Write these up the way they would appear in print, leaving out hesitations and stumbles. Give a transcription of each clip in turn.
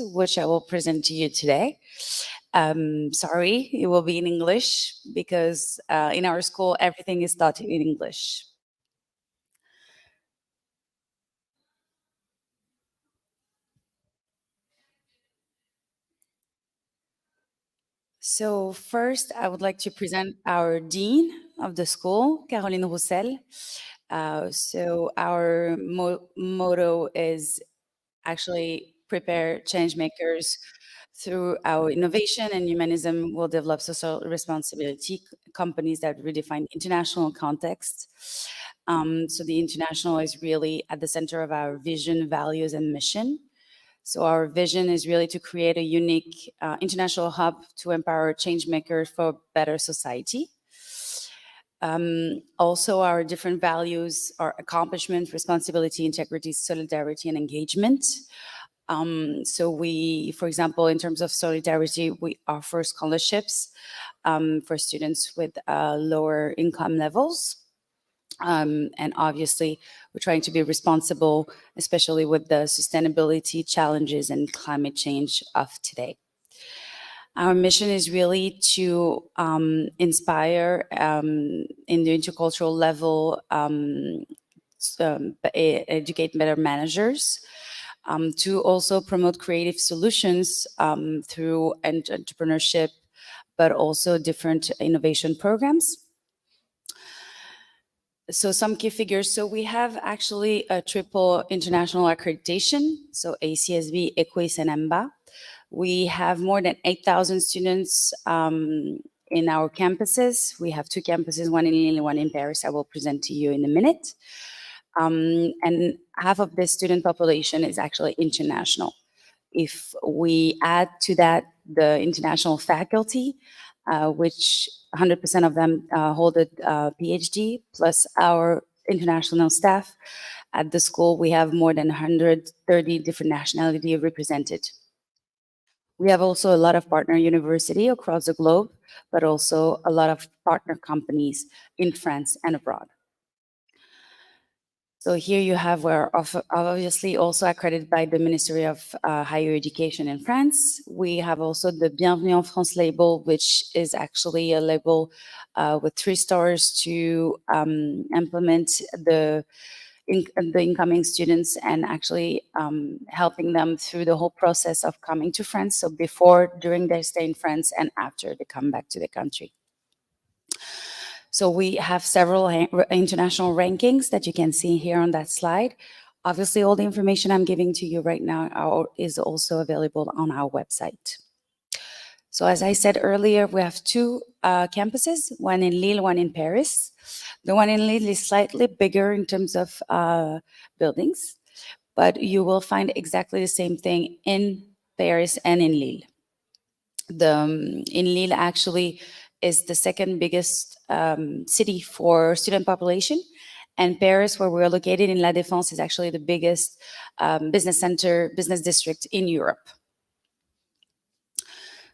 which I will present to you today. Sorry, it will be in English because in our school, everything is taught in English. So first, I would like to present our dean of the school, Caroline Roussel. So our motto is actually prepare change makers through our innovation and humanism will develop social responsibility companies that redefine international context. So the international is really at the center of our vision, values, and mission. So our vision is really to create a unique international hub to empower change makers for a better society. Also, our different values are accomplishment, responsibility, integrity, solidarity, and engagement. So we, for example, in terms of solidarity, we offer scholarships for students with lower income levels. And obviously, we're trying to be responsible, especially with the sustainability challenges and climate change of today. Our mission is really to inspire in the intercultural level, educate better managers, to also promote creative solutions through entrepreneurship, but also different innovation programs. So some key figures. So we have actually a triple international accreditation, so ACSB, EQUIS, and EMBA. We have more than 8,000 students in our campuses. We have two campuses, one in Lille and one in Paris. I will present to you in a minute. And half of the student population is actually international. If we add to that the international faculty, which 100% of them hold a PhD, plus our international staff at the school, we have more than 130 different nationalities represented. We have also a lot of partner university across the globe, but also a lot of partner companies in France and abroad. So here you have, we're obviously also accredited by the Ministry of Higher Education in France. We have also the Bienvenue en France label, which is actually a label with 3 stars to implement the incoming students and actually helping them through the whole process of coming to France. So before, during their stay in France, and after they come back to the country. So we have several international rankings that you can see here on that slide. Obviously, all the information I'm giving to you right now is also available on our website. So as I said earlier, we have 2 campuses, one in Lille, one in Paris. The one in Lille is slightly bigger in terms of buildings, but you will find exactly the same thing in Paris and in Lille. In Lille actually is the second biggest city for student population, and Paris, where we're located in La Défense, is actually the biggest business center, business district in Europe.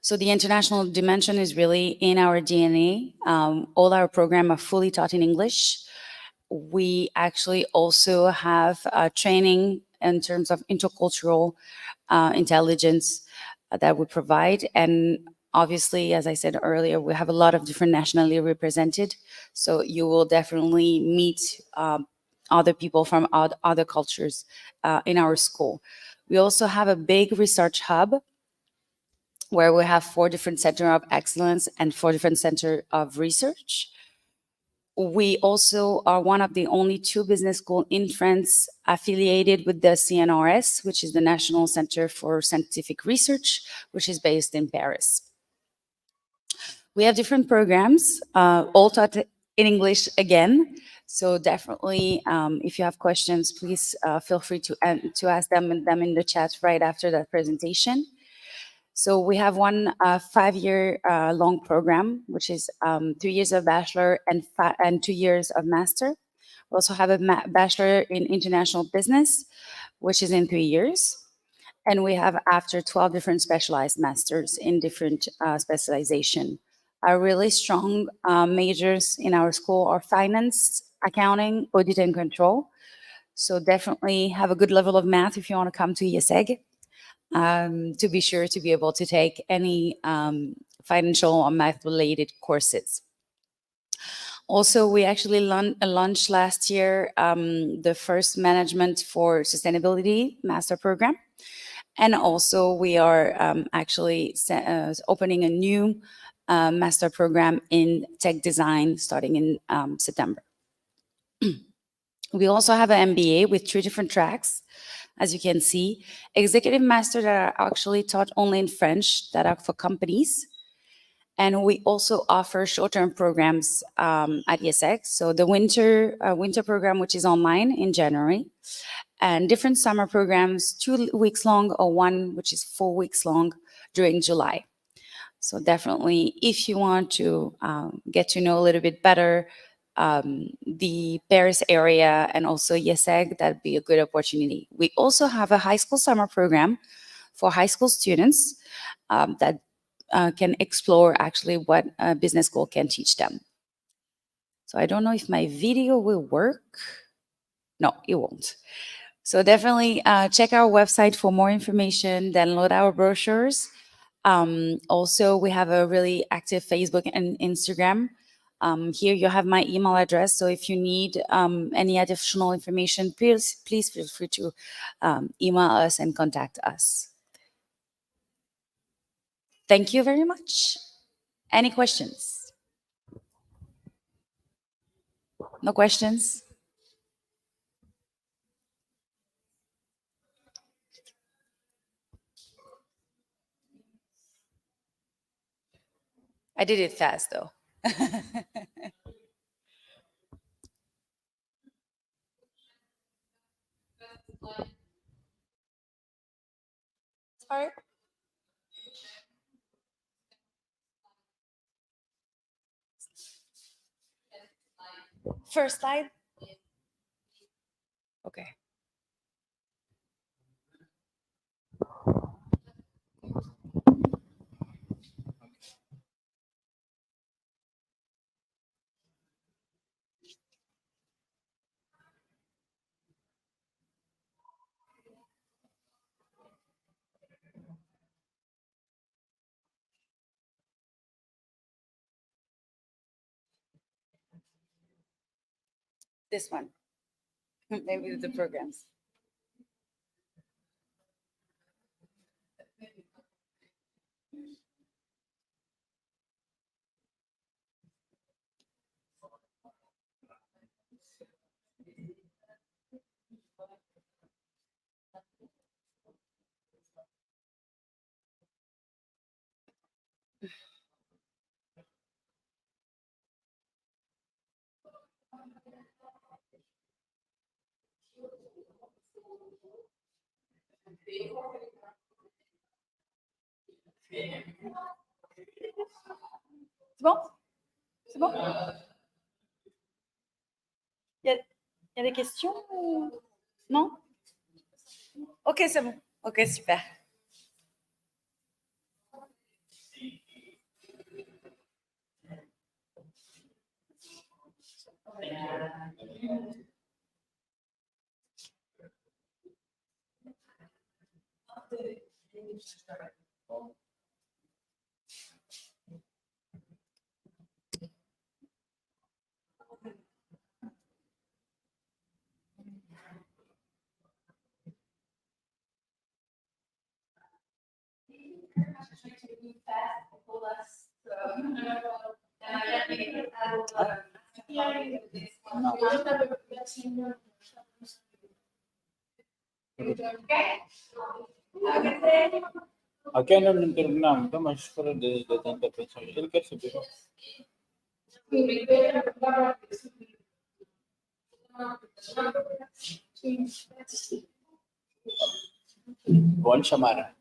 So the international dimension is really in our DNA. All our programs are fully taught in English. We actually also have training in terms of intercultural intelligence that we provide. And obviously, as I said earlier, we have a lot of different nationality represented. So you will definitely meet other people from other cultures in our school. We also have a big research hub where we have 4 different centers of excellence and 4 different centers of research. We also are one of the only 2 business schools in France affiliated with the CNRS, which is the National Center for Scientific Research, which is based in Paris. We have different programs, all taught in English again. So definitely, if you have questions, please feel free to ask them in the chat right after that presentation. So we have one 5-year long program, which is 3 years of bachelor and 2 years of master. We also have a bachelor in international business, which is in 3 years. And we have after 12 different specialized masters in different specialization. Our really strong majors in our school are finance, accounting, audit and control. So definitely have a good level of math if you want to come to IESEG. to be sure to be able to take any financial or math related courses. Also, we actually launched last year the first management for sustainability master program. And also we are actually opening a new master program in tech design starting in September. We also have an MBA with 3 different tracks, as you can see. Executive master that are actually taught only in French, that are for companies. And we also offer short-term programs at ESX. So the winter program, which is online in January, and different summer programs, 2 weeks long or one which is 4 weeks long during July. So definitely, if you want to get to know a little bit better the Paris area and also ESEG, that'd be a good opportunity. We also have a high school summer program for high school students that can explore actually what a business school can teach them. So I don't know if my video will work. No, it won't. So definitely check our website for more information, download our brochures. Also, we have a really active Facebook and Instagram. Here you have my email address. So if you need any additional information, please feel free to email us and contact us. Thank you very much. Any questions? No questions? I did it fast though. Sorry. First slide. Okay. This one. Maybe the programs. C'est bon? C'est bon? Il y a des questions? Non? Ok, c'est bon. Ok, super. Aqui ainda não terminamos, então, mas fora da tanta pessoa, ele quer saber. Vou lhe chamar.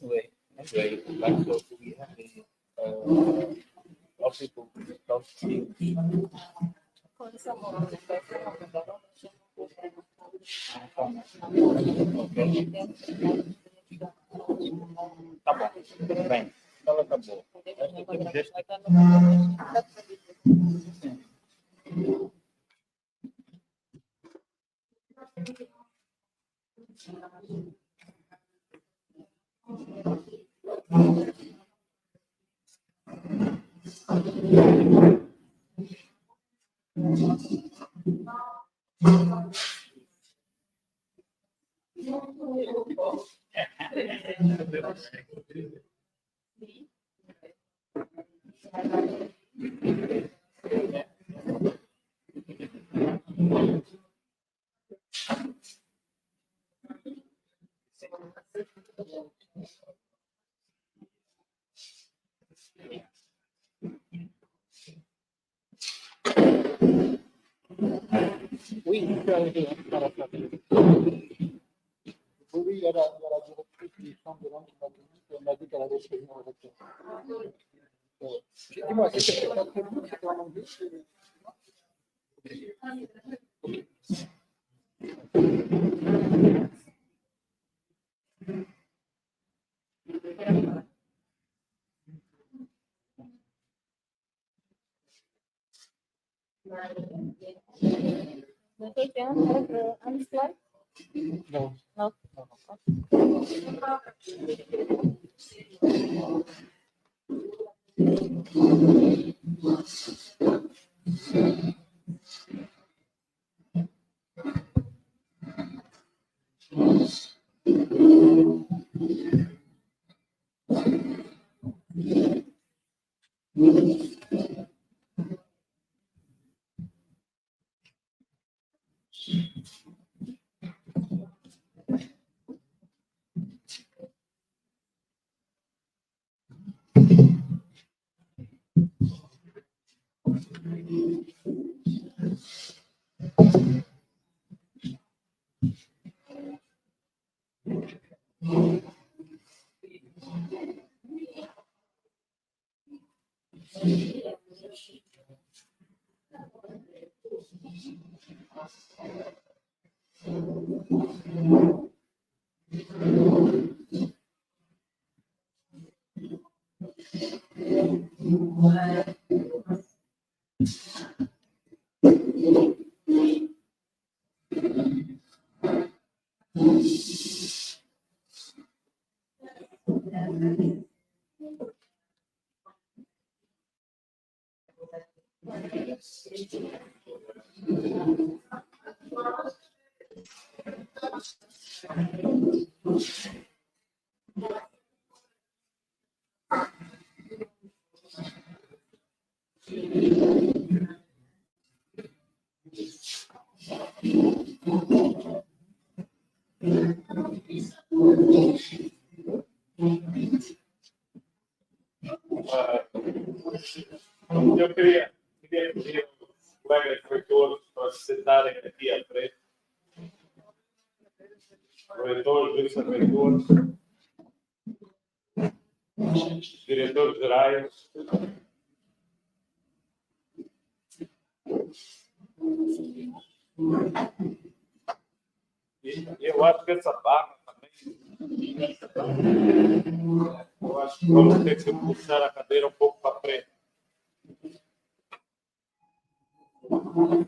Wait, anyway, back to we have the people talk to you. Tá bom, tudo bem. Fala, tá bom. Oui, oui, il y a la directrice du centre de langue qui m'a dit qu'elle avait prévenu en retour. Dis-moi, c'était pas prévu, c'était en anglais? Okay, can I have any slide? No. No. Eu queria pedir aos colegas reitores para se sentarem aqui à frente. Reitores, vice-reitores, diretores gerais. E eu acho que essa barra também. Eu acho que vamos ter que puxar a cadeira um pouco para frente. Não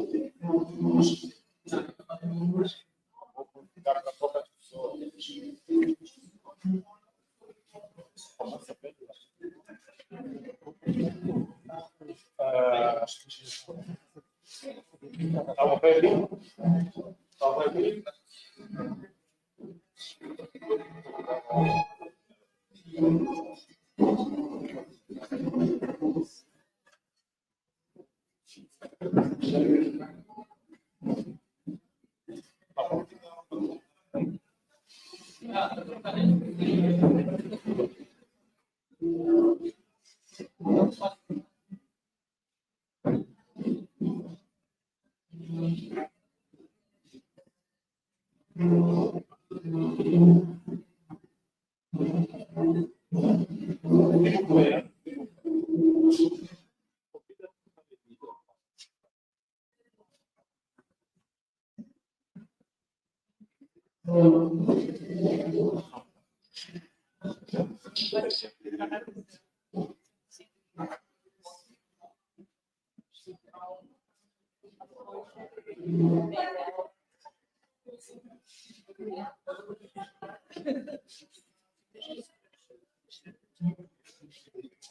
sei como está com essa, vou ficar com a pouca pessoa. Estava bem? Estava bem?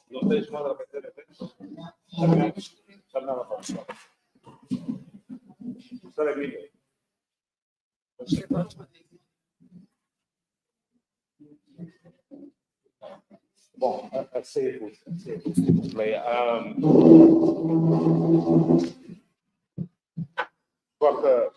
Não tens modo a aprender a ver? Já nada para falar. História minha. Bom, a ser Corta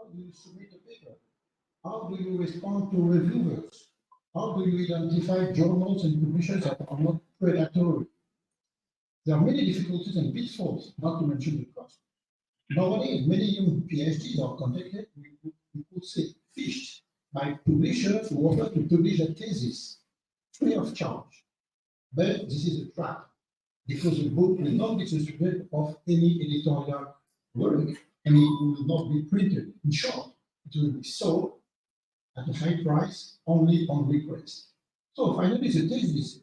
How do you submit a paper? How do you respond to reviewers? How do you identify journals and publishers that are not predatory? There are many difficulties and pitfalls, not to mention the cost. Nowadays, many young PhDs are contacted, we could say fished, by publishers who offer to publish a thesis free of charge. But this is a trap, because the book will not be the subject of any editorial work, and it will not be printed. In short, it will be sold at a high price only on request. So finally, the thesis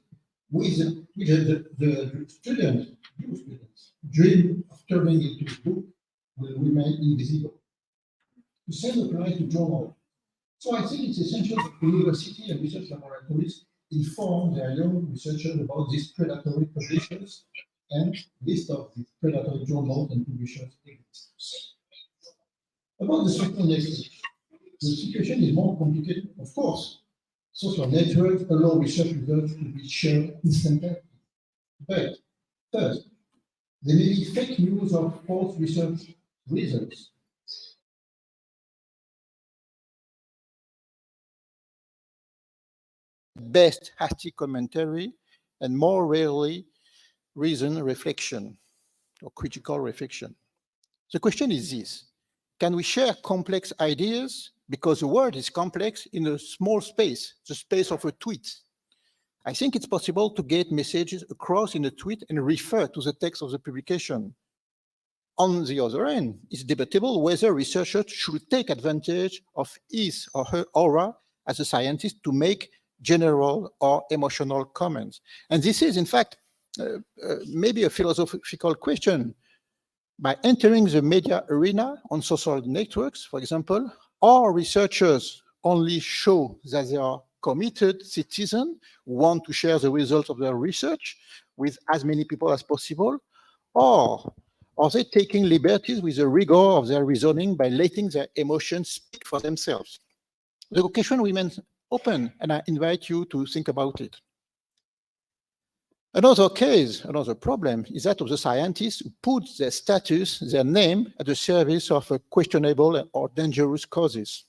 with the students, new students, dream of turning into a book will remain invisible. The same applies to journals. So I think it's essential that university and research laboratories inform their young researchers about these predatory publishers and list of these predatory journals and publishers exist. About the social networks, the situation is more complicated, of course. Social networks allow research results to be shared instantly. But first, there may be fake news or false research results. Best hasty commentary and more rarely reasoned reflection or critical reflection. The question is this: can we share complex ideas because the world is complex in a small space, the space of a tweet? I think it's possible to get messages across in a tweet and refer to the text of the publication. On the other hand, it's debatable whether researchers should take advantage of his or her aura as a scientist to make general or emotional comments. And this is, in fact, maybe a philosophical question. By entering the media arena on social networks, for example, all researchers only show that they are committed citizens who want to share the results of their research with as many people as possible, or are they taking liberties with the rigor of their reasoning by letting their emotions speak for themselves? The question remains open, and I invite you to think about it. Another case, another problem, is that of the scientists who put their status, their name, at the service of questionable or dangerous causes.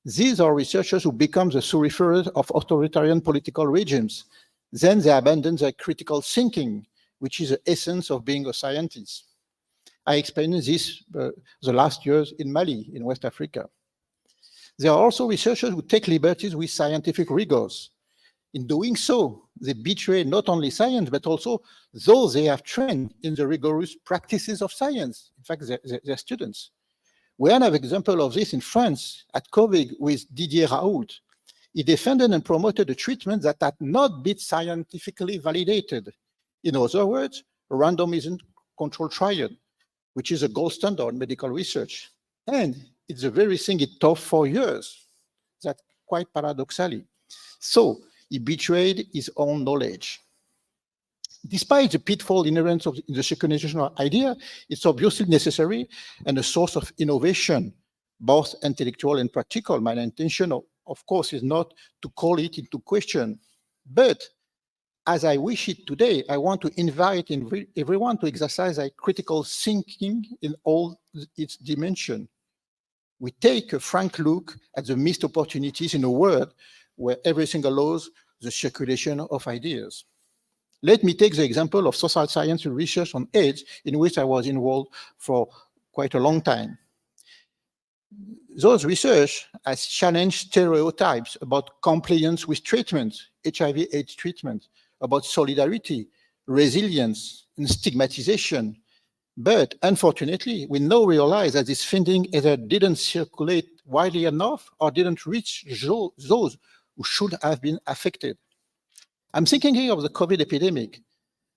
These are researchers who become the sous-referers of authoritarian political regimes. Then they abandon their critical thinking, which is the essence of being a scientist. I experienced this the last years in Mali, in West Africa. There are also researchers who take liberties with scientific rigors. In doing so, they betray not only science, but also those they have trained in the rigorous practices of science. In fact, they're students. We have an example of this in France at COVID with Didier Raoult. He defended and promoted a treatment that had not been scientifically validated. In other words, a randomized controlled trial, which is a gold standard in medical research. And it's the very thing it taught for years. That's quite paradoxally. So he betrayed his own knowledge. Despite the pitfall inherent in the secularization idea, it's obviously necessary and a source of innovation, both intellectual and practical. My intention, of course, is not to call it into question. But as I wish it today, I want to invite everyone to exercise a critical thinking in all its dimensions. We take a frank look at the missed opportunities in a world where everything allows the circulation of ideas. Let me take the example of social science and research on AIDS, in which I was involved for quite a long time. Those research has challenged stereotypes about compliance with treatment, HIV/AIDS treatment, about solidarity, resilience, and stigmatization. But unfortunately, we now realize that this finding either didn't circulate widely enough or didn't reach those who should have been affected. I'm thinking here of the COVID epidemic.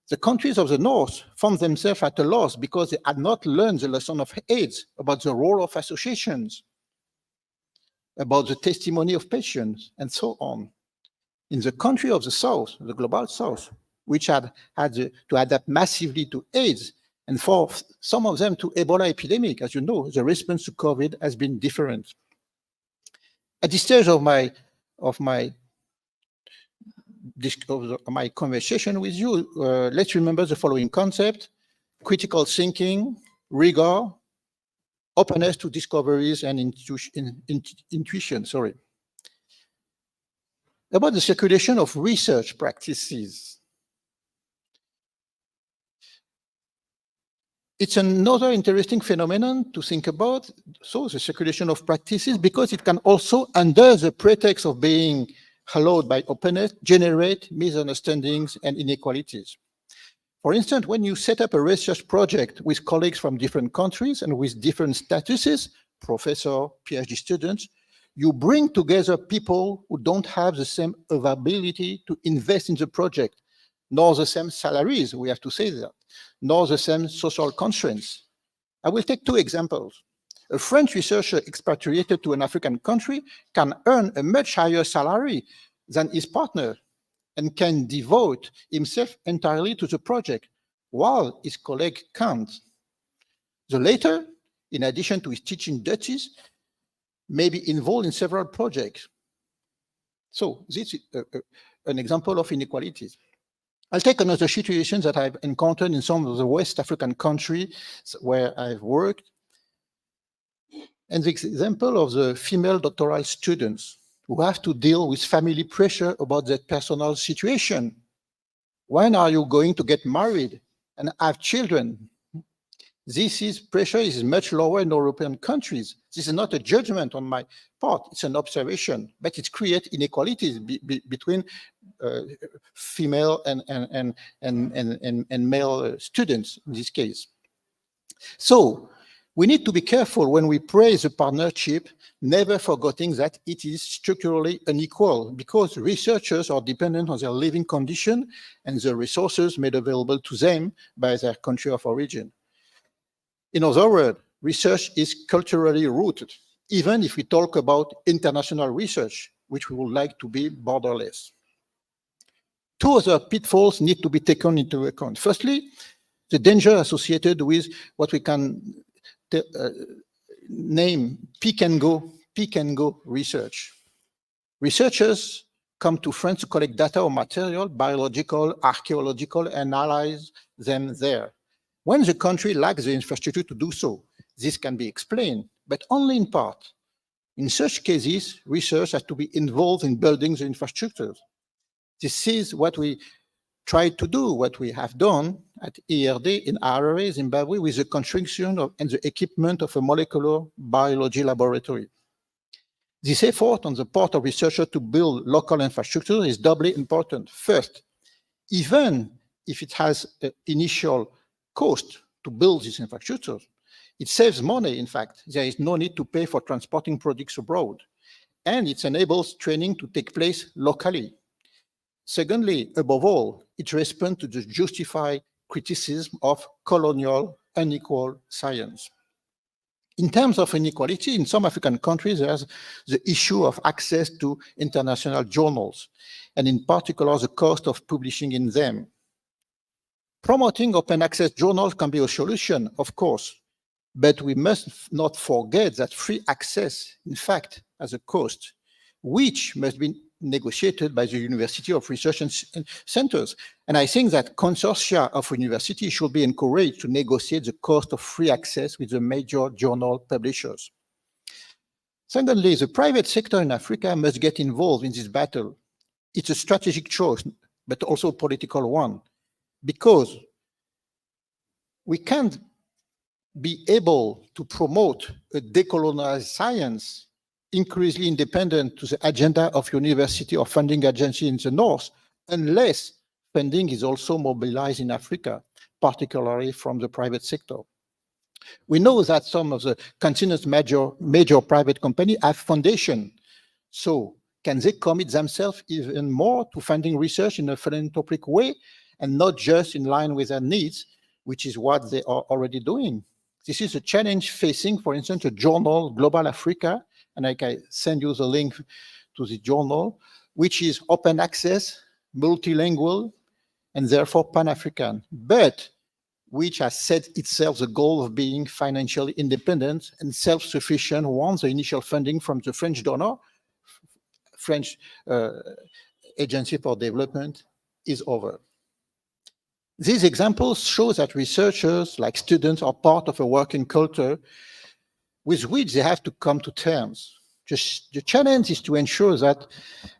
The countries of the North found themselves at a loss because they had not learned the lesson of AIDS about the role of associations, about the testimony of patients, and so on. In the country of the South, the global South, which had to adapt massively to AIDS, and for some of them to Ebola epidemic, as you know, the response to COVID has been different. At this stage of my conversation with you, let's remember the following concept: critical thinking, rigor, openness to discoveries and intuition, sorry. About the circulation of research practices. It's another interesting phenomenon to think about, so the circulation of practices, because it can also, under the pretext of being hallowed by openness, generate misunderstandings and inequalities. For instance, when you set up a research project with colleagues from different countries and with different statuses, professor, PhD students, you bring together people who don't have the same availability to invest in the project, nor the same salaries, we have to say that, nor the same social constraints. I will take 2 examples. A French researcher expatriated to an African country can earn a much higher salary than his partner and can devote himself entirely to the project, while his colleague can't. The latter, in addition to his teaching duties, may be involved in several projects. So this is an example of inequalities. I'll take another situation that I've encountered in some of the West African countries where I've worked. And the example of the female doctoral students who have to deal with family pressure about their personal situation. When are you going to get married and have children? Pressure is much lower in European countries. This is not a judgment on my part, it's an observation, but it creates inequalities between female and male students in this case. So we need to be careful when we praise a partnership, never forgetting that it is structurally unequal, because researchers are dependent on their living condition and the resources made available to them by their country of origin. In other words, research is culturally rooted, even if we talk about international research, which we would like to be borderless. 2 other pitfalls need to be taken into account. Firstly, the danger associated with what we can name pick and go research. Researchers come to France to collect data or material, biological, archaeological, and analyze them there. When the country lacks the infrastructure to do so, this can be explained, but only in part. In such cases, research has to be involved in building the infrastructures. This is what we try to do, what we have done at ERD in Harare, Zimbabwe, with the construction and the equipment of a molecular biology laboratory. This effort on the part of researchers to build local infrastructure is doubly important. First, even if it has an initial cost to build this infrastructure, it saves money, in fact. There is no need to pay for transporting products abroad. And it enables training to take place locally. Secondly, above all, it responds to the justified criticism of colonial, unequal science. In terms of inequality, in some African countries, there's the issue of access to international journals, and in particular, the cost of publishing in them. Promoting open access journals can be a solution, of course, but we must not forget that free access, in fact, has a cost, which must be negotiated by the University of Research Centers. And I think that consortia of universities should be encouraged to negotiate the cost of free access with the major journal publishers. Secondly, the private sector in Africa must get involved in this battle. It's a strategic choice, but also a political one, because we can't be able to promote a decolonized science increasingly independent to the agenda of university or funding agency in the North, unless funding is also mobilized in Africa, particularly from the private sector. We know that some of the continent's major private companies have foundations. So can they commit themselves even more to funding research in a philanthropic way and not just in line with their needs, which is what they are already doing? This is a challenge facing, for instance, a journal, Global Africa, and I can send you the link to the journal, which is open access, multilingual, and therefore Pan-African, but which has set itself the goal of being financially independent and self-sufficient once the initial funding from the French donor, French Agency for Development, is over. These examples show that researchers, like students, are part of a working culture with which they have to come to terms. Just the challenge is to ensure that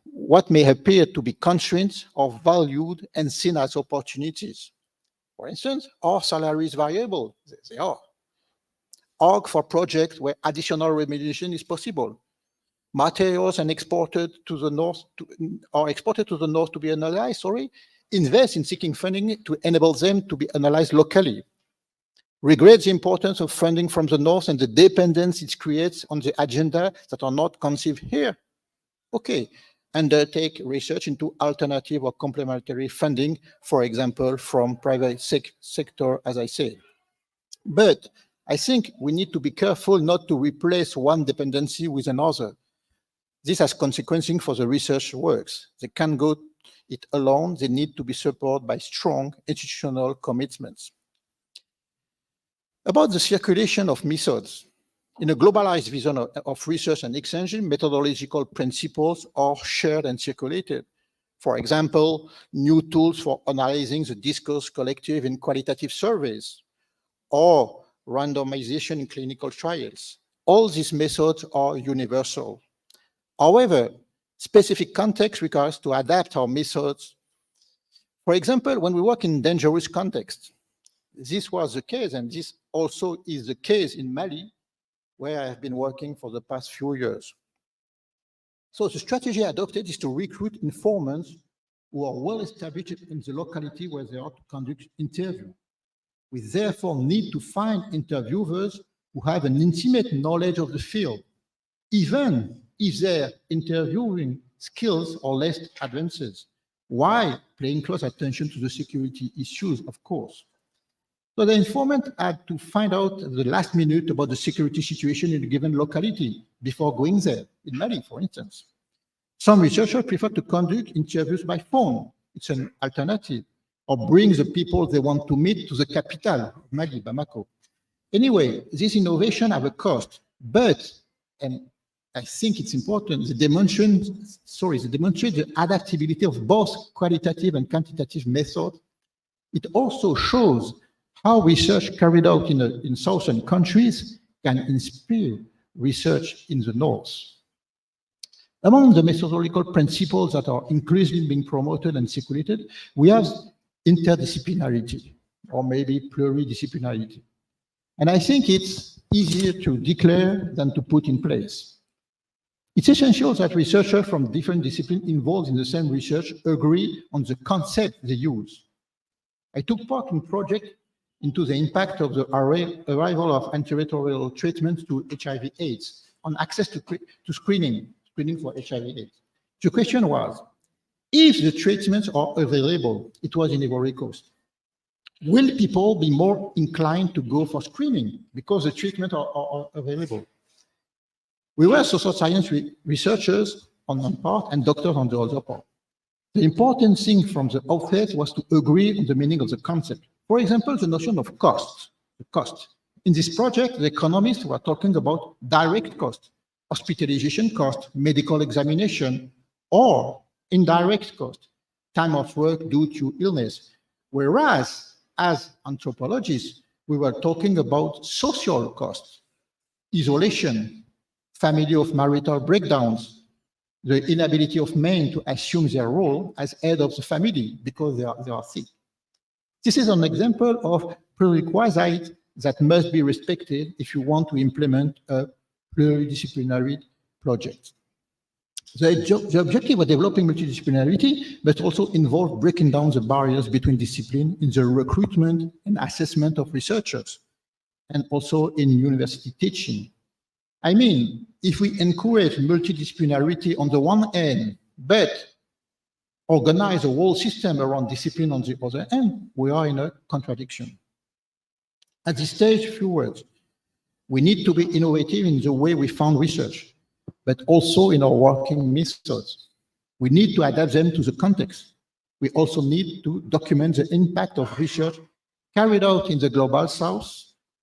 what may appear to be constraints are valued and seen as opportunities. For instance, are salaries variable? They are. Or for projects where additional remediation is possible. Materials and exported to the north are exported to the north to be analyzed, invest in seeking funding to enable them to be analyzed locally. Regret the importance of funding from the north and the dependence it creates on the agenda that are not conceived here. Okay, undertake research into alternative or complementary funding, for example, from private sector, as I said. But I think we need to be careful not to replace one dependency with another. This has consequences for the research works. They can't go it alone. They need to be supported by strong institutional commitments. About the circulation of methods, in a globalized vision of research and exchange, methodological principles are shared and circulated. For example, new tools for analyzing the discourse collective in qualitative surveys, or randomization in clinical trials. All these methods are universal. However, specific context requires to adapt our methods. For example, when we work in dangerous contexts, this was the case, and this also is the case in Mali, where I have been working for the past few years. So the strategy adopted is to recruit informants who are well established in the locality where they are to conduct interviews. We therefore need to find interviewers who have an intimate knowledge of the field, even if their interviewing skills are less advanced, while paying close attention to the security issues, of course. So the informant had to find out at the last minute about the security situation in a given locality before going there, in Mali, for instance. Some researchers prefer to conduct interviews by phone. It's an alternative, or bring the people they want to meet to the capital, Mali, Bamako. Anyway, this innovation have a cost, but, and I think it's important, they demonstrate the adaptability of both qualitative and quantitative methods. It also shows how research carried out in southern countries can inspire research in the north. Among the methodological principles that are increasingly being promoted and circulated, we have interdisciplinarity, or maybe pluridisciplinarity. And I think it's easier to declare than to put in place. It's essential that researchers from different disciplines involved in the same research agree on the concept they use. I took part in projects into the impact of the arrival of antiretroviral treatments to HIV/AIDS on access to screening for HIV/AIDS. The question was, if the treatments are available, it was in Ivory Coast, will people be more inclined to go for screening because the treatments are available? We were social science researchers on one part and doctors on the other part. The important thing from the outset was to agree on the meaning of the concept. For example, the notion of cost. The cost. In this project, the economists were talking about direct cost, hospitalization cost, medical examination, or indirect cost, time of work due to illness. Whereas, as anthropologists, we were talking about social costs, isolation, family of marital breakdowns, the inability of men to assume their role as head of the family because they are sick. This is an example of prerequisites that must be respected if you want to implement a pluridisciplinary project. The objective of developing multidisciplinarity must also involve breaking down the barriers between disciplines in the recruitment and assessment of researchers, and also in university teaching. I mean, if we encourage multidisciplinarity on the one hand, but organize a whole system around discipline on the other hand, we are in a contradiction. At this stage, a few words. We need to be innovative in the way we fund research, but also in our working methods. We need to adapt them to the context. We also need to document the impact of research carried out in the global south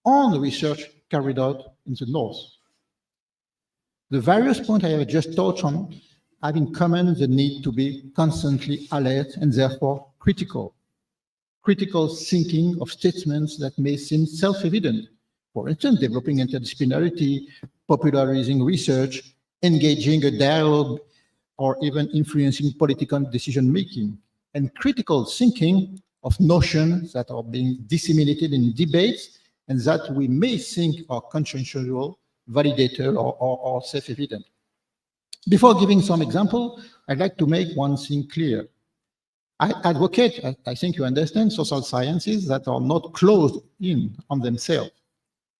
on research carried out in the north. The various points I have just touched on have in common the need to be constantly alert and therefore critical. Critical thinking of statements that may seem self-evident, For instance, developing interdisciplinarity, popularizing research, engaging a dialogue, or even influencing political decision-making, and critical thinking of notions that are being disseminated in debates and that we may think are consensual, validated, or self-evident. Before giving some example, I'd like to make one thing clear. I advocate, I think you understand, social sciences that are not closed in on themselves,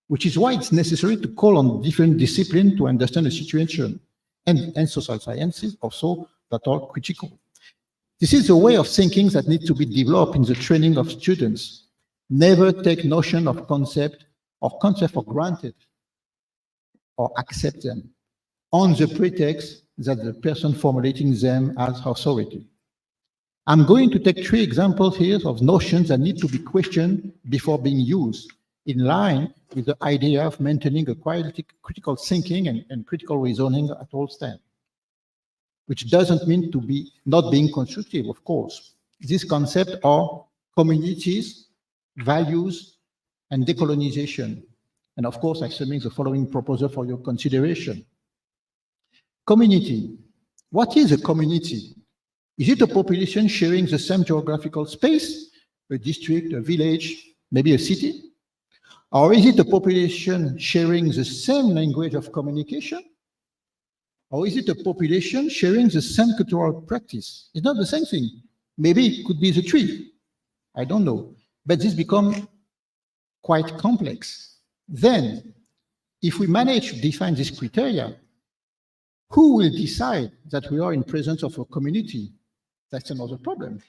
which is why it's necessary to call on different disciplines to understand the situation, and social sciences also that are critical. This is a way of thinking that needs to be developed in the training of students. Never take notion of concept or concept for granted or accept them on the pretext that the person formulating them has authority. I'm going to take 3 examples here of notions that need to be questioned before being used, in line with the idea of maintaining a critical thinking and critical reasoning at all times, which doesn't mean to be not being constructive, of course. These concepts are communities, values, and decolonization. And of course, I submit the following proposal for your consideration. Community. What is a community? Is it a population sharing the same geographical space, a district, a village, maybe a city? Or is it a population sharing the same language of communication? Or is it a population sharing the same cultural practice? It's not the same thing. Maybe it could be the 3. I don't know. But this becomes quite complex. Then, if we manage to define this criteria, who will decide that we are in presence of a community? That's another problem.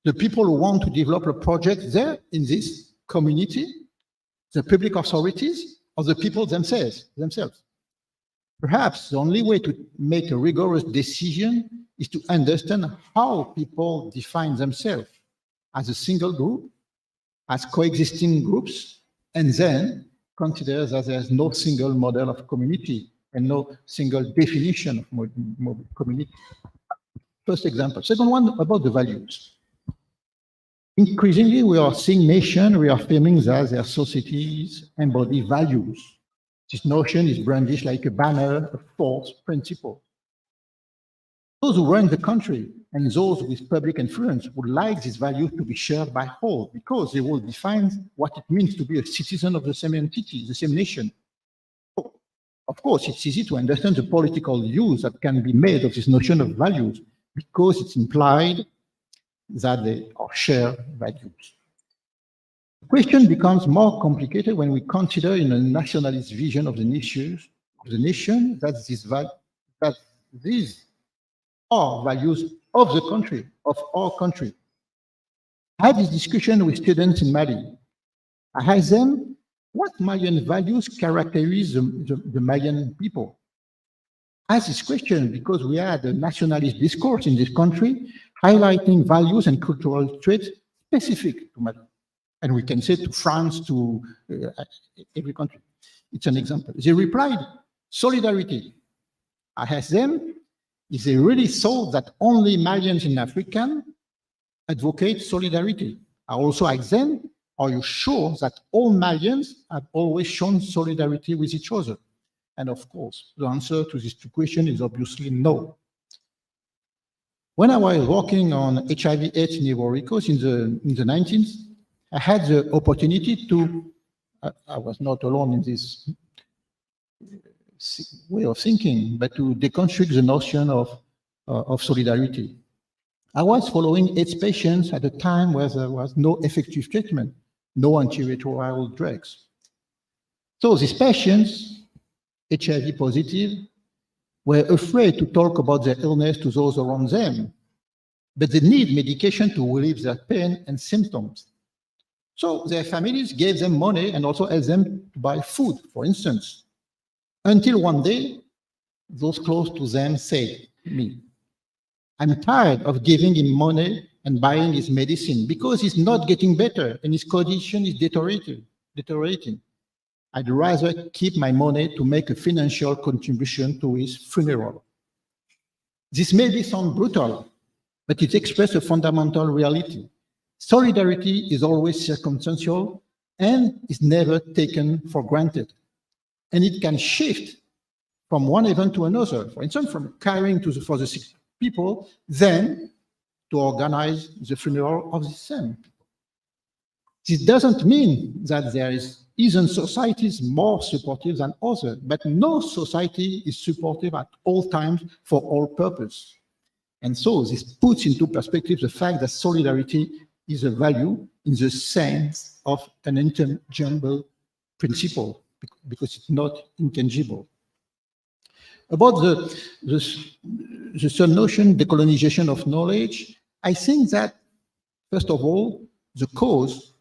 The people who want to develop a project there in this community, the public authorities, or the people themselves. Perhaps the only way to make a rigorous decision is to understand how people define themselves as a single group, as coexisting groups, and then consider that there's no single model of community and no single definition of community. First example. Second one, about the values. Increasingly, we are seeing nations reaffirming that their societies embody values. This notion is brandished like a banner, a force, principle. Those who run the country and those with public influence would like these values to be shared by all, because they will define what it means to be a citizen of the same entity, the same nation. Of course, it's easy to understand the political use that can be made of this notion of values, because it's implied that they are shared values. The question becomes more complicated when we consider in a nationalist vision of the nation that these are values of the country, of our country. I had this discussion with students in Mali. I asked them, what Malian values characterize the Malian people? I asked this question because we had a nationalist discourse in this country highlighting values and cultural traits specific to Mali. And we can say to France, to every country. It's an example. They replied, solidarity. I asked them if they really thought that only Malians in Africa advocate solidarity. I also asked them, are you sure that all Malians have always shown solidarity with each other? And of course, the answer to these 2 questions is obviously no. When I was working on HIV/AIDS in Ivory Coast in the 19th, I had the opportunity to, I was not alone in this way of thinking, but to deconstruct the notion of solidarity. I was following AIDS patients at a time where there was no effective treatment, no antiretroviral drugs. So these patients, HIV positive, were afraid to talk about their illness to those around them, but they need medication to relieve their pain and symptoms. So their families gave them money and also asked them to buy food, for instance, until one day, those close to them said to me, I'm tired of giving him money and buying his medicine because he's not getting better and his condition is deteriorating. I'd rather keep my money to make a financial contribution to his funeral. This may sound brutal, but it expresses a fundamental reality. Solidarity is always circumstantial and is never taken for granted. And it can shift from one event to another. For instance, from caring for the sick people, then to organize the funeral of the same. This doesn't mean that there isn't societies more supportive than others, but no society is supportive at all times for all purposes. And so this puts into perspective the fact that solidarity is a value in the sense of an intangible principle, because it's not intangible. About the third notion, decolonization of knowledge, I think that, first of all, the cause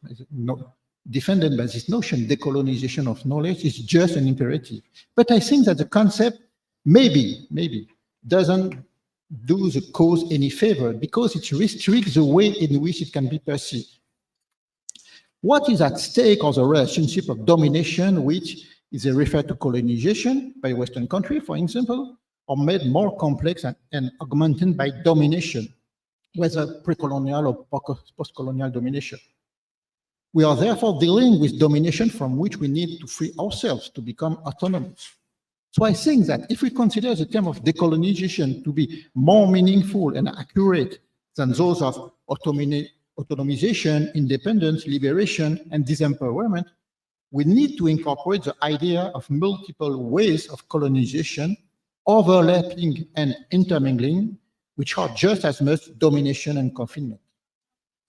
defended by this notion, decolonization of knowledge, is just an imperative. But I think that the concept maybe doesn't do the cause any favor because it restricts the way in which it can be perceived. What is at stake are the relationship of domination, which is referred to colonization by Western countries, for example, or made more complex and augmented by domination, whether pre-colonial or post-colonial domination. We are therefore dealing with domination from which we need to free ourselves to become autonomous. So I think that if we consider the term of decolonization to be more meaningful and accurate than those of autonomization, independence, liberation, and disempowerment, we need to incorporate the idea of multiple ways of colonization, overlapping and intermingling, which are just as much domination and confinement.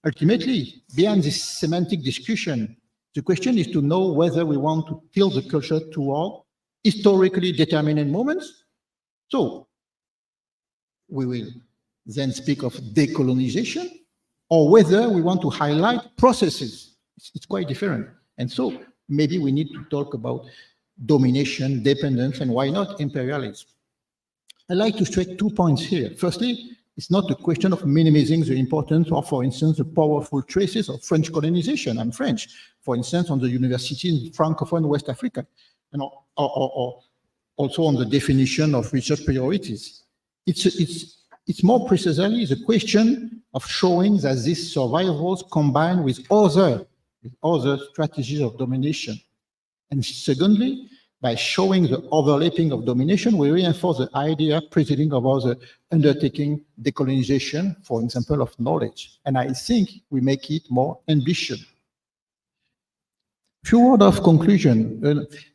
Ultimately, beyond this semantic discussion, the question is to know whether we want to tilt the culture toward historically determined moments. So we will then speak of decolonization, or whether we want to highlight processes. It's quite different. And so maybe we need to talk about domination, dependence, and why not imperialism. I'd like to stress 2 points here. Firstly, it's not a question of minimizing the importance of, for instance, the powerful traces of French colonization. I'm French, for instance, on the university in Francophone West Africa, and or also on the definition of research priorities. It's more precisely the question of showing that these survivals combine with other strategies of domination. And secondly, by showing the overlapping of domination, we reinforce the idea preceding about the undertaking decolonization, for example, of knowledge. And I think we make it more ambitious. Few words of conclusion.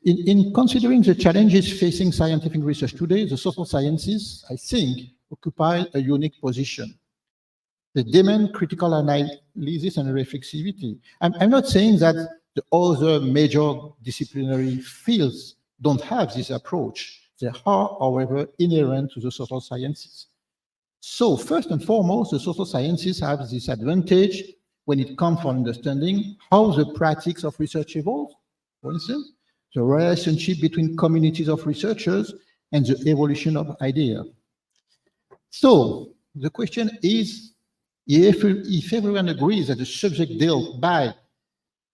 In considering the challenges facing scientific research today, the social sciences, I think, occupy a unique position. They demand critical analysis and reflexivity. I'm not saying that the other major disciplinary fields don't have this approach. They are, however, inherent to the social sciences. So first and foremost, the social sciences have this advantage when it comes to understanding how the practice of research evolves. For instance, the relationship between communities of researchers and the evolution of ideas. So the question is, if everyone agrees that the subject dealt by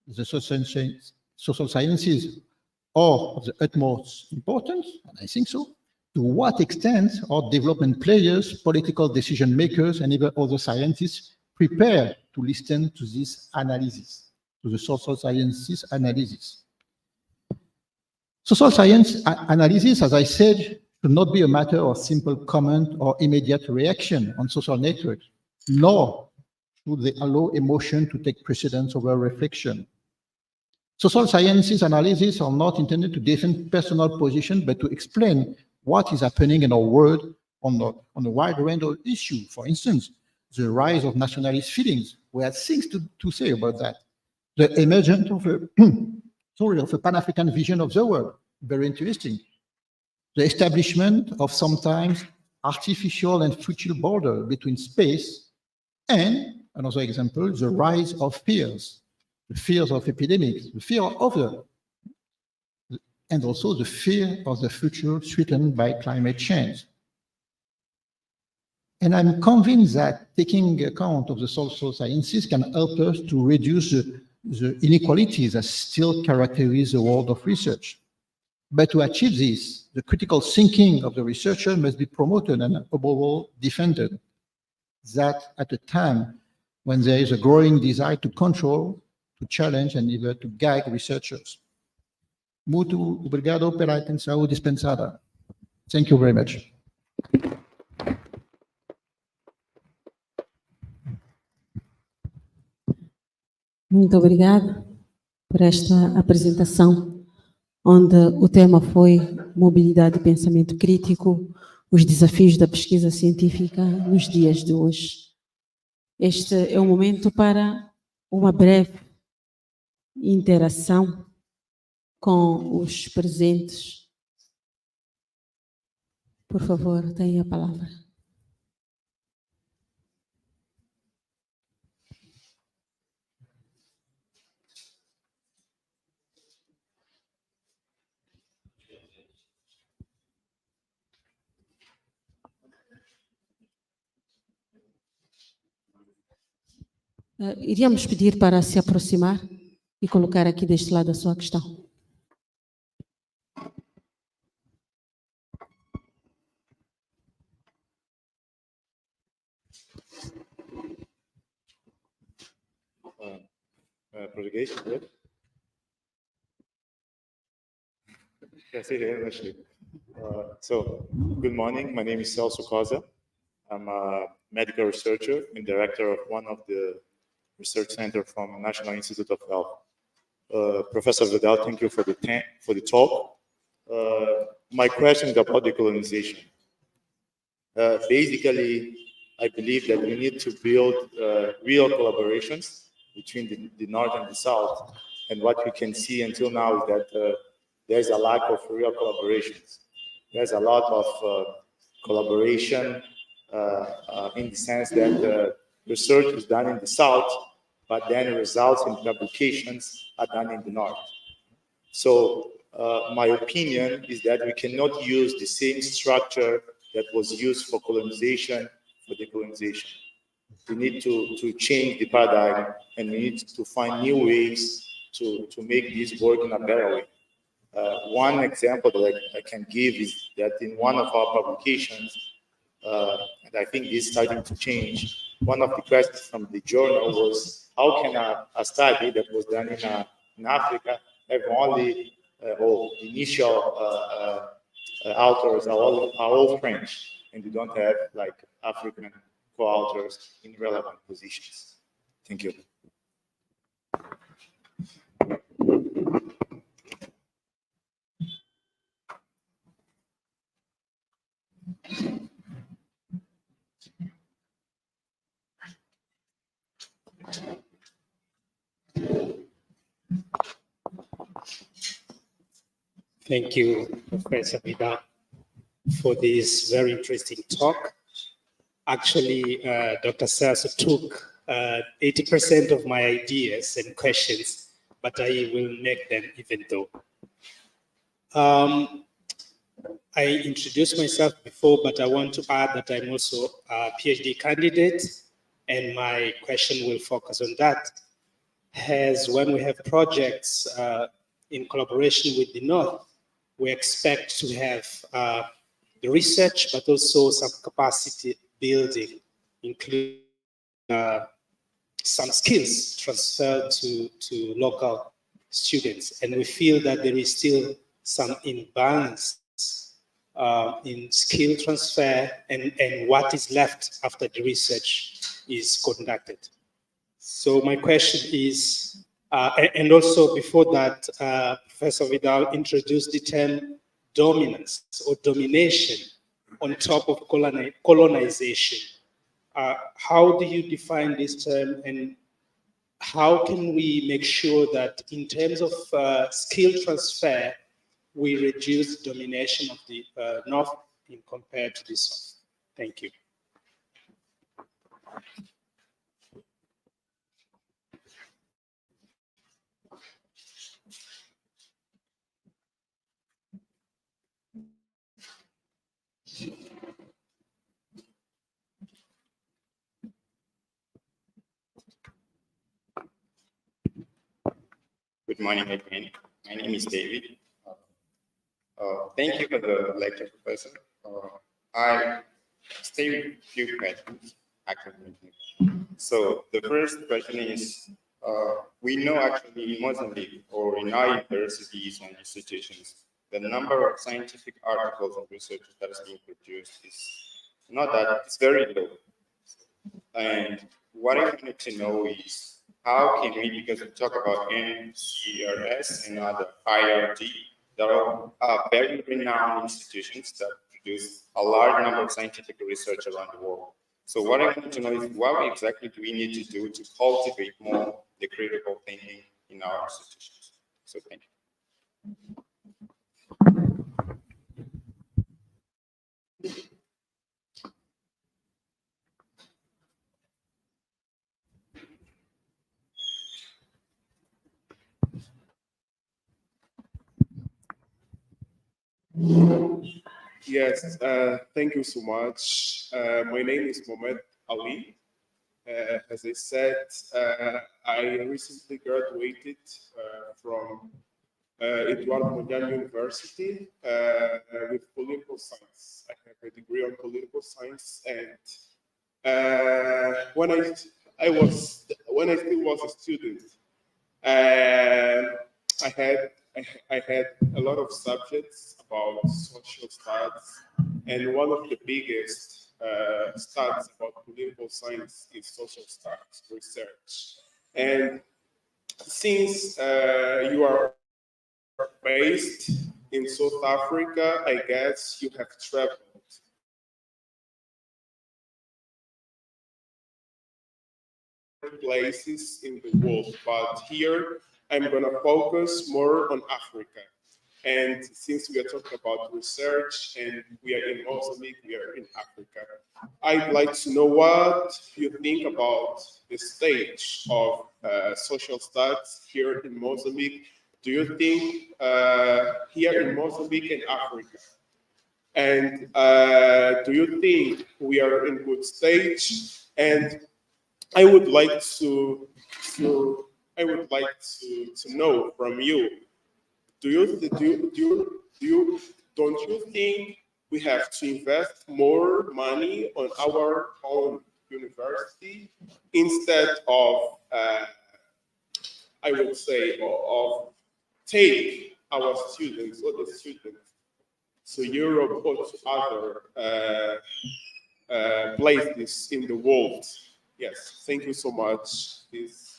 the social sciences are of the utmost importance, and I think so, to what extent are development players, political decision makers, and even other scientists prepared to listen to this analysis, to the social sciences analysis? Social science analysis, as I said, should not be a matter of simple comment or immediate reaction on social networks, nor should they allow emotion to take precedence over reflection. Social sciences analyses are not intended to defend personal position, but to explain what is happening in our world on a wide range of issues. For instance, the rise of nationalist feelings. We have things to say about that. The emergence of a Pan-African vision of the world. Very interesting. The establishment of sometimes artificial and futile border between space and, another example, the rise of fears. The fears of epidemics, the fear of and also the fear of the future threatened by climate change. And I'm convinced that taking account of the social sciences can help us to reduce the inequalities that still characterize the world of research. But to achieve this, the critical thinking of the researcher must be promoted and above all defended. That at a time when there is a growing desire to control, to challenge and even to guide researchers. Muito obrigado pela atenção dispensada. Thank you very much. Muito obrigada por esta apresentação, onde o tema foi mobilidade e pensamento crítico, os desafios da pesquisa científica nos dias de hoje. Este é o momento para uma breve interação com os presentes. Por favor, tenha a palavra. Iríamos pedir para se aproximar e colocar aqui deste lado a sua questão. Português, good? Yes, it is actually. So, good morning. My name is Celso Cosa. I'm a medical researcher and director of one of the research centers from National Institute of Health. Professor Vidal, thank you for the talk. My question is about decolonization. Basically, I believe that we need to build real collaborations between the North and the South. And what we can see until now is that there's a lack of real collaborations. There's a lot of collaboration in the sense that research is done in the South, but then results in publications are done in the North. So my opinion is that we cannot use the same structure that was used for colonization for decolonization. We need to change the paradigm, and we need to find new ways to make this work in a better way. One example that I can give is that in one of our publications, and I think this is starting to change, one of the questions from the journal was, how can a study that was done in Africa have only, the initial authors are all French, and we don't have like African co-authors in relevant positions. Thank you. Thank you, Professor Vidal, for this very interesting talk. Actually, Dr. Celso took 80% of my ideas and questions, but I will make them even though. I introduced myself before, but I want to add that I'm also a PhD candidate, and my question will focus on that. As when we have projects in collaboration with the North, we expect to have the research, but also some capacity building, including some skills transferred to local students. And we feel that there is still some imbalance in skill transfer and what is left after the research is conducted. So my question is, and also before that, Professor Vidal introduced the term dominance or domination on top of colonization. How do you define this term, and how can we make sure that in terms of skill transfer, we reduce domination of the North in compared to the South? Thank you. Good morning again. My name is David. Thank you for the lecture, Professor. I stay with a few questions, actually. So the first question is, we know actually in Mozambique or in our universities and institutions, the number of scientific articles and research that is being produced is not that, it's very low. And what I wanted to know is how can we, because we talk about NCRS and other IRD, that are very renowned institutions that produce a large number of scientific research around the world. So what I want to know is what exactly do we need to do to cultivate more the critical thinking in our institutions? So thank you. Yes, thank you so much. My name is Mohamed Ali. As I said, I recently graduated from Eduardo Mondlane University with political science. I have a degree on political science, and when I still was a student, I had a lot of subjects about social studies, and one of the biggest studies about political science is social studies research. And since you are based in South Africa, I guess you have traveled places in the world, but here I'm going to focus more on Africa. And since we are talking about research and we are in Mozambique, we are in Africa, I'd like to know what you think about the stage of social studies here in Mozambique. Do you think here in Mozambique and Africa, and do you think we are in good stage? And I would like to know from you. Don't you think we have to invest more money on our own university instead of, I would say, of take our students or the students to Europe or to other places in the world? Yes, thank you so much. Please.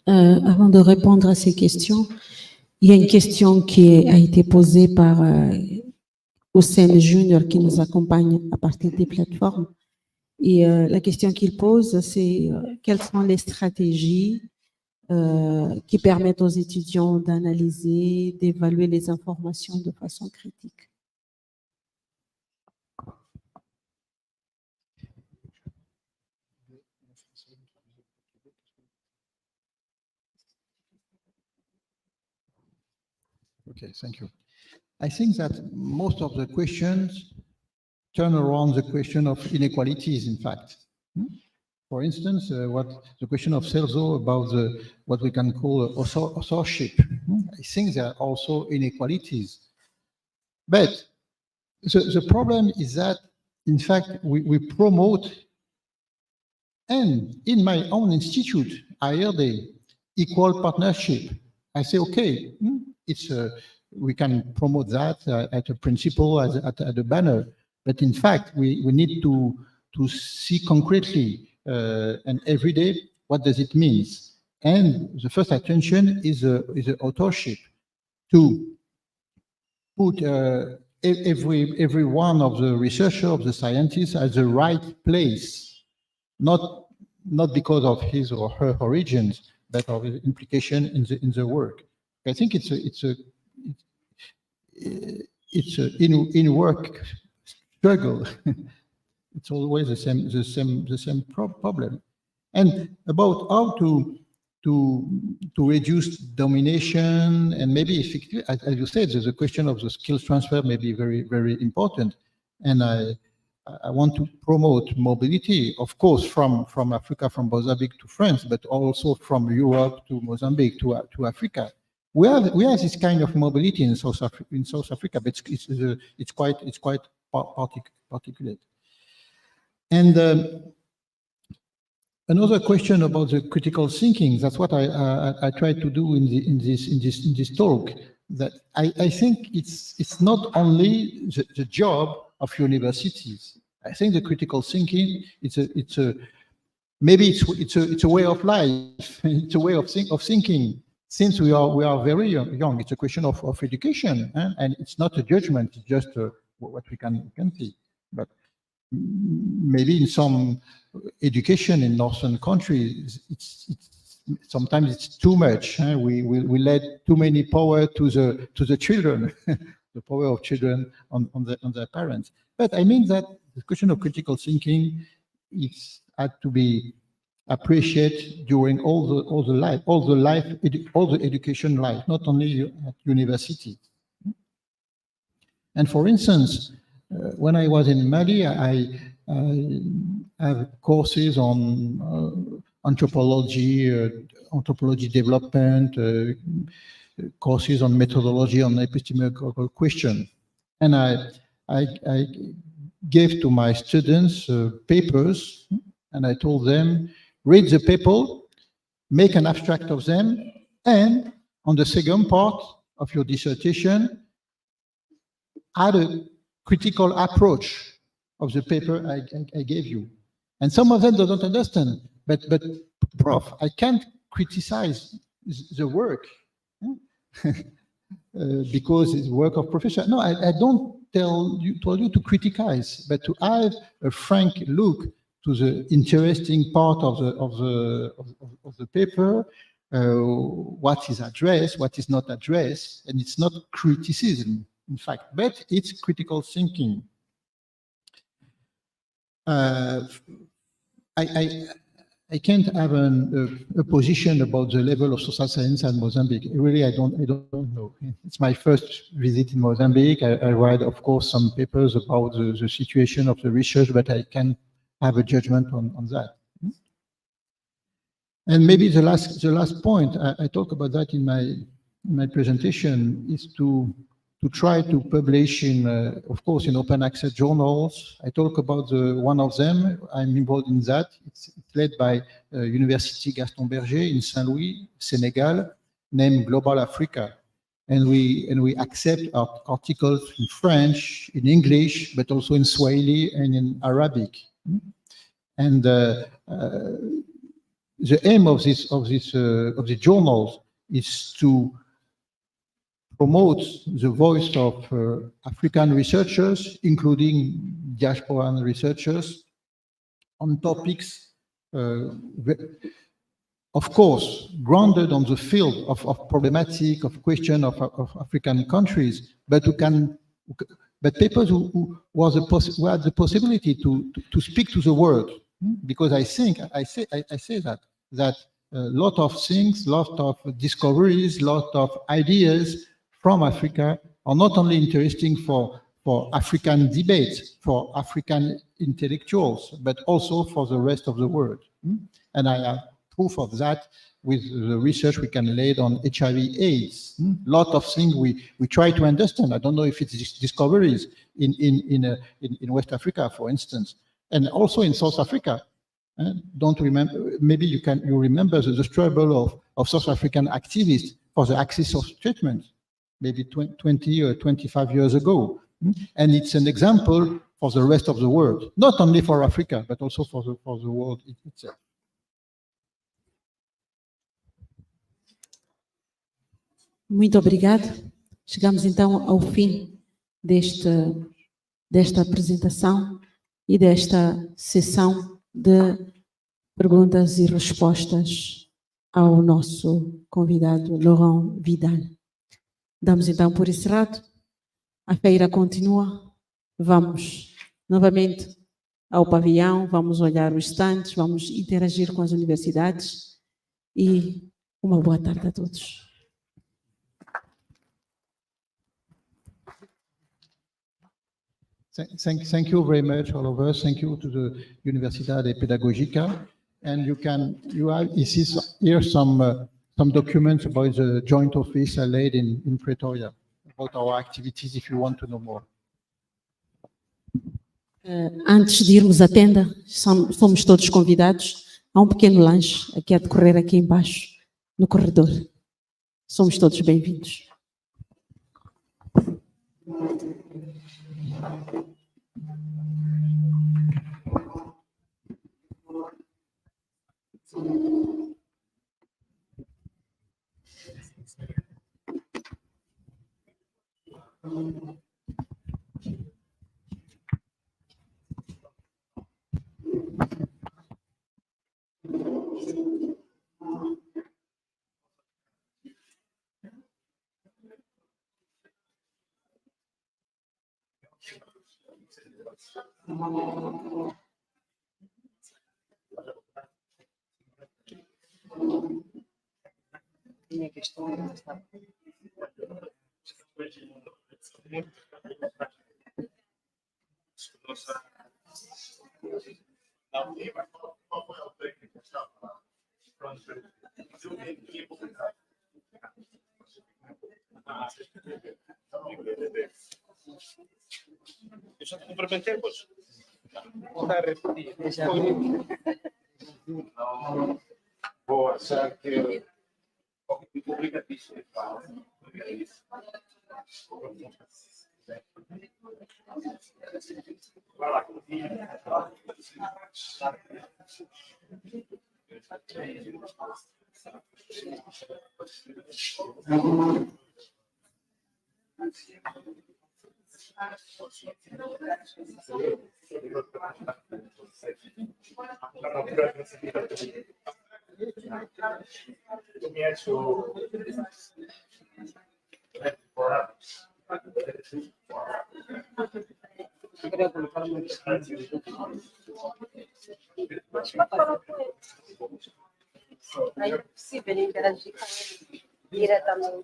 Avant de répondre à ces questions, il y a une question qui a été posée par Hussein Junior qui nous accompagne à partir des plateformes. Et la question qu'il pose, c'est quelles sont les stratégies qui permettent aux étudiants d'analyser, d'évaluer les informations de façon critique. Okay, thank you. I think that most of the questions turn around the question of inequalities, in fact. For instance, what the question of Celso about what we can call authorship. I think there are also inequalities. But the problem is that, in fact, we promote, and in my own institute, I heard the equal partnership. I say, okay, we can promote that at a principle, at a banner. But in fact, we need to see concretely and every day what does it mean. And the first attention is the authorship, to put every one of the researchers, of the scientists, at the right place, not because of his or her origins, but of his implication in the work. I think it's in work struggle. It's always the same problem. And about how to reduce domination, and maybe as you said, there's a question of the skills transfer may be very, very important. And I want to promote mobility, of course, from Africa, from Mozambique to France, but also from Europe to Mozambique to Africa. We have this kind of mobility in South Africa, but it's quite particular. And Another question about the critical thinking. That's what I try to do in this talk. That I think it's not only the job of universities. I think the critical thinking it's a way of life. It's a way of thinking. Since we are very young, it's a question of education, and it's not a judgment. It's just what we can see. But maybe in some education in northern countries, sometimes it's too much. We let too many power to the children, the power of children on their parents. But I mean that the question of critical thinking had to be appreciated during all the education life, not only at university. And for instance, when I was in Mali, I have courses on anthropology development, courses on methodology, on epistemological question. And I gave to my students papers, and I told them, read the paper, make an abstract of them, and on the second part of your dissertation, add a critical approach of the paper I gave you. And some of them don't understand, but Prof, I can't criticize the work because it's work of professor. No, I don't tell you to criticize, but to have a frank look to the interesting part of the paper, what is addressed, what is not addressed, and it's not criticism, in fact, but it's critical thinking. I can't have a position about the level of social science in Mozambique. Really, I don't know. It's my first visit in Mozambique. I read, of course, some papers about the situation of the research, but I can't have a judgment on that. And maybe the last point I talk about that in my presentation is to try to publish of course, in open access journals. I talk about one of them. I'm involved in that. It's led by University Gaston Berger in Saint Louis, Senegal, named Global Africa. And we accept articles in French, in English, but also in Swahili and in Arabic. And the aim of the journals is to promote the voice of African researchers, including diasporan researchers, on topics, of course, grounded on the field of problematic, of question of African countries, but papers who had the possibility to speak to the world, because I say that a lot of things, lot of discoveries, lot of ideas from Africa are not only interesting for African debates, for African intellectuals, but also for the rest of the world. And I have proof of that with the research we can lay on HIV/AIDS. A lot of things we try to understand. I don't know if it's discoveries in West Africa, for instance, and also in South Africa. Don't remember? Maybe you remember the struggle of South African activists for the access of treatment, maybe 20 or 25 years ago. And it's an example for the rest of the world, not only for Africa, but also for the world itself. Muito obrigada. Chegamos então ao fim desta apresentação e desta sessão de perguntas e respostas ao nosso convidado Laurent Vidal. Damos então por encerrado. A feira continua. Vamos novamente ao pavilhão, vamos olhar os estandes, vamos interagir com as universidades e uma boa tarde a todos. Thank you very much, all of us. Thank you to the Universidade Pedagógica. And you have here some documents about the joint office I laid in Pretoria, about our activities, if you want to know more. Antes de irmos à tenda, somos todos convidados Há um pequeno lanche aqui a decorrer aqui embaixo, no corredor. Somos todos bem-vindos. Eu já te cumprimentei, pois. Está a repetir. Não vou achar que publica isso. É impossível interagir com ele diretamente.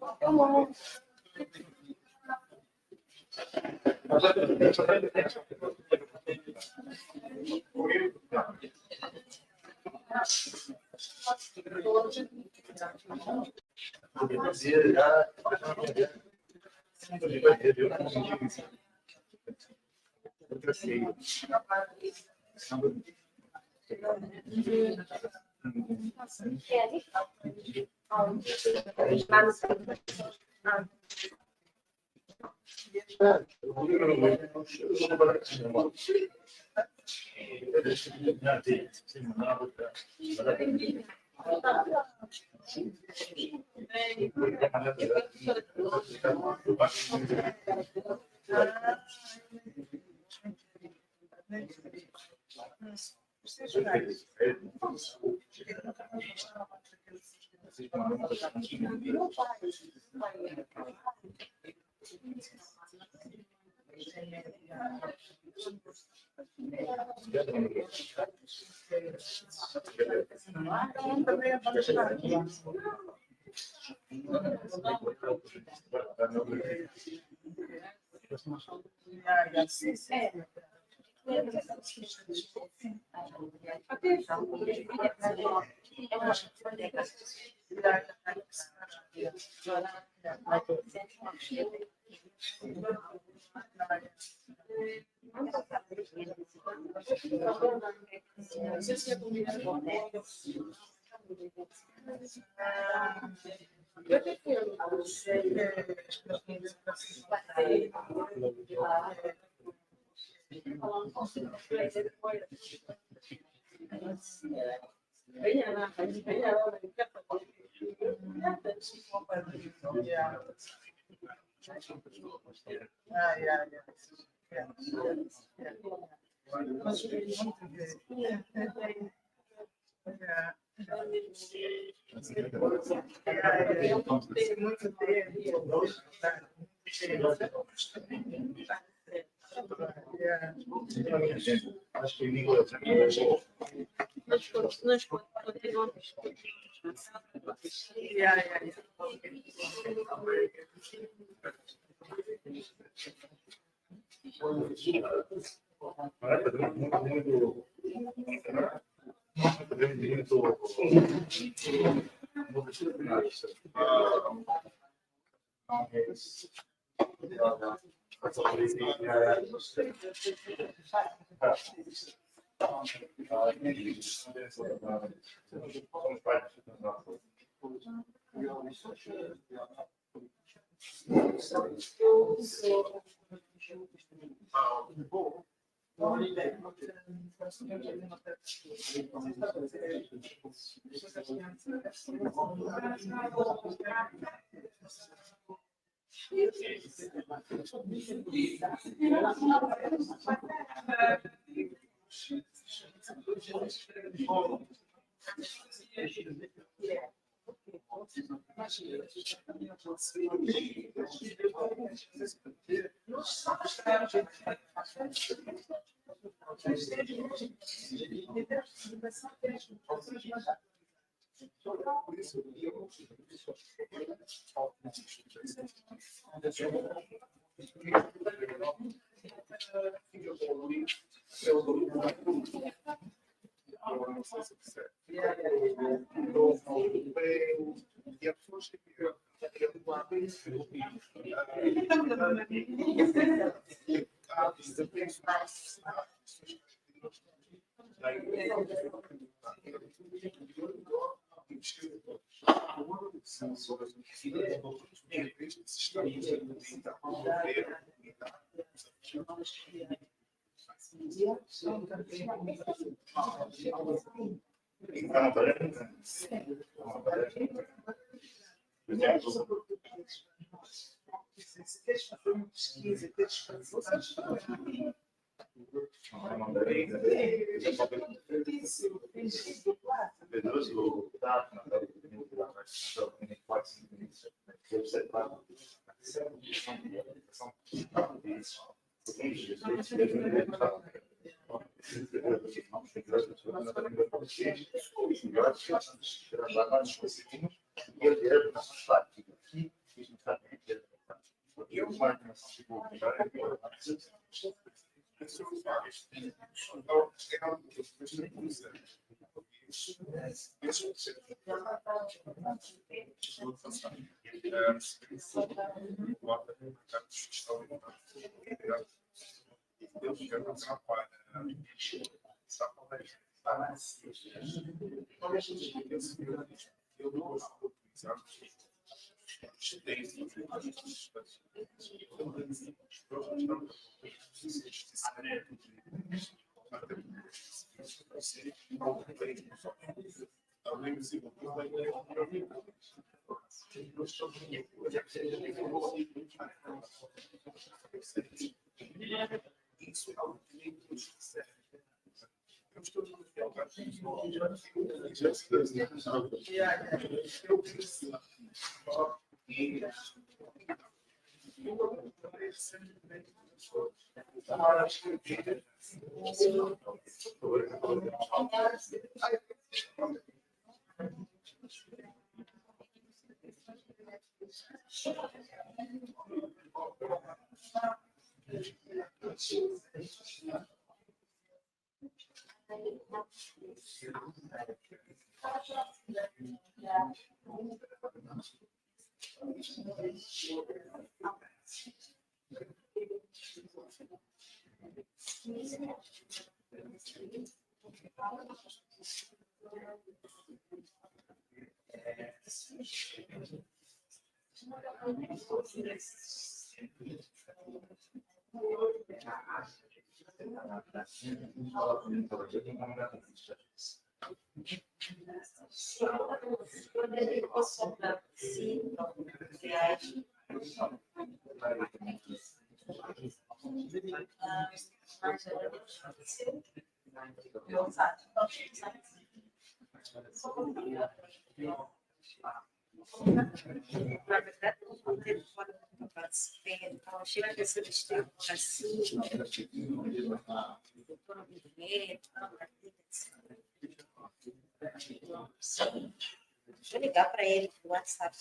Deixa eu ligar para ele no WhatsApp.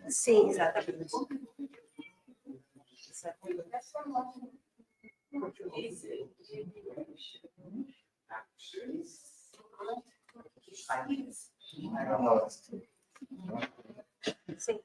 Sim, exatamente. Sim.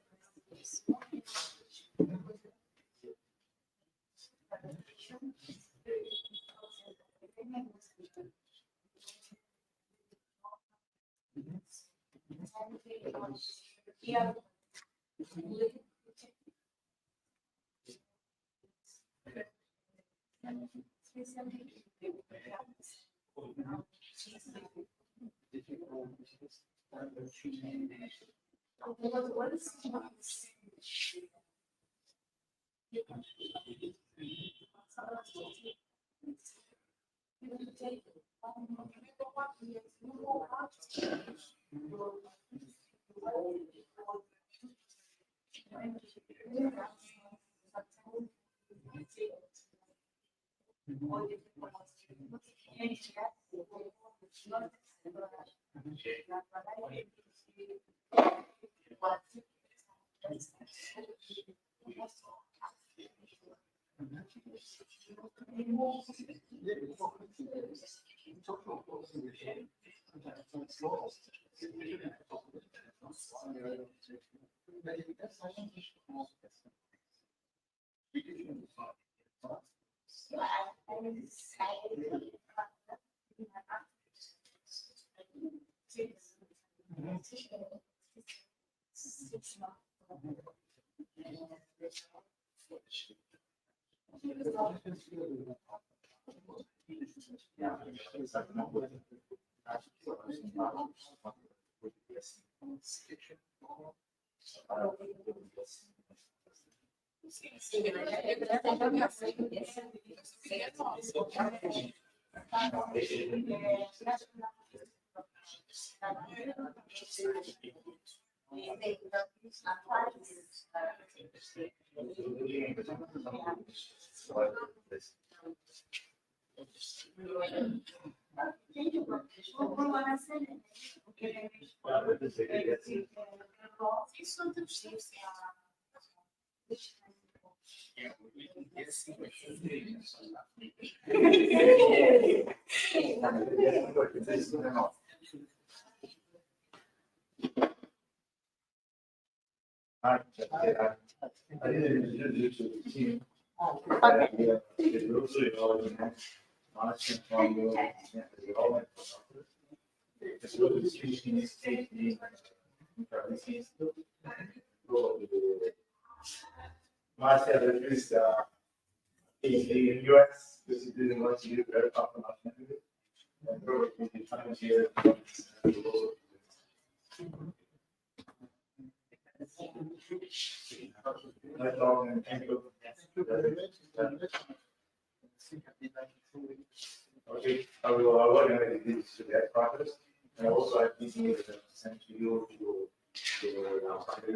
Okay, I will organize this to that process. And also I think we will send to you to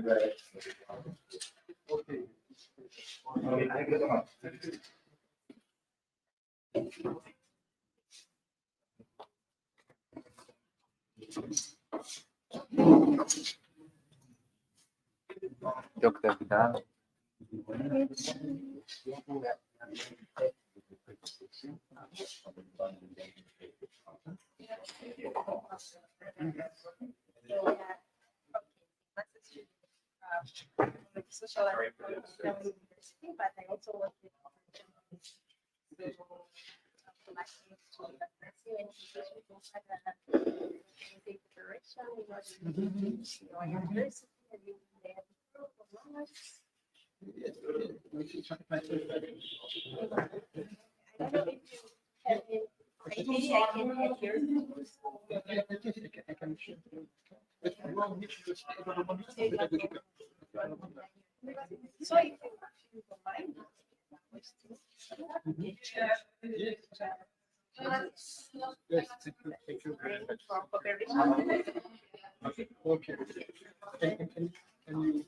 that. Okay. Okay, thank you so much. Dr. Vidal. Social university, but I also work with Maybe I can have yours. So if you don't mind. Yes, thank you very much. Okay. Can you?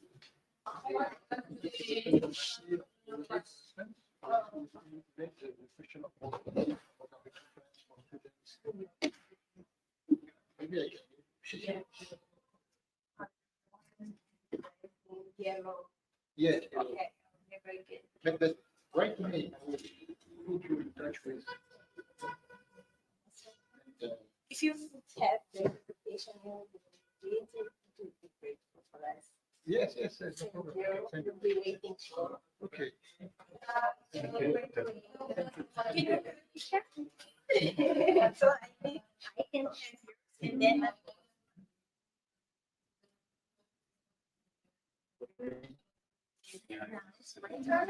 Maybe I can. Yellow. Yeah. Okay. Very good. But right away, I will put you in touch with. If you have the invitation, it would be great for us. Yes, no problem. Thank you. You'll be waiting for. Okay. So I think I can have yours and then. Now it's my turn.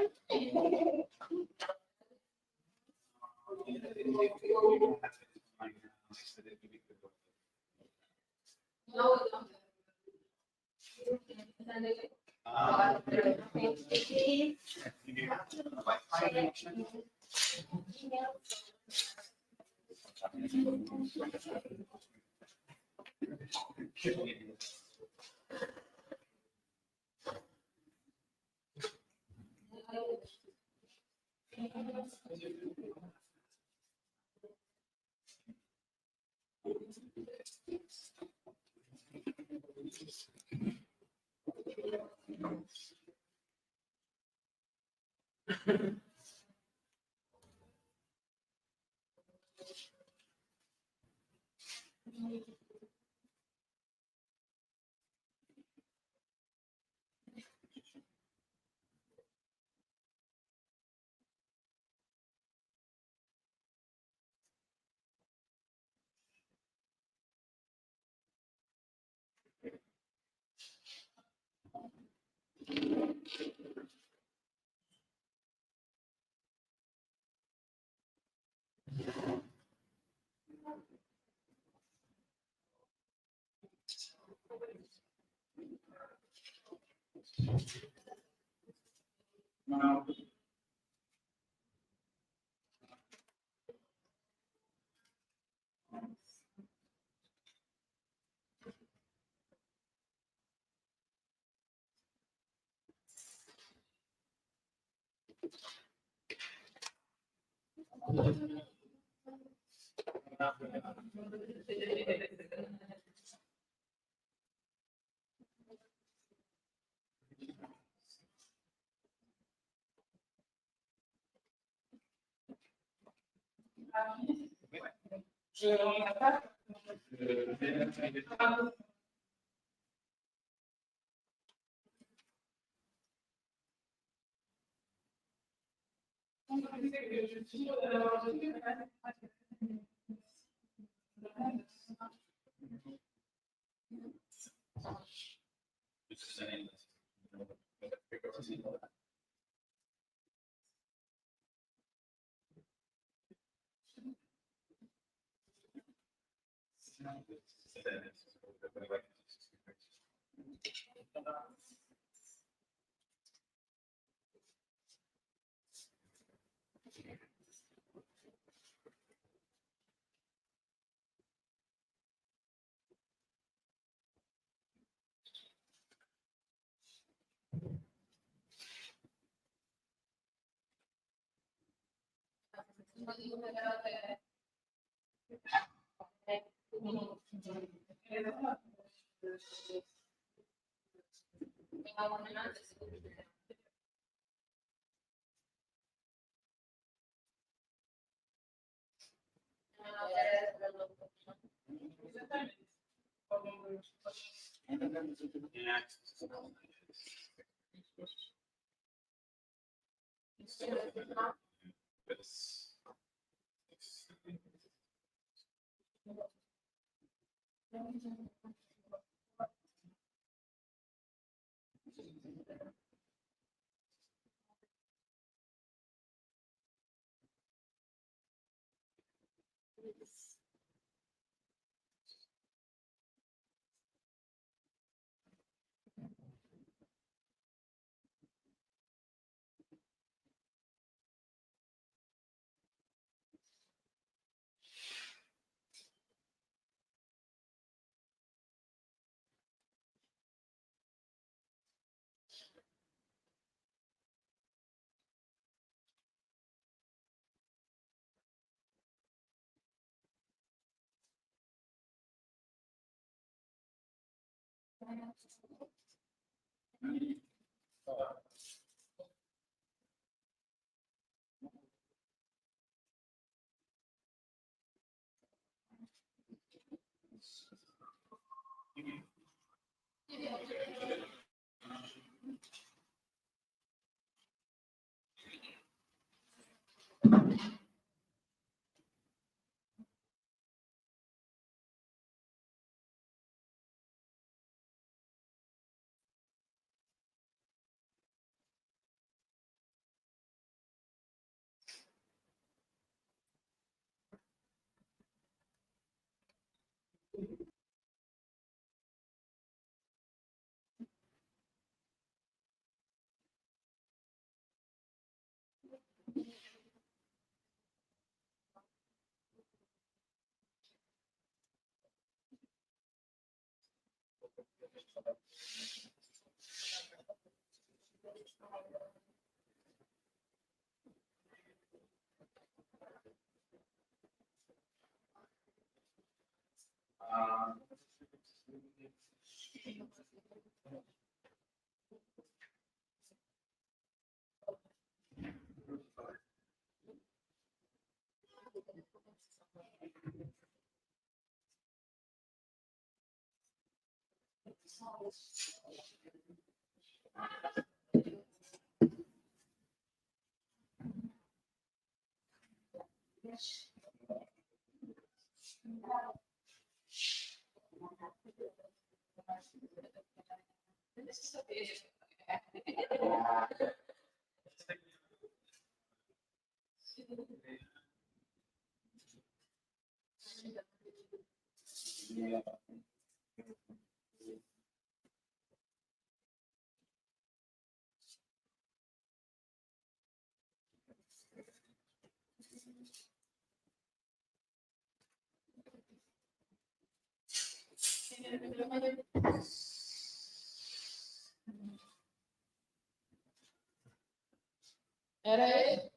Era ele?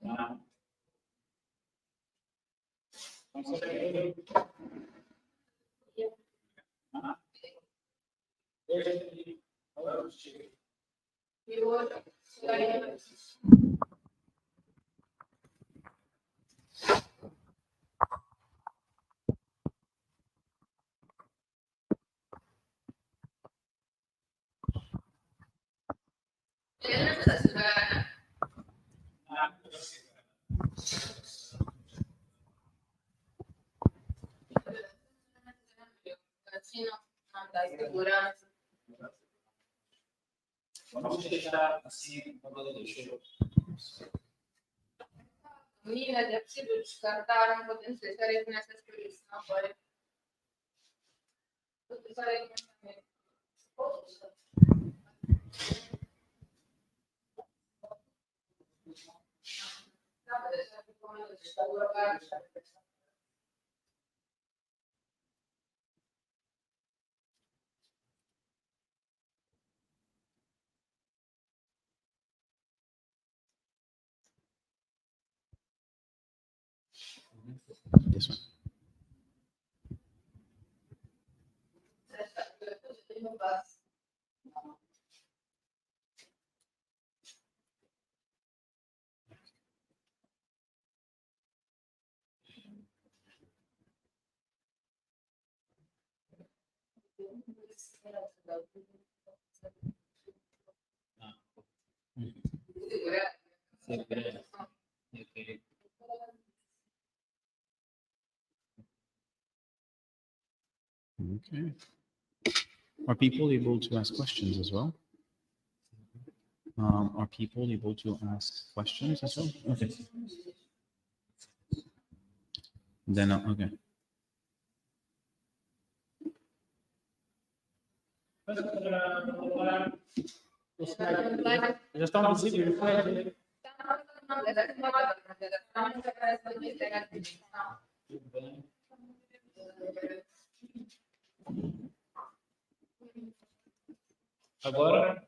Vamos deixar assim, quando deixou. Meninas, é possível descartar, não podemos deixar aqui nessa exposição, pode? Vou deixar aqui nessa. This one. Okay. Okay. Are people able to ask questions as well? Are people able to ask questions as well? Okay. Then, okay. Já estão visíveis. Agora.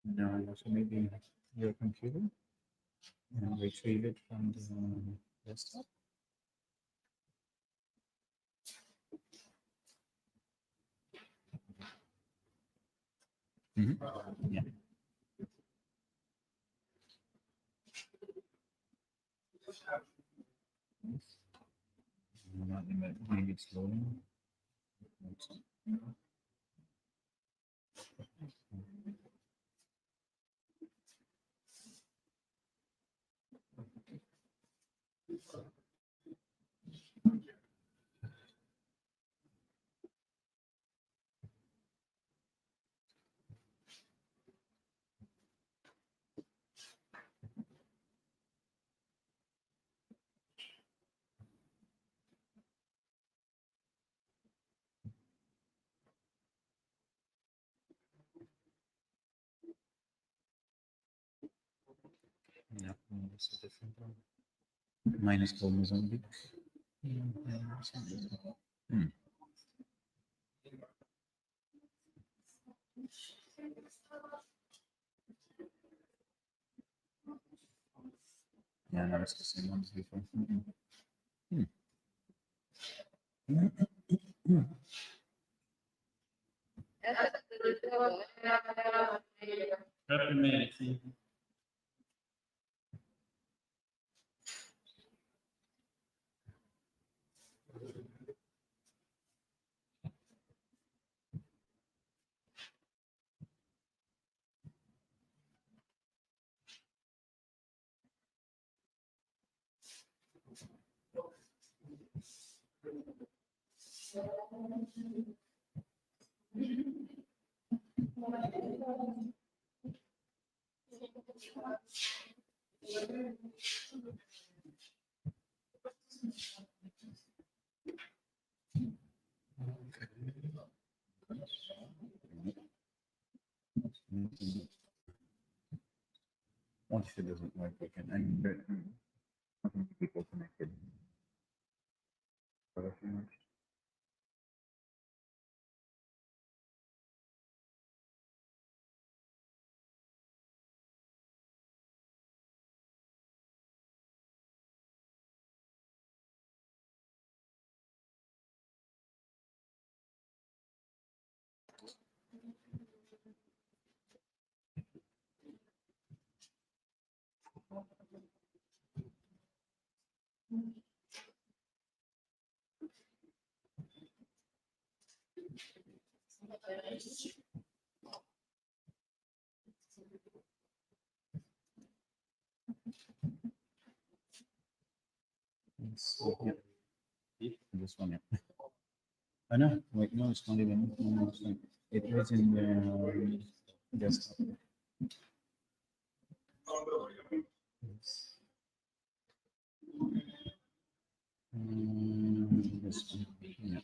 Now, also maybe your computer and retrieve it from the desktop. Yeah. Maybe it's loading. this is different one. Mine is called Mozambique. Hmm. Yeah, no, it's the same one as before. Happy minute. What if it doesn't work? We can people connected. This one, yeah. I know. Wait, no, it's not even. No, it's not. It was in the desktop. This one, yeah.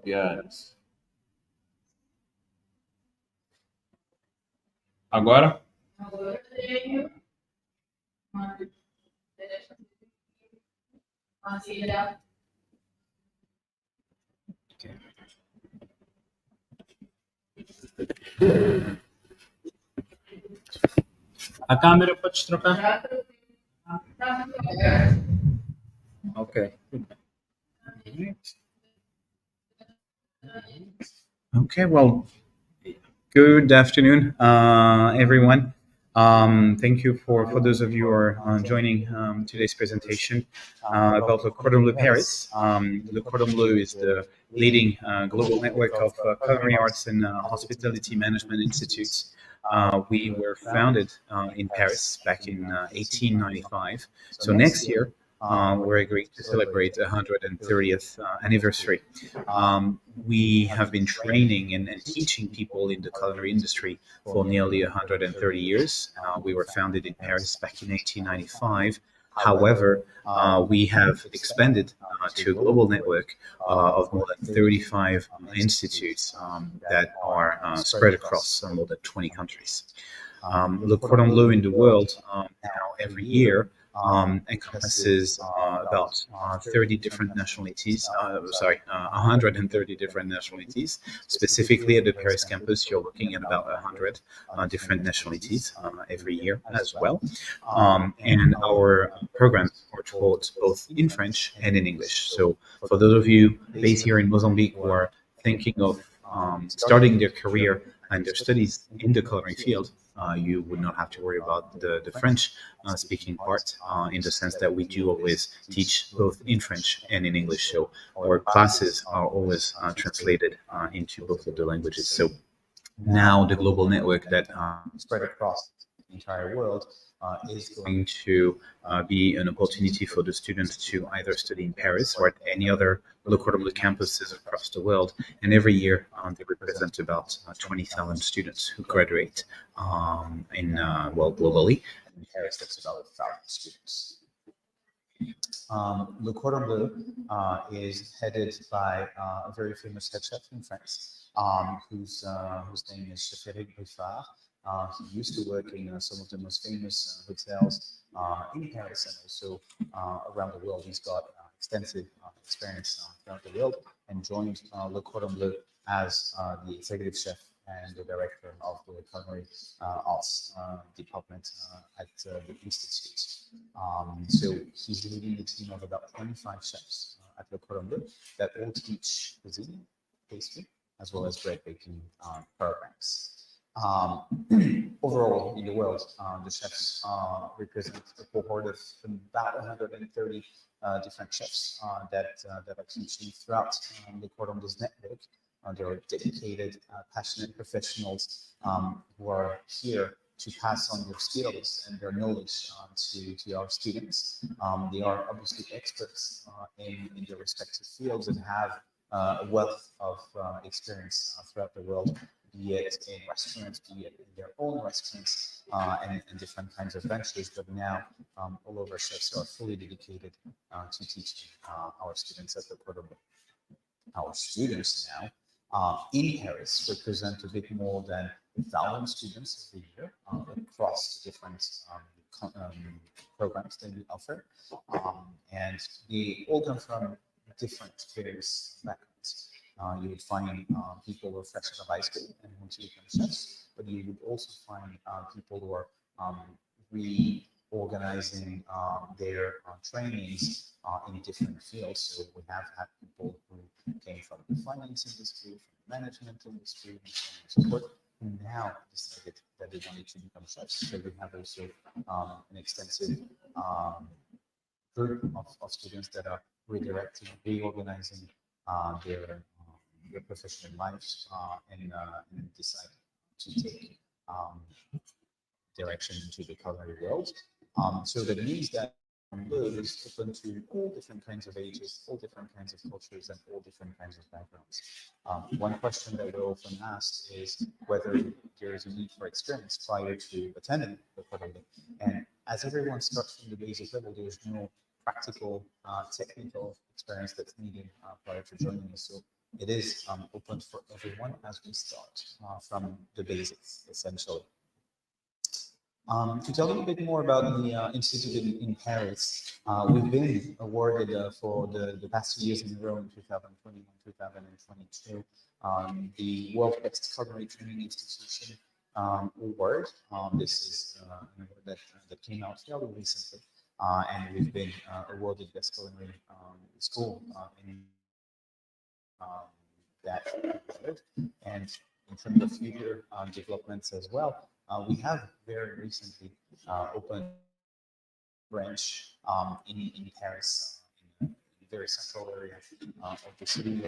Yes. Agora? A câmera pode trocar? Okay. Okay, well, good afternoon, everyone. Thank you for those of you who are joining today's presentation about Le Cordon Bleu Paris. Le Cordon Bleu is the leading global network of culinary arts and hospitality management institutes. We were founded in Paris back in 1895. So next year, we're going to celebrate the 130th anniversary. We have been training and teaching people in the culinary industry for nearly 130 years. We were founded in Paris back in 1895. However, we have expanded to a global network of more than 35 institutes that are spread across more than 20 countries. Le Cordon Bleu in the world now every year encompasses about 30 different nationalities, 130 different nationalities. Specifically at the Paris campus, you're looking at about 100 different nationalities every year as well. And our programs are taught both in French and in English. So for those of you based here in Mozambique who are thinking of starting their career and their studies in the culinary field, you would not have to worry about the French speaking part in the sense that we do always teach both in French and in English. So our classes are always translated into both of the languages. So now the global network that spread across the entire world is going to be an opportunity for the students to either study in Paris or at any other Le Cordon Bleu campuses across the world. And every year they represent about 20,000 students who graduate globally. In Paris, that's about 1,000 students. Le Cordon Bleu is headed by a very famous head chef in France, whose name is Chef Eric Briffard. He used to work in some of the most famous hotels in Paris and also around the world. He's got extensive experience throughout the world and joined Le Cordon Bleu as the executive chef and the director of the culinary arts department at the Institute. So he's leading a team of about 25 chefs at Le Cordon Bleu that all teach cuisine, pastry, as well as bread baking programs. Overall, in the world, the chefs represent a cohort of about 130 different chefs that are teaching throughout the Cordon Bleu's network. There are dedicated, passionate professionals who are here to pass on their skills and their knowledge to our students. They are obviously experts in their respective fields and have a wealth of experience throughout the world, be it in restaurants, be it in their own restaurants, and different kinds of ventures. But now all of our chefs are fully dedicated to teaching our students at the Cordon Bleu. Our students now in Paris represent a bit more than 1,000 students every year across the different programs that we offer. And they all come from different various backgrounds. You would find people who are fresh out of high school and want to become chefs, but you would also find people who are reorganizing their trainings in different fields. So we have had people who came from the finance industry, from the management industry, and so on and so forth, who now decided that they wanted to become chefs. So we have also an extensive group of students that are redirecting, reorganizing their professional lives and decide to take direction into the culinary world. So that means that is open to all different kinds of ages, all different kinds of cultures, and all different kinds of backgrounds. One question that we're often asked is whether there is a need for experience prior to attending the Cordon Bleu. And as everyone starts from the basic level, there's no practical, technical experience that's needed prior to joining us. So it is open for everyone as we start from the basics, essentially. To tell you a bit more about the Institute in Paris, we've been awarded for the past 2 years in a row in 2021, 2022, the World Best Culinary Training Institution award. This is an award that came out fairly recently, and we've been awarded Best Culinary School in that award. And in terms of future developments as well, we have very recently opened a branch in Paris, in a very central area of the city.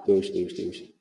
Dois.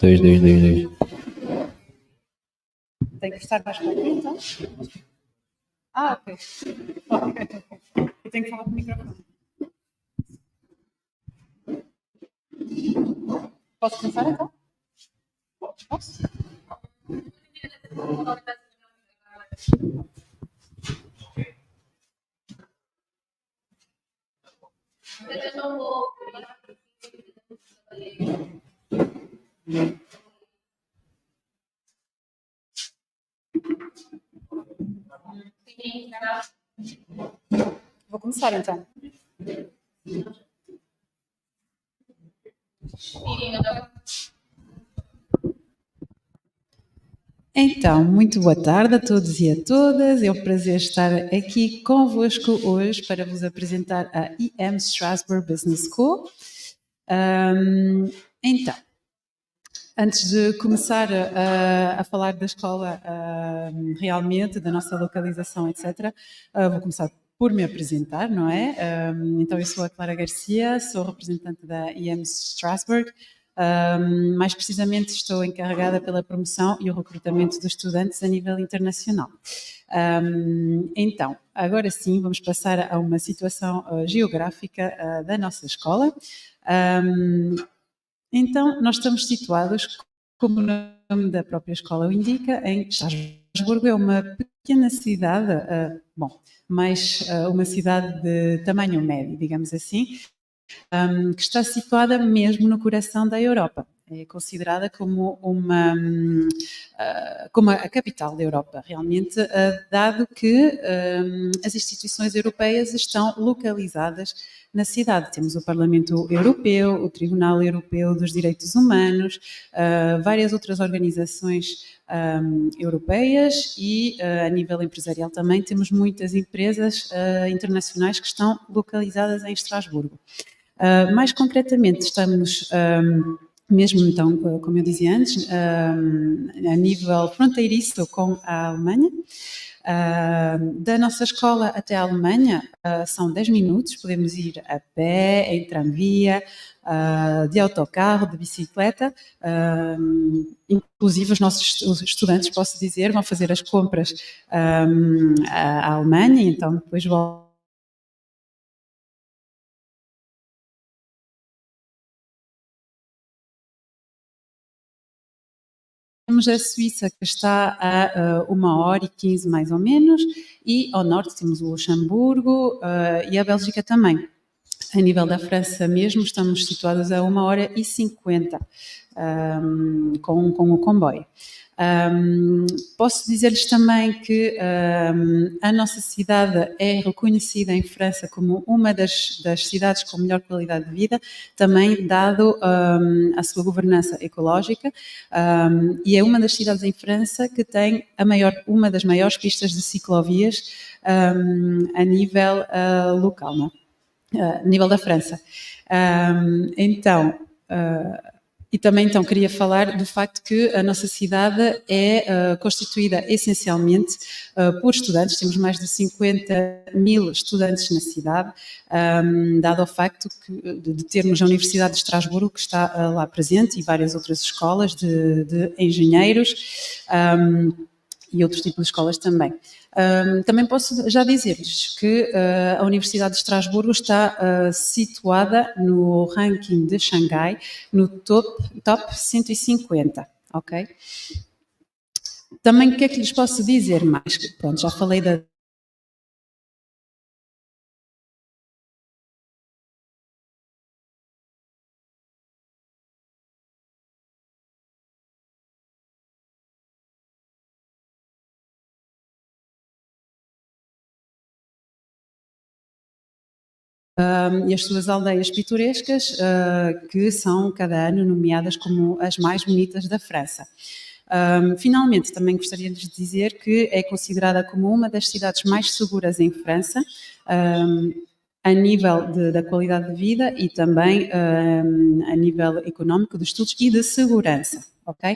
Dois. Tem que estar mais para aqui, então? Ah, ok. Eu tenho que falar com o microfone. Posso começar, então? Posso? Vou começar, então. Então, muito boa tarde a todos e a todas. É um prazer estar aqui convosco hoje para vos apresentar a EM Strasbourg Business School. Então, antes de começar a falar da escola realmente, da nossa localização, etc., vou começar por me apresentar, não é? Então, eu sou a Clara Garcia, sou representante da EM Strasbourg. Mais precisamente, estou encarregada pela promoção e o recrutamento de estudantes a nível internacional. Então, agora sim, vamos passar a uma situação geográfica da nossa escola. Então, nós estamos situados, como o nome da própria escola o indica, em Estrasburgo. É uma pequena cidade, uma cidade de tamanho médio, digamos assim, que está situada mesmo no coração da Europa. É considerada como como a capital da Europa, realmente, dado que as instituições europeias estão localizadas na cidade. Temos o Parlamento Europeu, o Tribunal Europeu dos Direitos Humanos, várias outras organizações europeias e, a nível empresarial também, temos muitas empresas internacionais que estão localizadas em Estrasburgo. Mais concretamente, estamos mesmo, então, como eu dizia antes, a nível fronteiriço com a Alemanha. Da nossa escola até a Alemanha são 10 minutos, podemos ir a pé, em tramvia, de autocarro, de bicicleta. Inclusive os nossos estudantes, posso dizer, vão fazer as compras à Alemanha, então depois voltam. Temos a Suíça, que está a 1h15 mais ou menos, e ao norte temos o Luxemburgo e a Bélgica também. A nível da França mesmo, estamos situados a 1h50 com o comboio. Posso dizer-lhes também que a nossa cidade é reconhecida em França como uma das cidades com melhor qualidade de vida, também dado a sua governança ecológica, e é uma das cidades em França que tem uma das maiores pistas de ciclovias a nível local, não é? A nível da França. E também então queria falar do facto que a nossa cidade é constituída essencialmente por estudantes. Temos mais de 50.000 estudantes na cidade, dado ao facto de termos a Universidade de Estrasburgo, que está lá presente, e várias outras escolas de engenheiros e outros tipos de escolas também. Também posso já dizer-lhes que a Universidade de Estrasburgo está situada no ranking de Xangai, no top 150, ok? Também o que é que lhes posso dizer mais? Pronto, já falei da... e as suas aldeias pitorescas, que são cada ano nomeadas como as mais bonitas da França. Finalmente, também gostaria de dizer que é considerada como uma das cidades mais seguras em França, a nível da qualidade de vida e também a nível económico, de estudos e de segurança. Okay?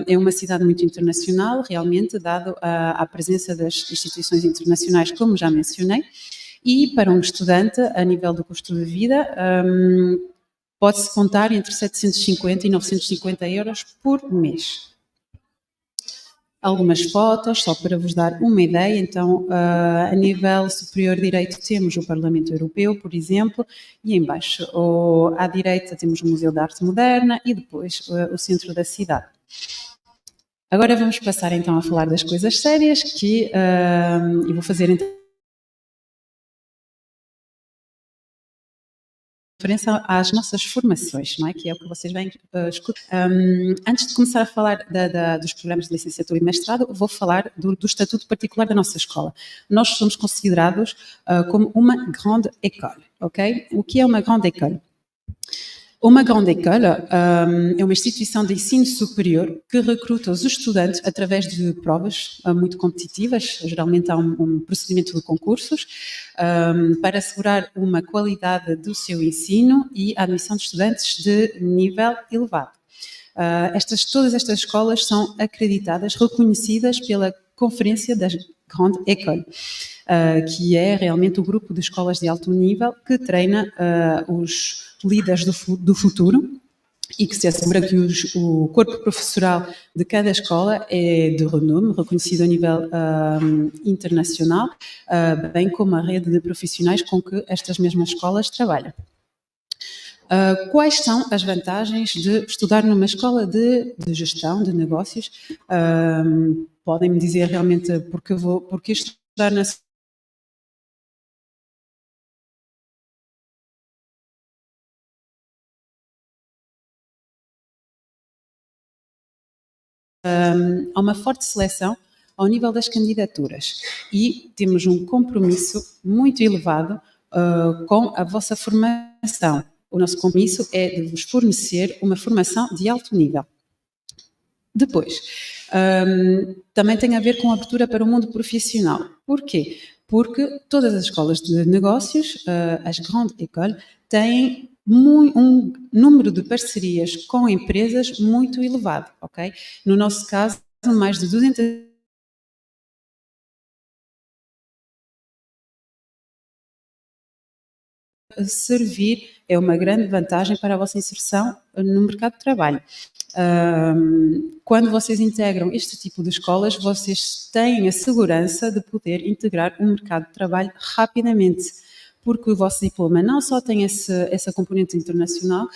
É uma cidade muito internacional, realmente, dado a presença das instituições internacionais, como já mencionei. E para um estudante, a nível do custo de vida, pode-se contar entre 750 e 950 euros por mês. Algumas fotos, só para vos dar uma ideia. Então, a nível superior direito temos o Parlamento Europeu, por exemplo, e em baixo à direita temos o Museu de Arte Moderna e depois o centro da cidade. Agora vamos passar então a falar das coisas sérias, que eu vou fazer então referência às nossas formações, não é? Que é o que vocês vêm escutar. Antes de começar a falar dos programas de licenciatura e mestrado, vou falar do estatuto particular da nossa escola. Nós somos considerados como uma grande école, ok? O que é uma grande école? Uma grande école é uma instituição de ensino superior que recruta os estudantes através de provas muito competitivas. Geralmente há um procedimento de concursos para assegurar uma qualidade do seu ensino e a admissão de estudantes de nível elevado. Todas estas escolas são acreditadas, reconhecidas pela Conferência das Grandes Écoles, que é realmente o grupo de escolas de alto nível que treina os líderes do futuro e que se assegura que o corpo professoral de cada escola é de renome, reconhecido a nível internacional, bem como a rede de profissionais com que estas mesmas escolas trabalham. Quais são as vantagens de estudar numa escola de gestão, de negócios? Podem-me dizer realmente porque estudar na há uma forte seleção ao nível das candidaturas e temos um compromisso muito elevado com a vossa formação. O nosso compromisso é de vos fornecer uma formação de alto nível. Depois, também tem a ver com a abertura para o mundo profissional. Porquê? Porque todas as escolas de negócios, as grandes écoles, têm um número de parcerias com empresas muito elevado, ok? No nosso caso, mais de 200 servir é uma grande vantagem para a vossa inserção no mercado de trabalho. Quando vocês integram este tipo de escolas, vocês têm a segurança de poder integrar o mercado de trabalho rapidamente, porque o vosso diploma não só tem essa componente internacional,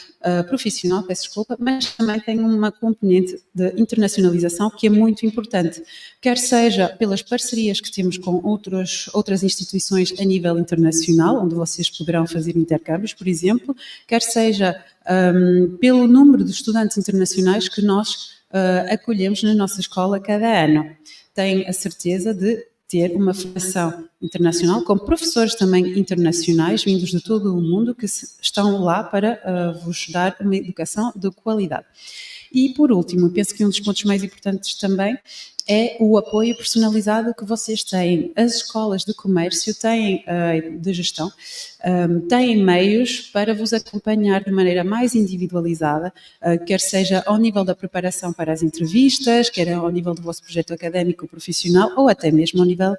profissional, peço desculpa, mas também tem uma componente de internacionalização que é muito importante, quer seja pelas parcerias que temos com outras instituições a nível internacional, onde vocês poderão fazer intercâmbios, por exemplo, quer seja pelo número de estudantes internacionais que nós acolhemos na nossa escola cada ano. Tenho a certeza de ter uma formação internacional, com professores também internacionais, vindos de todo o mundo, que estão lá para vos dar uma educação de qualidade. E, por último, penso que um dos pontos mais importantes também é o apoio personalizado que vocês têm. As escolas de comércio têm, de gestão, têm meios para vos acompanhar de maneira mais individualizada, quer seja ao nível da preparação para as entrevistas, quer ao nível do vosso projeto académico profissional, ou até mesmo ao nível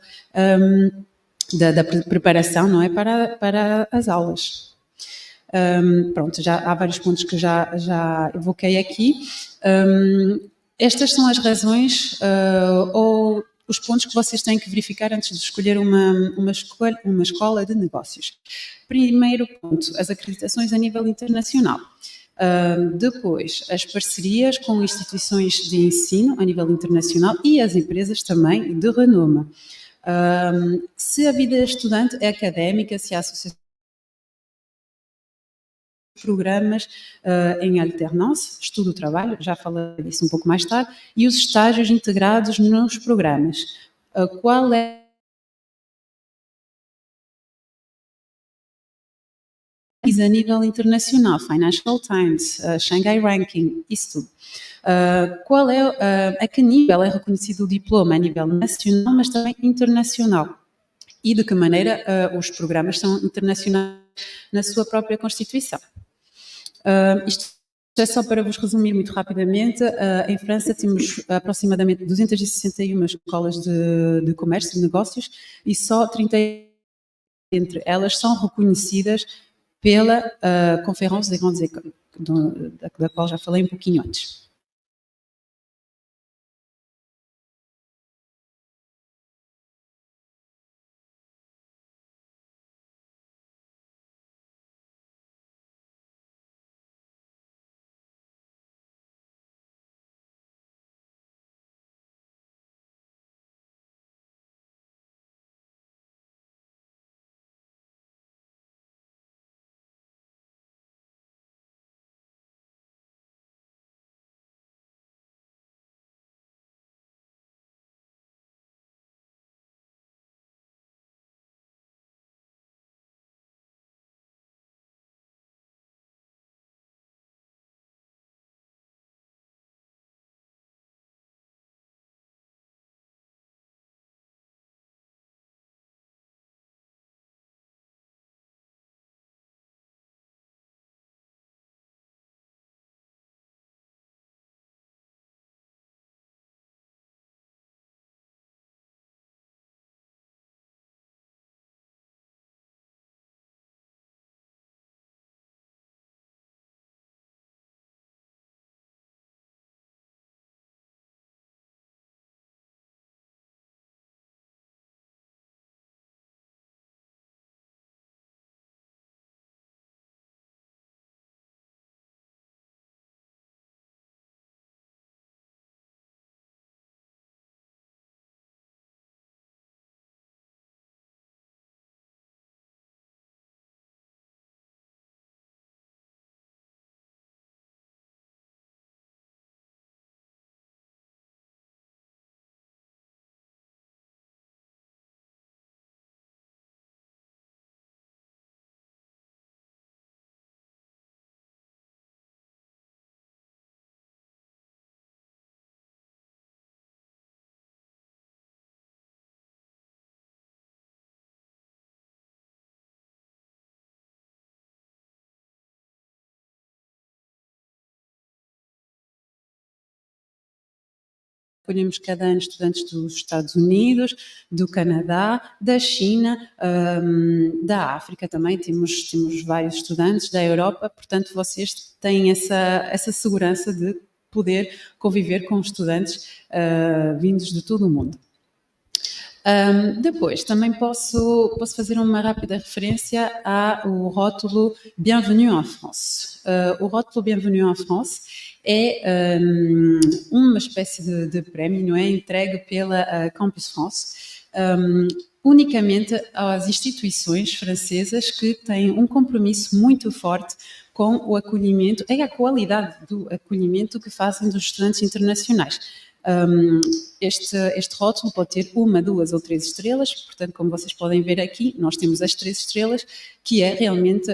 da preparação, não é, para as aulas. Pronto, já há vários pontos que já evoquei aqui. Estas são as razões ou os pontos que vocês têm que verificar antes de escolher uma escola de negócios. Primeiro ponto, as acreditações a nível internacional. Depois, as parcerias com instituições de ensino a nível internacional e as empresas também de renome. Se a vida estudante é académica, se há associações, programas em alternância, estudo-trabalho, já falei disso um pouco mais tarde, e os estágios integrados nos programas. Qual é a nível internacional? Financial Times, Shanghai Ranking, isso tudo. Qual é, a que nível é reconhecido o diploma? A nível nacional, mas também internacional. E de que maneira os programas são internacionais na sua própria Constituição. Isto é só para vos resumir muito rapidamente. Em França temos aproximadamente 261 escolas de comércio, de negócios, e só 30 entre elas são reconhecidas pela Conférence des Grandes Écoles, da qual já falei um pouquinho antes. Acolhemos cada ano estudantes dos Estados Unidos, do Canadá, da China, da África também, temos vários estudantes da Europa, portanto vocês têm essa segurança de poder conviver com estudantes vindos de todo o mundo. Depois, também posso fazer uma rápida referência ao rótulo Bienvenue en France. O rótulo Bienvenue en France é uma espécie de prémio, não é? Entregue pela Campus France, unicamente às instituições francesas que têm um compromisso muito forte com o acolhimento e a qualidade do acolhimento que fazem dos estudantes internacionais. Este rótulo pode ter 1, 2 ou 3 estrelas, portanto, como vocês podem ver aqui, nós temos as 3 estrelas, que é realmente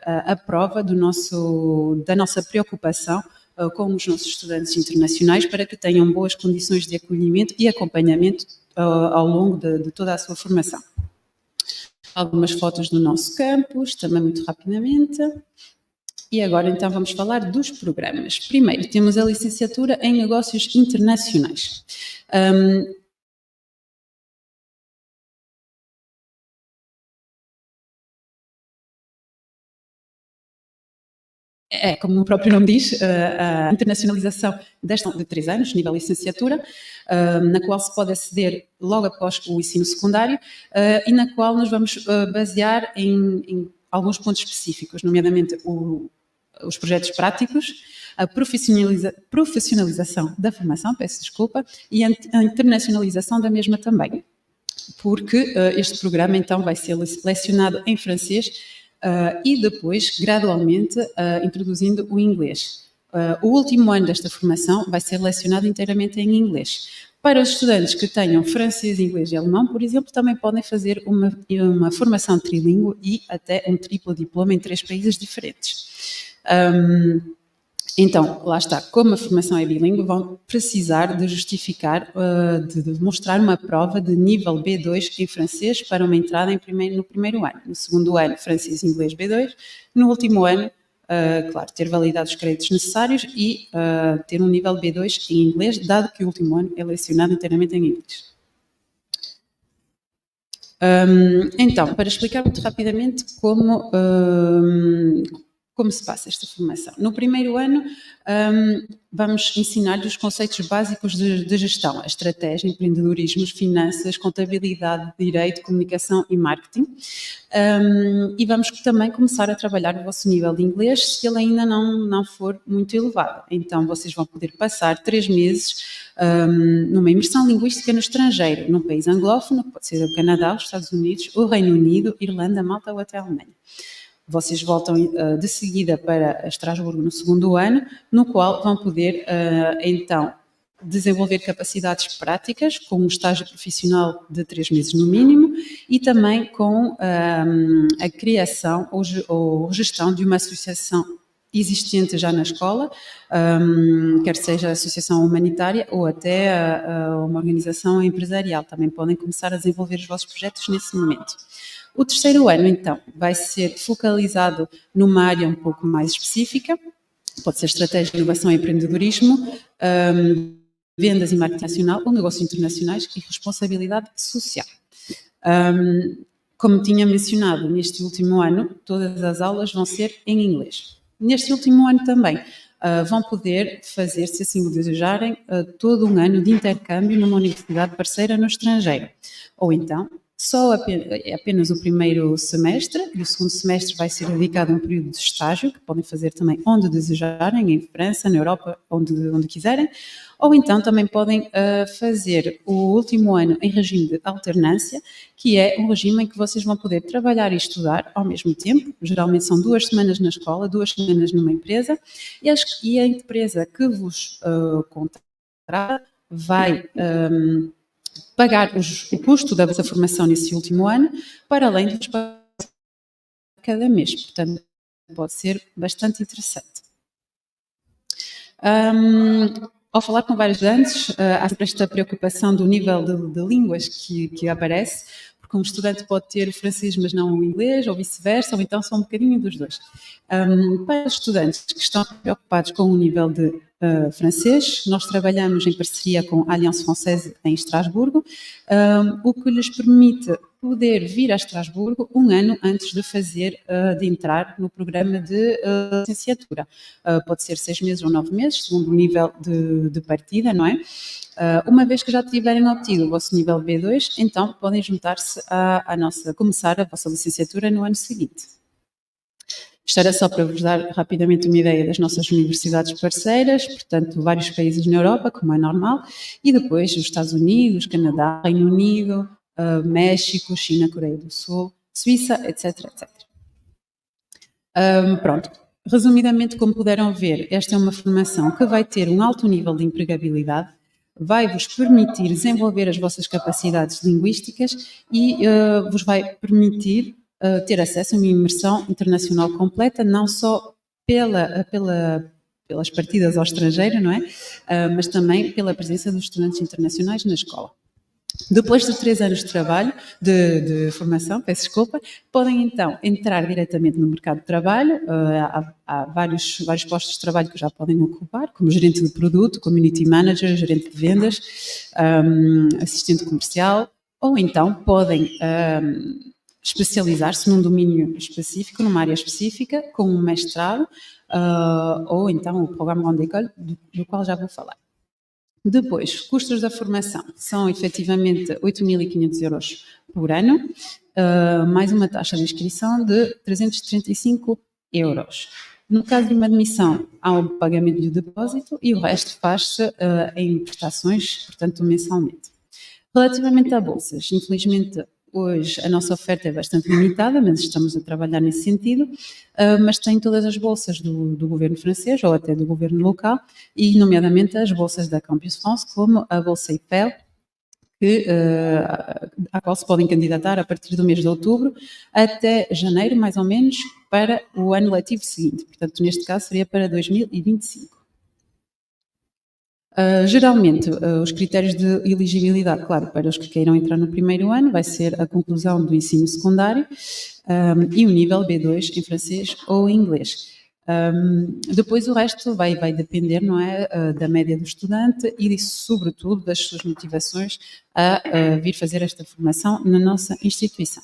a prova da nossa preocupação com os nossos estudantes internacionais para que tenham boas condições de acolhimento e acompanhamento ao longo de toda a sua formação. Algumas fotos do nosso campus, também muito rapidamente. E agora, então, vamos falar dos programas. Primeiro, temos a licenciatura em Negócios Internacionais. É, como o próprio nome diz, a internacionalização de 3 anos, nível licenciatura, na qual se pode aceder logo após o ensino secundário e na qual nos vamos basear em alguns pontos específicos, nomeadamente os projetos práticos, a profissionalização da formação, peço desculpa, e a internacionalização da mesma também, porque este programa então vai ser lecionado em francês e depois, gradualmente, introduzindo o inglês. O último ano desta formação vai ser lecionado inteiramente em inglês. Para os estudantes que tenham francês, inglês e alemão, por exemplo, também podem fazer uma formação trilíngue e até um triplo diploma em 3 países diferentes. Então, lá está, como a formação é bilíngue, vão precisar de justificar, de demonstrar uma prova de nível B2 em francês para uma entrada no primeiro ano. No segundo ano, francês e inglês B2. No último ano, claro, ter validado os créditos necessários e ter um nível B2 em inglês, dado que o último ano é lecionado inteiramente em inglês. Então, para explicar muito rapidamente como se passa esta formação. No primeiro ano, vamos ensinar-lhe os conceitos básicos de gestão, a estratégia, empreendedorismo, finanças, contabilidade, direito, comunicação e marketing. E vamos também começar a trabalhar o vosso nível de inglês, se ele ainda não for muito elevado. Então, vocês vão poder passar 3 meses numa imersão linguística no estrangeiro, num país anglófono, que pode ser o Canadá, os Estados Unidos, o Reino Unido, Irlanda, Malta ou até a Alemanha. Vocês voltam de seguida para Estrasburgo no segundo ano, no qual vão poder, então, desenvolver capacidades práticas, com um estágio profissional de 3 meses no mínimo, e também com a criação ou gestão de uma associação existente já na escola, quer seja associação humanitária ou até uma organização empresarial. Também podem começar a desenvolver os vossos projetos nesse momento. O terceiro ano, então, vai ser focalizado numa área um pouco mais específica, pode ser estratégia, inovação e empreendedorismo, vendas e marketing nacional ou negócios internacionais e responsabilidade social. Como tinha mencionado, neste último ano, todas as aulas vão ser em inglês. Neste último ano também vão poder fazer, se assim o desejarem, todo um ano de intercâmbio numa universidade parceira no estrangeiro. Ou então, apenas o primeiro semestre, e o segundo semestre vai ser dedicado a um período de estágio, que podem fazer também onde desejarem, em França, na Europa, onde quiserem, ou então também podem fazer o último ano em regime de alternância, que é um regime em que vocês vão poder trabalhar e estudar ao mesmo tempo. Geralmente são 2 semanas na escola, 2 semanas numa empresa, e a empresa que vos contrata vai pagar o custo da vossa formação nesse último ano, para além dos cada mês. Portanto, pode ser bastante interessante. Ao falar com vários estudantes, há sempre esta preocupação do nível de línguas que aparece, porque um estudante pode ter o francês, mas não o inglês, ou vice-versa, ou então são um bocadinho dos dois. Para os estudantes que estão preocupados com o nível de francês, nós trabalhamos em parceria com a Alliance Française em Estrasburgo, o que lhes permite poder vir a Estrasburgo um ano antes de entrar no programa de licenciatura. Pode ser 6 meses ou 9 meses, segundo o nível de partida, não é? Uma vez que já tiverem obtido o vosso nível B2, então podem juntar-se começar a vossa licenciatura no ano seguinte. Isto era só para vos dar rapidamente uma ideia das nossas universidades parceiras, portanto, vários países na Europa, como é normal, e depois os Estados Unidos, Canadá, Reino Unido, México, China, Coreia do Sul, Suíça, etc, etc. Pronto. Resumidamente, como puderam ver, esta é uma formação que vai ter um alto nível de empregabilidade, vai-vos permitir desenvolver as vossas capacidades linguísticas e vos vai permitir ter acesso a uma imersão internacional completa, não só pelas partidas ao estrangeiro, não é? Mas também pela presença dos estudantes internacionais na escola. Depois de 3 anos de trabalho, de formação, peço desculpa, podem então entrar diretamente no mercado de trabalho. Há vários postos de trabalho que já podem ocupar, como gerente de produto, community manager, gerente de vendas, assistente comercial, ou então podem especializar-se num domínio específico, numa área específica, com um mestrado, ou então o programa Grande École, do qual já vou falar. Depois, custos da formação são efetivamente 8.500 euros por ano, mais uma taxa de inscrição de 335 euros. No caso de uma admissão, há um pagamento de depósito e o resto faz-se em prestações, portanto, mensalmente. Relativamente a bolsas, infelizmente, hoje a nossa oferta é bastante limitada, mas estamos a trabalhar nesse sentido, mas tem todas as bolsas do governo francês ou até do governo local, e nomeadamente as bolsas da Campus France, como a Bolsa IPEL, à qual se podem candidatar a partir do mês de outubro até janeiro, mais ou menos, para o ano letivo seguinte. Portanto, neste caso seria para 2025. Geralmente, os critérios de elegibilidade, claro, para os que queiram entrar no primeiro ano, vai ser a conclusão do ensino secundário e o nível B2 em francês ou em inglês. Depois o resto vai depender, não é, da média do estudante e, sobretudo, das suas motivações a vir fazer esta formação na nossa instituição.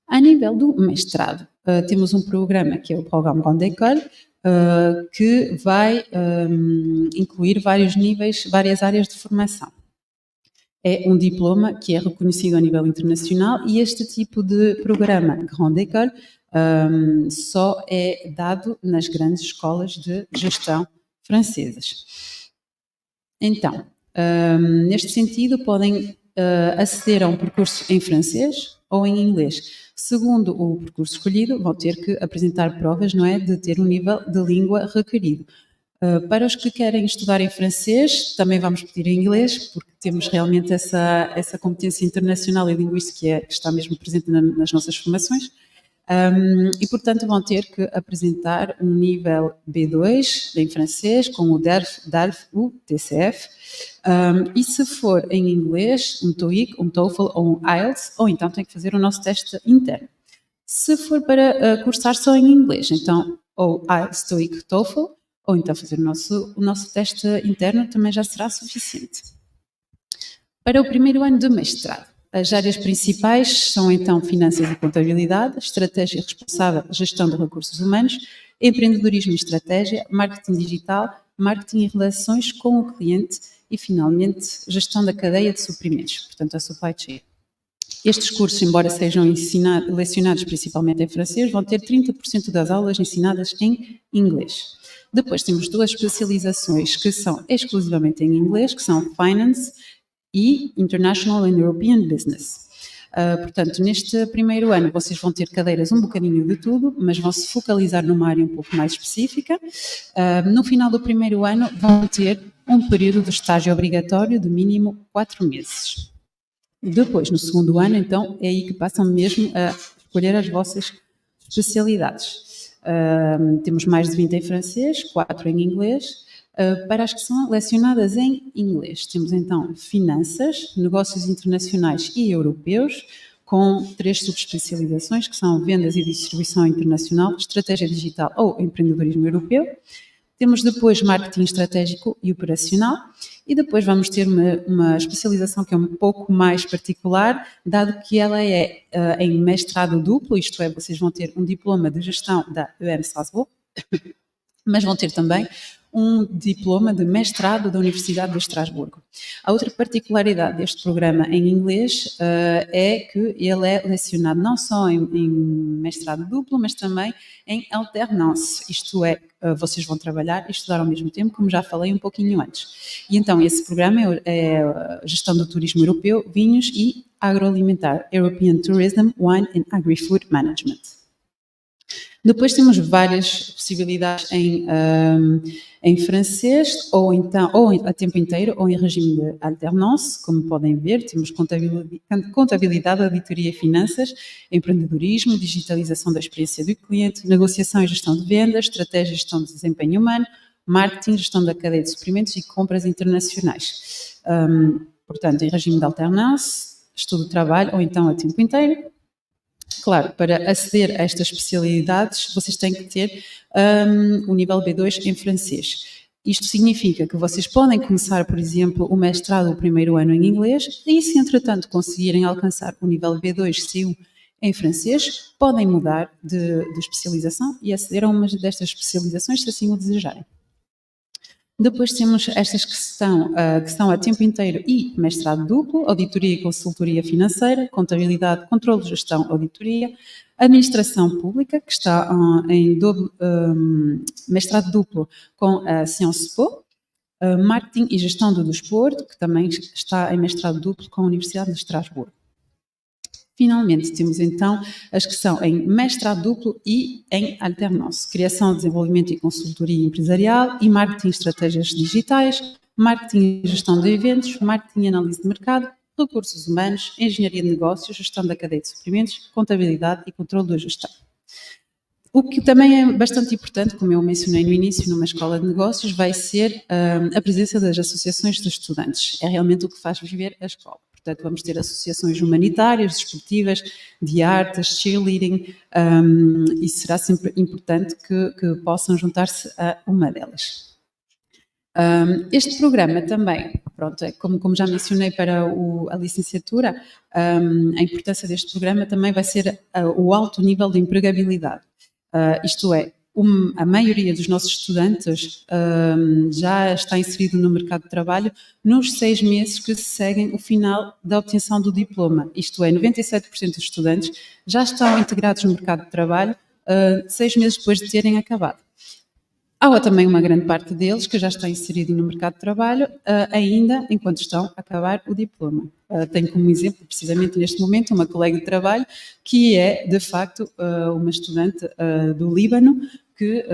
A nível do mestrado, temos um programa que é o Programa Grande École, que vai incluir vários níveis, várias áreas de formação. É um diploma que é reconhecido a nível internacional e este tipo de programa Grande École só é dado nas grandes escolas de gestão francesas. Então, neste sentido, podem aceder a um percurso em francês ou em inglês. Segundo o percurso escolhido, vão ter que apresentar provas, não é, de ter um nível de língua requerido. Para os que querem estudar em francês, também vamos pedir em inglês, porque temos realmente essa competência internacional e linguística que está mesmo presente nas nossas formações. E, portanto, vão ter que apresentar um nível B2 em francês, com o DALF, o TCF, e se for em inglês, um TOEIC, um TOEFL ou um IELTS, ou então tem que fazer o nosso teste interno. Se for para cursar só em inglês, então, ou IELTS, TOEIC, TOEFL, ou então fazer o nosso teste interno também já será suficiente. Para o primeiro ano de mestrado, as áreas principais são então Finanças e Contabilidade, Estratégia Responsável, Gestão de Recursos Humanos, Empreendedorismo e Estratégia, Marketing Digital, Marketing e Relações com o Cliente e, finalmente, Gestão da Cadeia de Suprimentos, portanto, a Supply Chain. Estes cursos, embora sejam lecionados principalmente em francês, vão ter 30% das aulas ensinadas em inglês. Depois temos duas especializações que são exclusivamente em inglês, que são Finance e International and European Business. Portanto, neste primeiro ano vocês vão ter cadeiras um bocadinho de tudo, mas vão se focalizar numa área um pouco mais específica. No final do primeiro ano vão ter um período de estágio obrigatório de mínimo 4 meses. Depois, no segundo ano, então, é aí que passam mesmo a escolher as vossas especialidades. Temos mais de 20 em francês, 4 em inglês. Para as que são lecionadas em inglês, temos então Finanças, Negócios Internacionais e Europeus, com 3 subespecializações, que são Vendas e Distribuição Internacional, Estratégia Digital ou Empreendedorismo Europeu. Temos depois Marketing Estratégico e Operacional, e depois vamos ter uma especialização que é um pouco mais particular, dado que ela é em mestrado duplo, isto é, vocês vão ter um diploma de gestão da EM Strasbourg, mas vão ter também um diploma de mestrado da Universidade de Estrasburgo. A outra particularidade deste programa em inglês é que ele é lecionado não só em mestrado duplo, mas também em alternance, isto é, vocês vão trabalhar e estudar ao mesmo tempo, como já falei um pouquinho antes. E então esse programa é Gestão do Turismo Europeu, Vinhos e Agroalimentar, European Tourism, Wine and Agri-Food Management. Depois temos várias possibilidades em francês, ou a tempo inteiro, ou em regime de alternance, como podem ver. Temos contabilidade, auditoria e finanças, empreendedorismo, digitalização da experiência do cliente, negociação e gestão de vendas, estratégia e gestão de desempenho humano, marketing, gestão da cadeia de suprimentos e compras internacionais. Portanto, em regime de alternance, estudo de trabalho, ou então a tempo inteiro. Claro, para aceder a estas especialidades, vocês têm que ter o nível B2 em francês. Isto significa que vocês podem começar, por exemplo, o mestrado o primeiro ano em inglês e, se entretanto conseguirem alcançar o nível B2, C1 em francês, podem mudar de especialização e aceder a uma destas especializações, se assim o desejarem. Depois temos estas que estão a tempo inteiro e mestrado duplo, auditoria e consultoria financeira, contabilidade, controle de gestão, auditoria, administração pública, que está em mestrado duplo com a Sciences Po, marketing e gestão do desporto, que também está em mestrado duplo com a Universidade de Estrasburgo. Finalmente, temos então as que são em mestrado duplo e em alternance, criação, desenvolvimento e consultoria empresarial e marketing e estratégias digitais, marketing e gestão de eventos, marketing e análise de mercado, recursos humanos, engenharia de negócios, gestão da cadeia de suprimentos, contabilidade e controle da gestão. O que também é bastante importante, como eu mencionei no início, numa escola de negócios, vai ser a presença das associações de estudantes. É realmente o que faz viver a escola. Portanto, vamos ter associações humanitárias, desportivas, de artes, cheerleading, e será sempre importante que possam juntar-se a uma delas. Este programa também, pronto, é como já mencionei para a licenciatura, a importância deste programa também vai ser o alto nível de empregabilidade. Isto é, a maioria dos nossos estudantes já está inserido no mercado de trabalho nos 6 meses que seguem o final da obtenção do diploma. Isto é, 97% dos estudantes já estão integrados no mercado de trabalho 6 meses depois de terem acabado. Há também uma grande parte deles que já está inserido no mercado de trabalho ainda enquanto estão a acabar o diploma. Tenho como exemplo, precisamente neste momento, uma colega de trabalho que é, de facto, uma estudante do Líbano que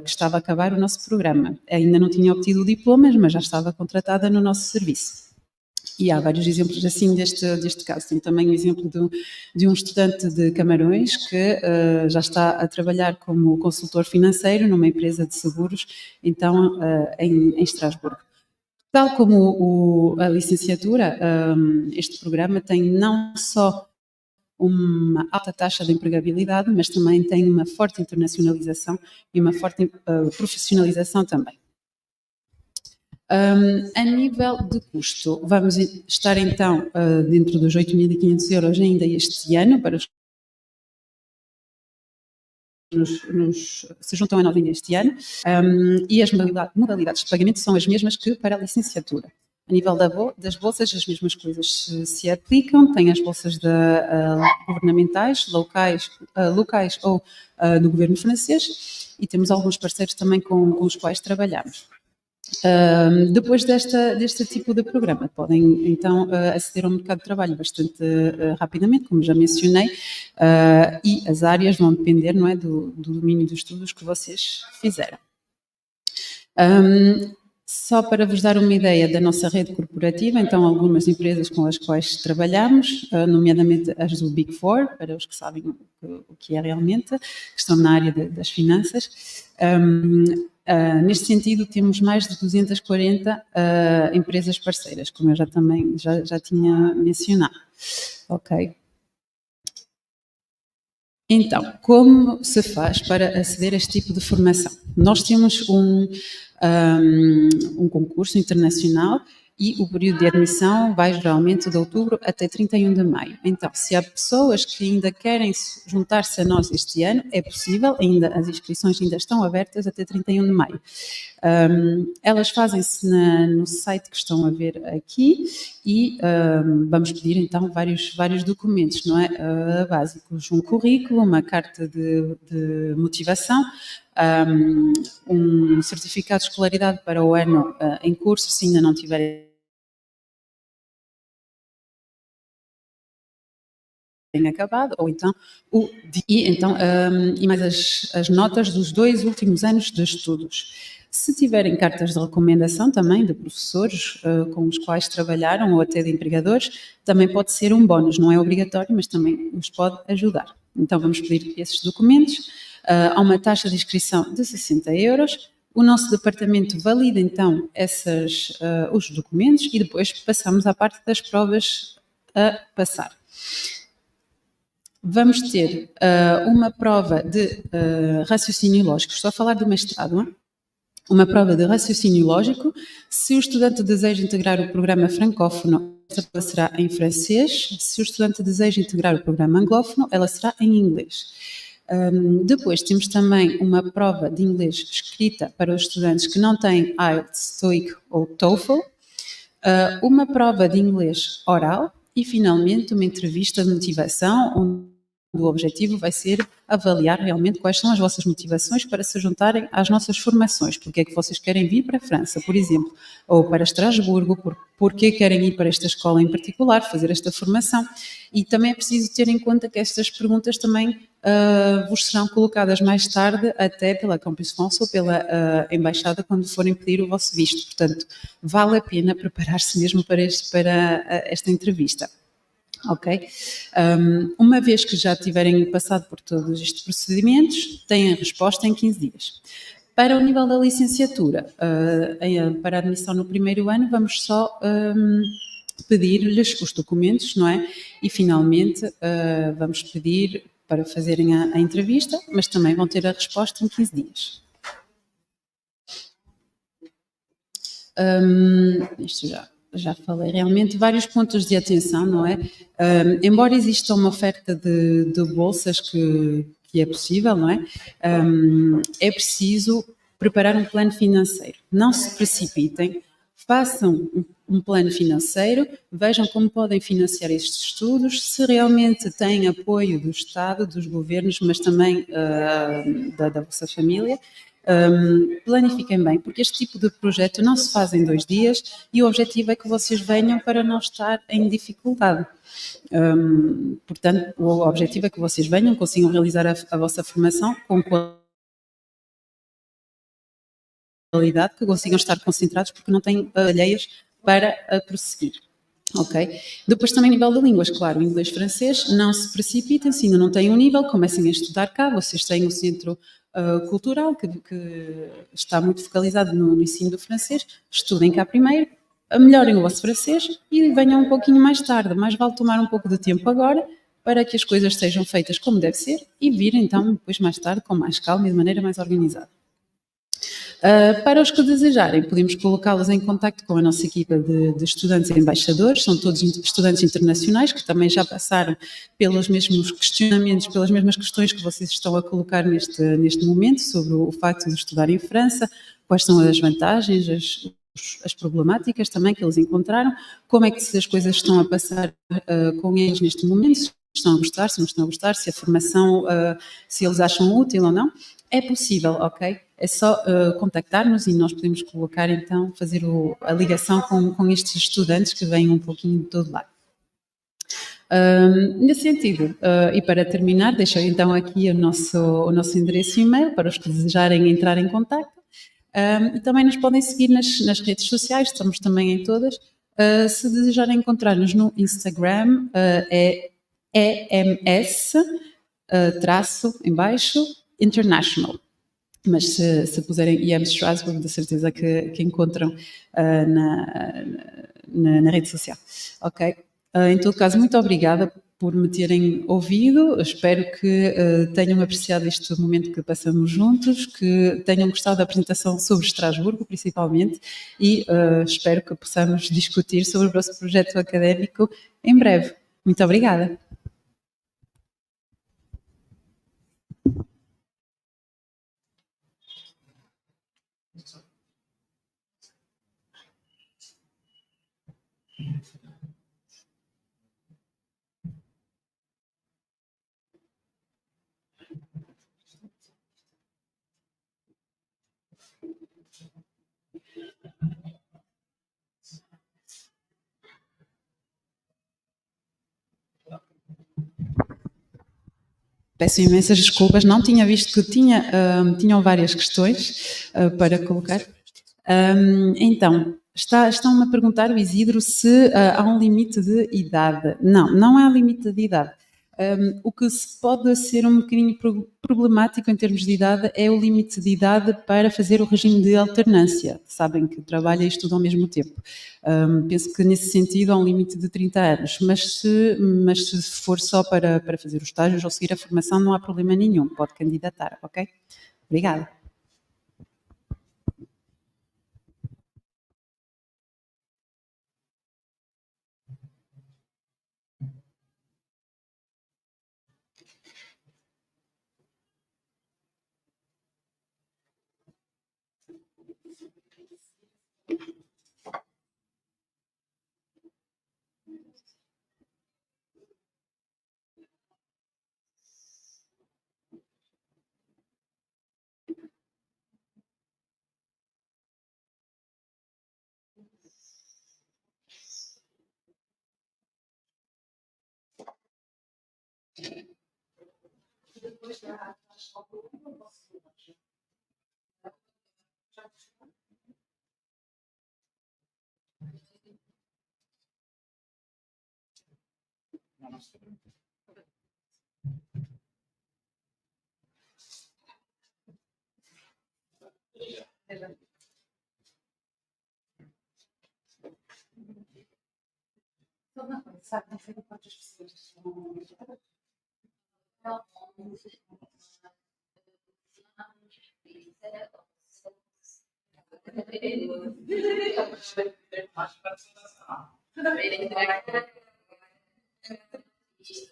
estava a acabar o nosso programa. Ainda não tinha obtido o diploma, mas já estava contratada no nosso serviço. E há vários exemplos assim deste caso. Tenho também o exemplo de um estudante de Camarões que já está a trabalhar como consultor financeiro numa empresa de seguros, então em Estrasburgo. Tal como a licenciatura, este programa tem não só uma alta taxa de empregabilidade, mas também tem uma forte internacionalização e uma forte profissionalização também. A nível de custo, vamos estar então dentro dos 8.500 euros ainda este ano, para os que se juntam a nós ainda este ano, e as modalidades de pagamento são as mesmas que para a licenciatura. A nível das bolsas, as mesmas coisas se aplicam, tem as bolsas governamentais, locais ou do governo francês, e temos alguns parceiros também com os quais trabalhamos. Depois deste tipo de programa, podem então aceder ao mercado de trabalho bastante rapidamente, como já mencionei, e as áreas vão depender, não é, do domínio dos estudos que vocês fizeram. Só para vos dar uma ideia da nossa rede corporativa, então algumas empresas com as quais trabalhamos, nomeadamente as do Big Four, para os que sabem o que é realmente, que estão na área das finanças. Neste sentido, temos mais de 240 empresas parceiras, como eu já tinha mencionado. Ok. Então, como se faz para aceder a este tipo de formação? Nós temos um concurso internacional e o período de admissão vai geralmente de outubro até 31 de maio. Então, se há pessoas que ainda querem juntar-se a nós este ano, é possível, as inscrições ainda estão abertas até 31 de maio. Elas fazem-se no site que estão a ver aqui e vamos pedir então vários documentos, não é? Básicos, um currículo, uma carta de motivação, um certificado de escolaridade para o ano em curso, se ainda não tiverem acabado, ou então e mais as notas dos 2 últimos anos de estudos. Se tiverem cartas de recomendação também de professores com os quais trabalharam ou até de empregadores, também pode ser um bónus, não é obrigatório, mas também os pode ajudar. Então vamos pedir esses documentos, há uma taxa de inscrição de 60 euros, o nosso departamento valida então os documentos e depois passamos à parte das provas a passar. Vamos ter uma prova de raciocínio lógico, estou a falar do mestrado, uma prova de raciocínio lógico. Se o estudante deseja integrar o programa francófono, esta prova será em francês. Se o estudante deseja integrar o programa anglófono, ela será em inglês. Depois temos também uma prova de inglês escrita para os estudantes que não têm IELTS, TOEIC ou TOEFL, uma prova de inglês oral e, finalmente, uma entrevista de motivação, onde o objetivo vai ser avaliar realmente quais são as vossas motivações para se juntarem às nossas formações. Porque é que vocês querem vir para a França, por exemplo, ou para Estrasburgo, porque querem ir para esta escola em particular, fazer esta formação. E também é preciso ter em conta que estas perguntas também vos serão colocadas mais tarde, até pela Campus France ou pela Embaixada, quando forem pedir o vosso visto. Portanto, vale a pena preparar-se mesmo para esta entrevista. Ok? Uma vez que já tiverem passado por todos estes procedimentos, têm a resposta em 15 dias. Para o nível da licenciatura, para a admissão no primeiro ano, vamos só pedir-lhes os documentos, não é? E finalmente vamos pedir para fazerem a entrevista, mas também vão ter a resposta em 15 dias. Isto já falei, realmente vários pontos de atenção, não é? Embora exista uma oferta de bolsas que é possível, não é? É preciso preparar um plano financeiro. Não se precipitem, façam um plano financeiro, vejam como podem financiar estes estudos, se realmente têm apoio do Estado, dos governos, mas também da vossa família. Planifiquem bem, porque este tipo de projeto não se faz em 2 dias e o objetivo é que vocês venham para não estar em dificuldade. Portanto, o objetivo é que vocês venham, consigam realizar a vossa formação com qualidade, que consigam estar concentrados porque não têm alheias para prosseguir. Ok? Depois também nível de línguas, claro, inglês e francês, não se precipitem, se ainda não têm um nível, comecem a estudar cá, vocês têm um centro cultural que está muito focalizado no ensino do francês, estudem cá primeiro, melhorem o vosso francês e venham um pouquinho mais tarde, mais vale tomar um pouco de tempo agora para que as coisas sejam feitas como deve ser e vir então depois mais tarde com mais calma e de maneira mais organizada. Para os que desejarem, podemos colocá-los em contacto com a nossa equipa de estudantes embaixadores, são todos estudantes internacionais que também já passaram pelos mesmos questionamentos, pelas mesmas questões que vocês estão a colocar neste momento sobre o facto de estudar em França, quais são as vantagens, as problemáticas também que eles encontraram, como é que as coisas estão a passar com eles neste momento, se estão a gostar, se não estão a gostar, se a formação, se eles acham útil ou não. É possível, ok? É só contactar-nos e nós podemos colocar, então, fazer a ligação com estes estudantes que vêm um pouquinho de todo lado. Nesse sentido, e para terminar, deixo então aqui o nosso endereço e-mail para os que desejarem entrar em contacto. E também nos podem seguir nas redes sociais, estamos também em todas. Se desejarem encontrar-nos no Instagram, é EMS, traço em baixo, International. Mas se puserem EM Strasbourg, de certeza que encontram na rede social. Ok? Em todo caso, muito obrigada por me terem ouvido. Espero que tenham apreciado este momento que passamos juntos, que tenham gostado da apresentação sobre Estrasburgo, principalmente, e espero que possamos discutir sobre o nosso projeto académico em breve. Muito obrigada. Peço imensas desculpas, não tinha visto que tinham várias questões para colocar. Então, estão-me a perguntar, o Isidro, se há um limite de idade. Não há limite de idade. O que pode ser um bocadinho problemático em termos de idade é o limite de idade para fazer o regime de alternância. Sabem que trabalha e estuda ao mesmo tempo. Penso que nesse sentido há um limite de 30 anos, mas se for só para fazer os estágios ou seguir a formação, não há problema nenhum, pode candidatar, ok? Obrigada.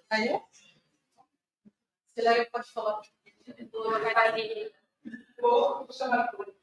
Ah, é? Se lá eu posso falar. Vou chamar por.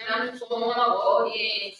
Non sono lavori.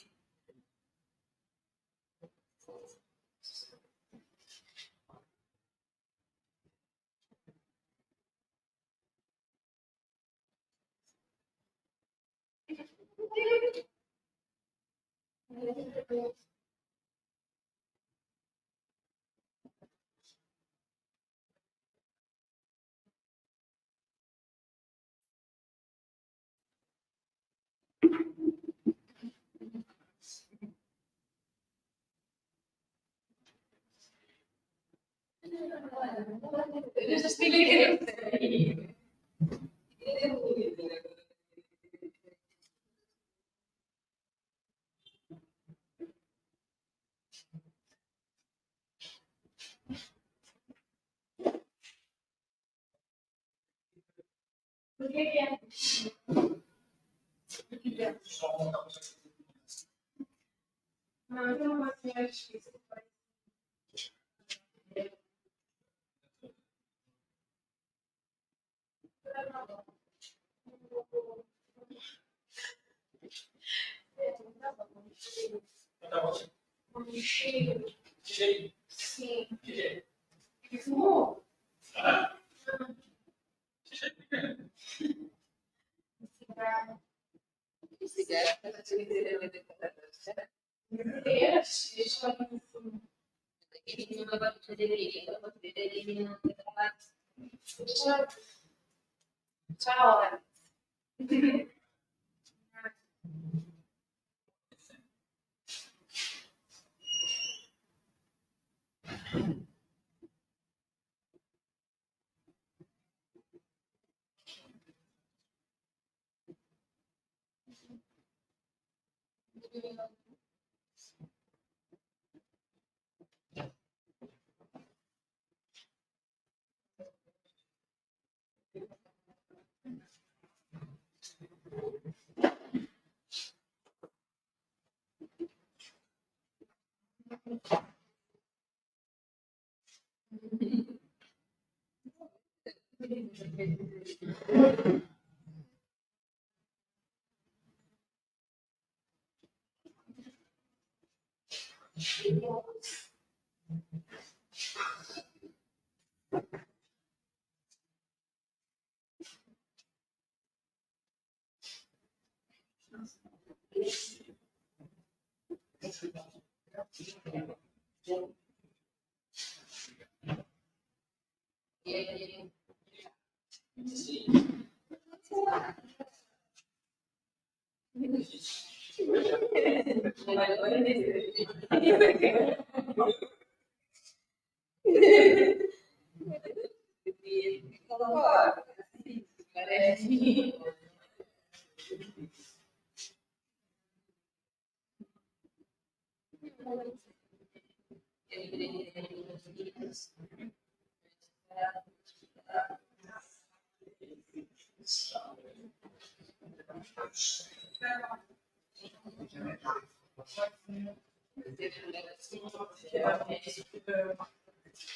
Ciao.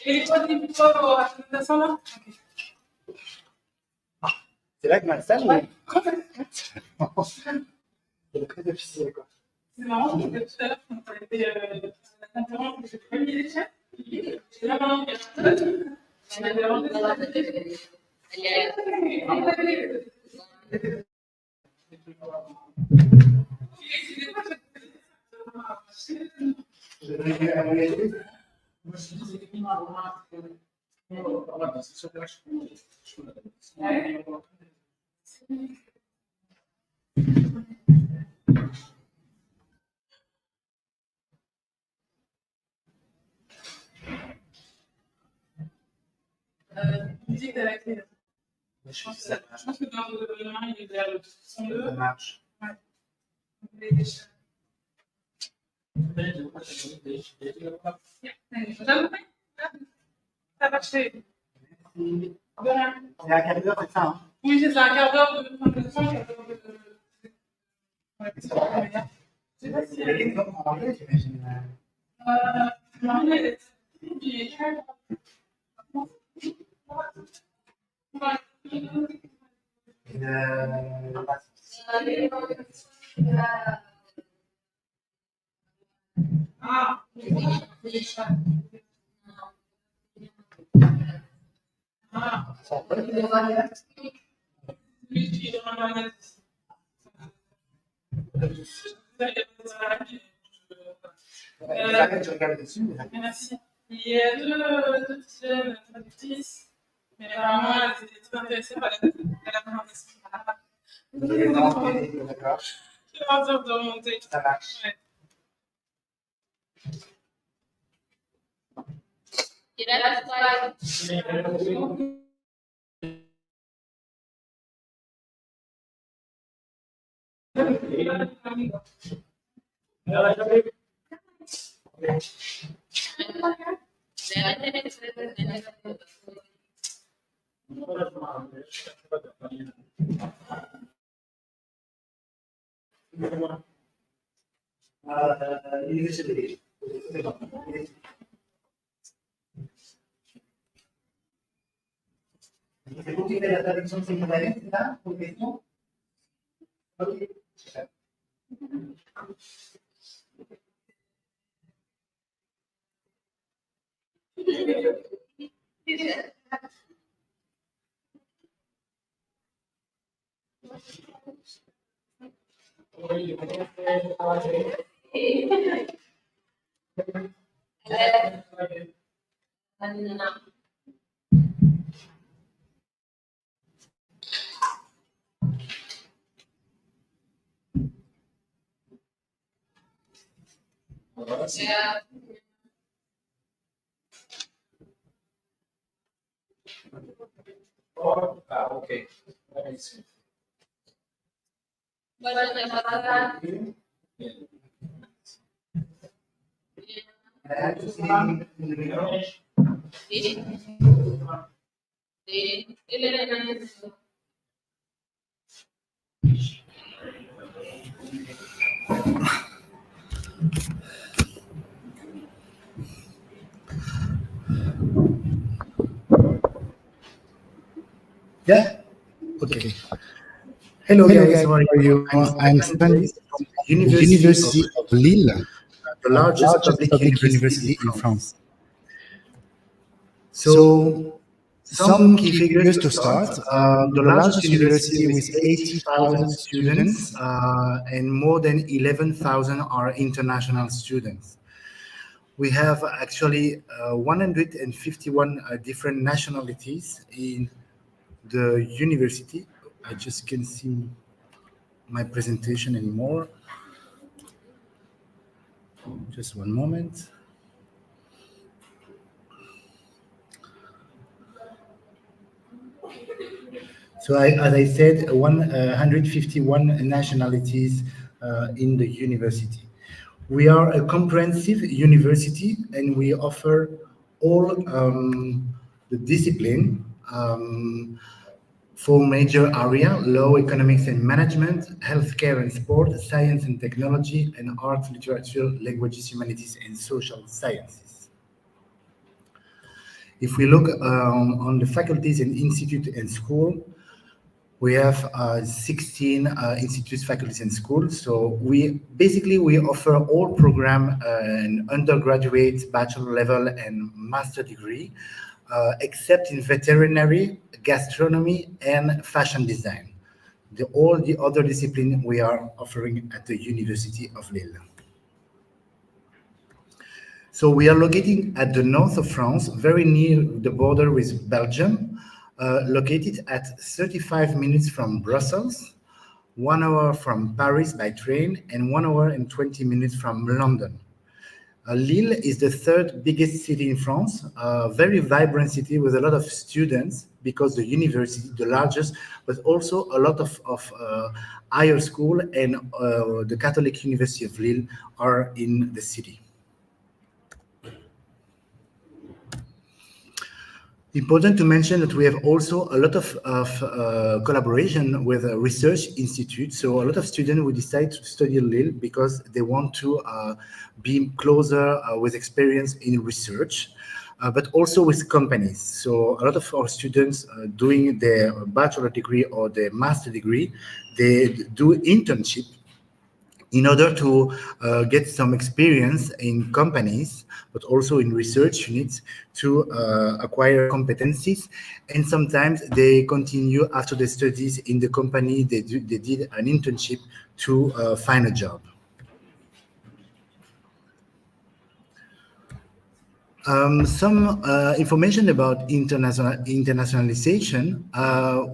Ele pode ir, por favor, a apresentação lá? Será que Marcelo? Vai. Eu nunca preciso agora. Sinon, je vais te faire la conférence que je vais déjà. Musique de la clé. Je pense que dans le main, il est vers le son 2. Ça marche. Ouais. Il est déjà. Ça va marcher. De rien. C'est un quart d'heure, c'est ça, hein? Oui, c'est ça, un quart d'heure de présentation, un quart d'heure de. Ouais, qu'est-ce qu'on va dire? Je sais pas si. Les exemples en anglais, j'imagine. L'anglais, Ah, Je regarde dessus. merci. Il y a deux petites jeunes traductrices, mais apparemment elles étaient très intéressées par la présentation. D'accord. Je vais leur dire de remonter. Ça marche. Ouais. That's why. La traducción simultánea, ¿verdad? Porque no. Yeah. Okay. Yeah. Okay. Hello guys, how are you? I'm Stan from the University of Lille, the largest public university in France. So, some key figures to start. The largest university with 80,000 students and more than 11,000 are international students. We have actually 151 different nationalities in the university. I just can't see my presentation anymore. Just one moment. So as I said, 151 nationalities in the university. We are a comprehensive university and we offer all the discipline four major areas: law, economics and management, healthcare and sport, science and technology, and art, literature, languages, humanities, and social sciences. If we look on the faculties and institute and school, we have 16 institutes, faculties, and schools. So we offer all program in undergraduate, bachelor level, and master degree, except in veterinary, gastronomy, and fashion design. All the other disciplines we are offering at the University of Lille. So we are located at the north of France, very near the border with Belgium, located at 35 minutes from Brussels, 1 hour from Paris by train, and 1 hour and 20 minutes from London. Lille is the third biggest city in France, a very vibrant city with a lot of students because the university, the largest, but also a lot of higher school and the Catholic University of Lille are in the city. Important to mention that we have also a lot of collaboration with a research institute. So a lot of students will decide to study in Lille because they want to be closer with experience in research, but also with companies. So a lot of our students doing their bachelor degree or their master degree, they do internship in order to get some experience in companies, but also in research units to acquire competencies. And sometimes they continue after the studies in the company, they did an internship to find a job. Some information about internationalization.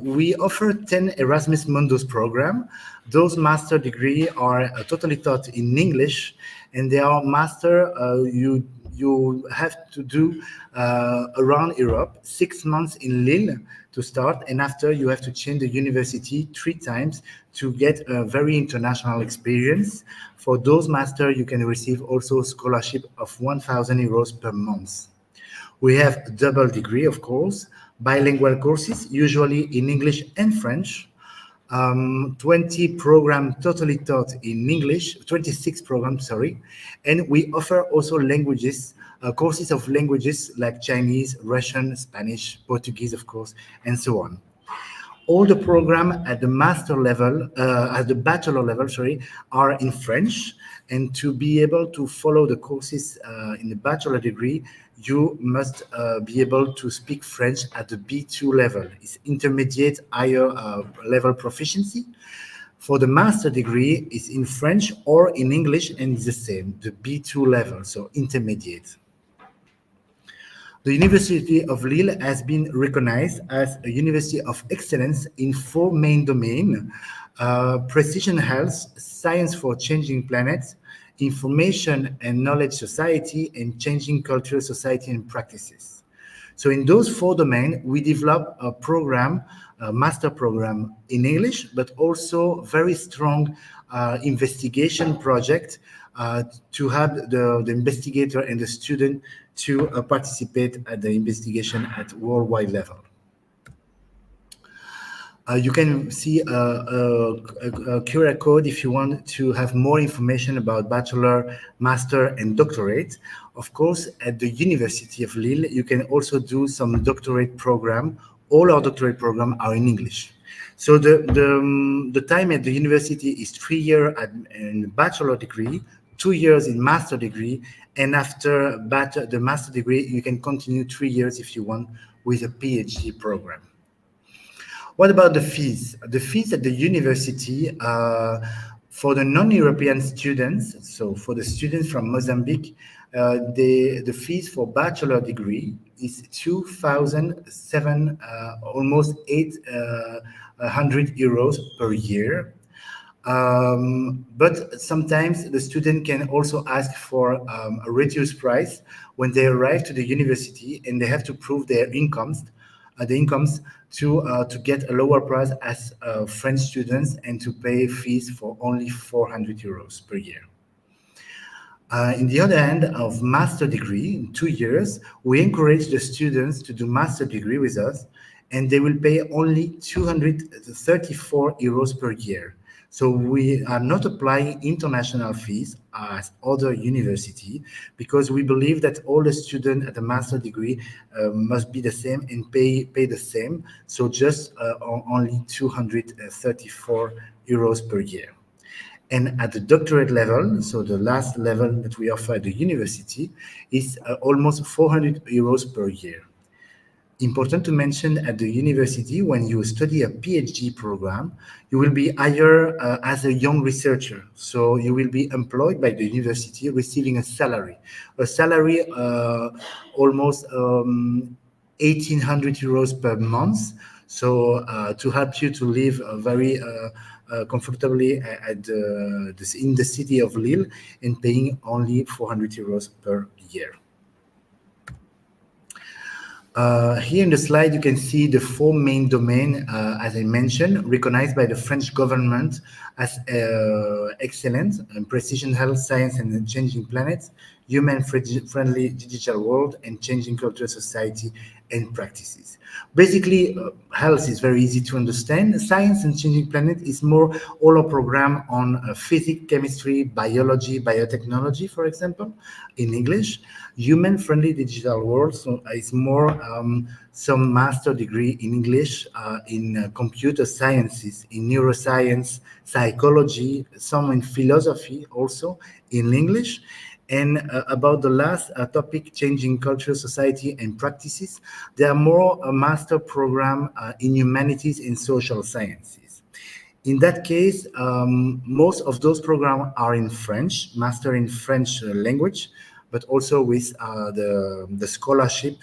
We offer 10 Erasmus Mundus program. Those master degree are totally taught in English, and they are master. You you have to do around Europe, 6 months in Lille to start, and after you have to change the university 3 times to get a very international experience. For those master, you can receive also scholarship of 1,000 euros per month. We have a double degree, of course, bilingual courses, usually in English and French. 20 programs totally taught in English, 26 programs, sorry. And we offer also languages, courses of languages like Chinese, Russian, Spanish, Portuguese, of course, and so on. All the programs at the master level, at the bachelor level, sorry, are in French. And to be able to follow the courses in the bachelor degree, you must be able to speak French at the B2 level. It's intermediate higher level proficiency. For the master degree, it's in French or in English, and it's the same, the B2 level, so intermediate. The University of Lille has been recognized as a university of excellence in 4 main domains: precision health, science for changing planets, information and knowledge society, and changing cultural society and practices. So in those 4 domains, we develop a program, a master program in English, but also very strong investigation project to have the investigator and the student to participate at the investigation at worldwide level. You can see a QR code if you want to have more information about bachelor, master, and doctorate. Of course, at the University of Lille, you can also do some doctorate program. All our doctorate programs are in English. So the time at the university is 3 years in bachelor degree, 2 years in master degree, and after the master degree, you can continue 3 years if you want with a PhD program. What about the fees? The fees at the university for the non-European students, so for the students from Mozambique, the fees for bachelor degree is 2,700, almost 800 euros per year. But sometimes the student can also ask for a reduced price when they arrive to the university, and they have to prove their incomes, to get a lower price as French students and to pay fees for only 400 euros per year. In the other hand of master degree, in 2 years, we encourage the students to do master degree with us, and they will pay only 234 euros per year. So we are not applying international fees as other university, because we believe that all the students at the master degree must be the same and pay the same. So just only 234 euros per year. And at the doctorate level, so the last level that we offer at the university, is almost 400 euros per year. Important to mention, at the university, when you study a PhD program, you will be hired as a young researcher. So you will be employed by the university, receiving a salary almost 1,800 euros per month. So to help you to live very comfortably in the city of Lille, and paying only 400 euros per year. Here in the slide, you can see the 4 main domains, as I mentioned, recognized by the French government as excellent: precision health, science and changing planets, human-friendly digital world, and changing cultural society and practices. Basically, health is very easy to understand. Science and changing planet is more all a program on physics, chemistry, biology, biotechnology, for example, in English. Human-friendly digital world, so it's more some master degree in English, in computer sciences, in neuroscience, psychology, some in philosophy also in English. And about the last topic, changing culture, society, and practices, there are more a master program in humanities and social sciences. In that case, most of those programs are in French, master in French language, but also with the scholarship,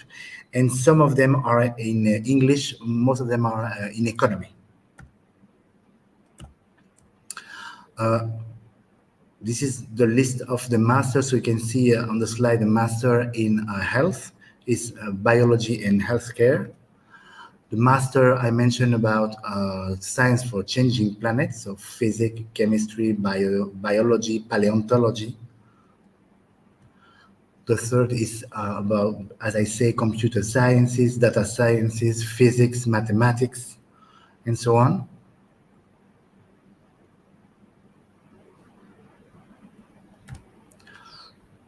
and some of them are in English, most of them are in economy. this is the list of the masters. So you can see on the slide, the master in health is biology and healthcare. The master I mentioned about science for changing planets, so physics, chemistry, biology, paleontology. The third is about, as I say, computer sciences, data sciences, physics, mathematics, and so on.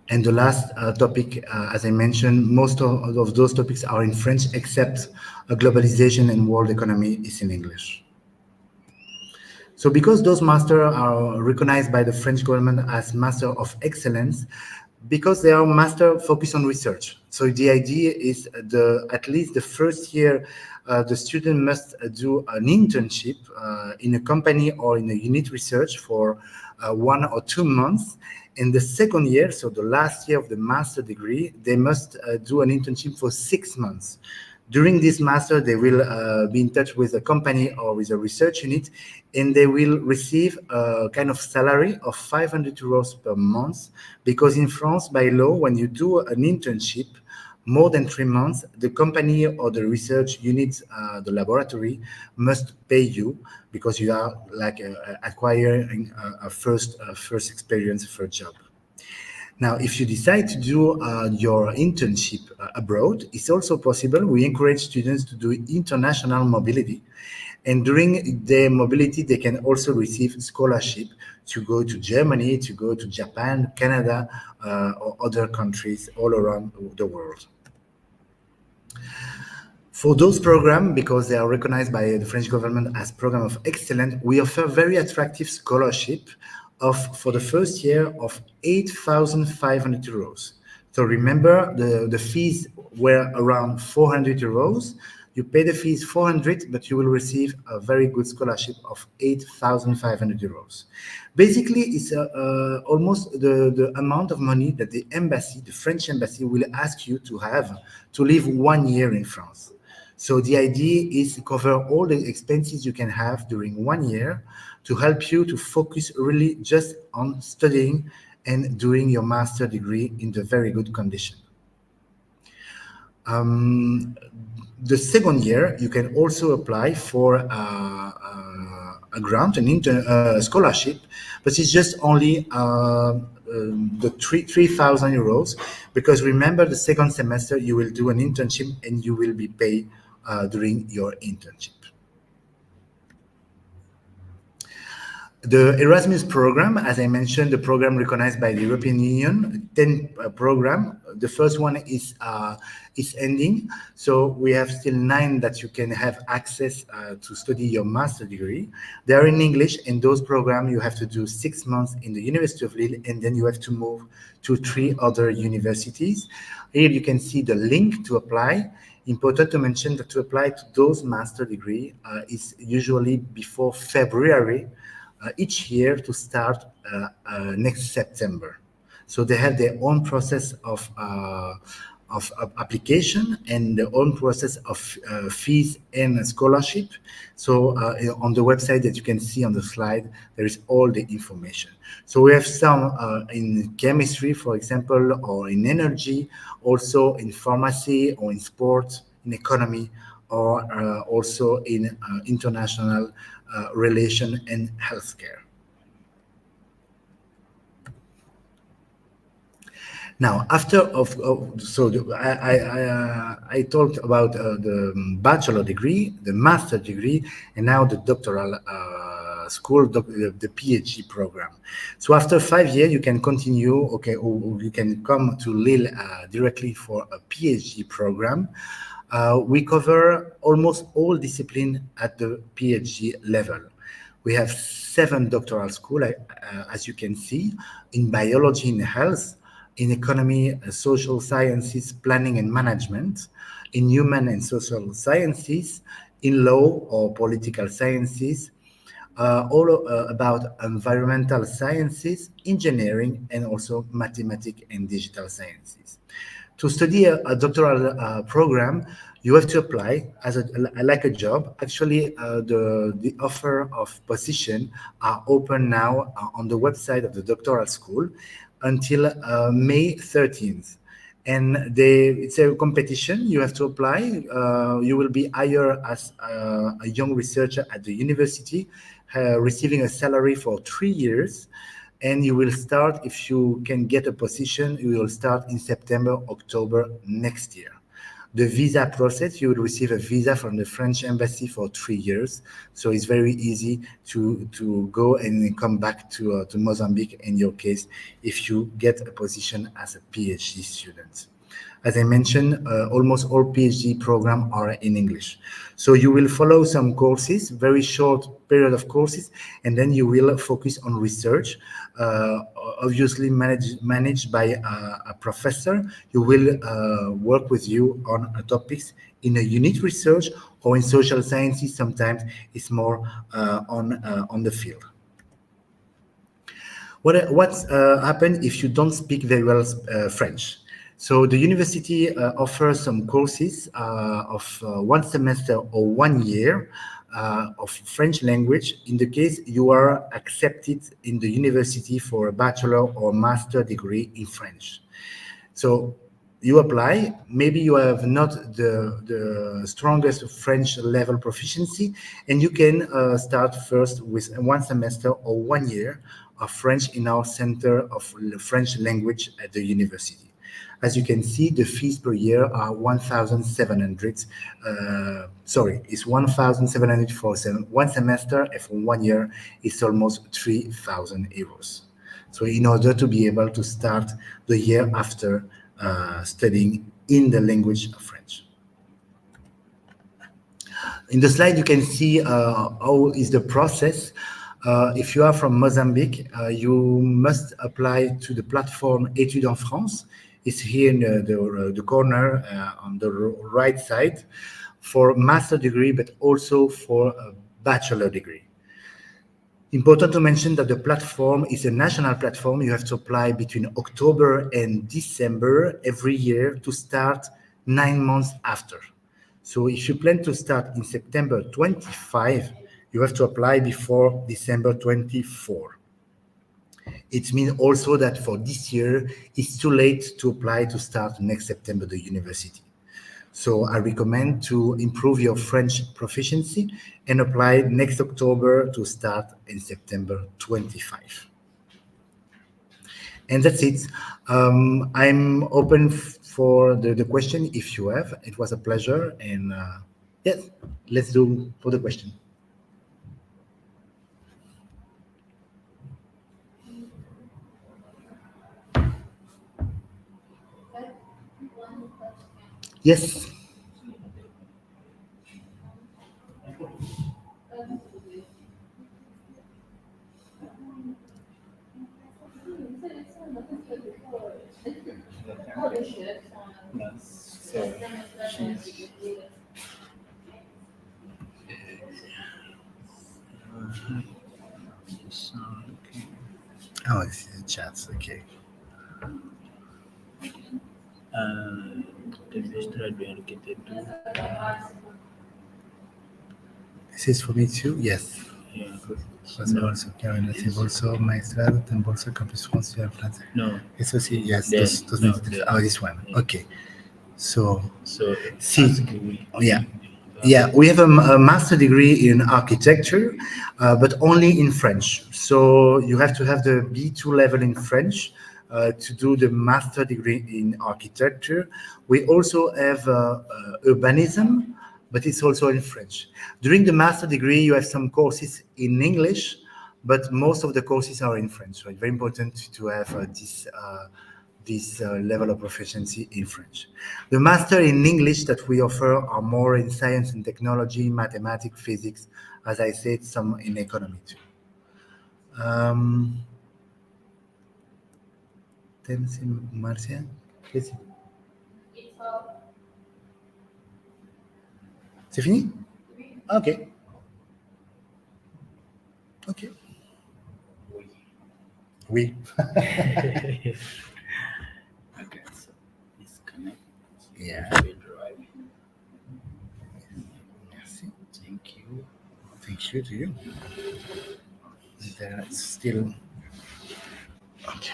And the last topic, as I mentioned, most of those topics are in French, except globalization and world economy is in English. So because those masters are recognized by the French government as Master of Excellence, because they are master focused on research. So the idea is at least the first year, the student must do an internship in a company or in a unit research for 1 or 2 months. In the second year, so the last year of the master degree, they must do an internship for 6 months. During this master, they will be in touch with a company or with a research unit, and they will receive a kind of salary of 500 euros per month, because in France, by law, when you do an internship, more than 3 months, the company or the research unit, the laboratory, must pay you, because you are like acquiring a first experience, first job. Now, if you decide to do your internship abroad, it's also possible. We encourage students to do international mobility. And during their mobility, they can also receive scholarship to go to Germany, to go to Japan, Canada, or other countries all around the world. For those programs, because they are recognized by the French government as program of excellence, we offer very attractive scholarship for the first year of 8,500 euros. So remember, the fees were around 400 euros. You pay the fees 400, but you will receive a very good scholarship of 8,500 euros. Basically, it's almost the amount of money that the embassy, the French embassy, will ask you to have to live 1 year in France. So the idea is to cover all the expenses you can have during 1 year to help you to focus really just on studying and doing your master degree in the very good condition. The second year, you can also apply for a grant, a scholarship, but it's just only the 3,000 euros, because remember, the second semester you will do an internship and you will be paid during your internship. The Erasmus program, as I mentioned, the program recognized by the European Union, 10 program. The first one is ending, so we have still 9 that you can have access to study your master degree. They are in English, and those programs you have to do 6 months in the University of Lille, and then you have to move to 3 other universities. Here you can see the link to apply. Important to mention that to apply to those master degree is usually before February each year to start next September. So they have their own process of application and their own process of fees and scholarship. So on the website that you can see on the slide, there is all the information. So we have some in chemistry, for example, or in energy, also in pharmacy or in sports, in economy, or also in international relation and healthcare. Now, after I talked about the bachelor degree, the master degree, and now the doctoral school, the PhD program. So after 5 years, you can continue, or you can come to Lille directly for a PhD program. We cover almost all disciplines at the PhD level. We have 7 doctoral schools, as you can see, in biology and health, in economy, social sciences, planning and management, in human and social sciences, in law or political sciences, all about environmental sciences, engineering, and also mathematics and digital sciences. To study a doctoral program, you have to apply as like a job. Actually, the offer of position are open now on the website of the doctoral school until May 13th. And it's a competition. You have to apply. You will be hired as a young researcher at the university, receiving a salary for 3 years. And you will start, if you can get a position, you will start in September, October next year. The visa process, you will receive a visa from the French embassy for 3 years. So it's very easy to go and come back to Mozambique in your case, if you get a position as a PhD student. As I mentioned, almost all PhD programs are in English. So you will follow some courses, very short period of courses, and then you will focus on research, obviously managed by a professor. You will work with you on topics in a unit research or in social sciences. Sometimes it's more on the field. What's happened if you don't speak very well French? So the university offers some courses of 1 semester or 1 year of French language in the case you are accepted in the university for a bachelor or master degree in French. So you apply, maybe you have not the strongest French level proficiency, and you can start first with 1 semester or 1 year of French in our Center of French Language at the university. As you can see, the fees per year are 1,700. It's 1,700 for 1 semester, and for 1 year, it's almost 3,000 euros. So in order to be able to start the year after studying in the language of French. In the slide, you can see how is the process. If you are from Mozambique, you must apply to the platform Études en France. It's here in the corner on the right side for master degree, but also for a bachelor degree. Important to mention that the platform is a national platform. You have to apply between October and December every year to start 9 months after. So if you plan to start in September 25, you have to apply before December 24. It means also that for this year, it's too late to apply to start next September the university. So I recommend to improve your French proficiency and apply next October to start in September 25. And that's it. I'm open for the question if you have. It was a pleasure. And yes, let's do for the question. Yes. Oh, I see the chats. Okay. This is for me too? Yes. Also, Karen, also maestrado, tem bolsa Campus France en Francia. No. Eso sí, yes. This one. Okay. So see, yeah, we have a master degree in architecture, but only in French. So you have to have the B2 level in French to do the master degree in architecture. We also have urbanism, but it's also in French. During the master degree, you have some courses in English, but most of the courses are in French. So it's very important to have this level of proficiency in French. The master in English that we offer are more in science and technology, mathematics, physics, as I said, some in economy too. Marcia? C'est fini? Ok. Ok. Oui. Okay, so disconnect. Yeah. Merci. Thank you. Thank you to you. There's still. Okay.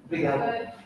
Obrigado.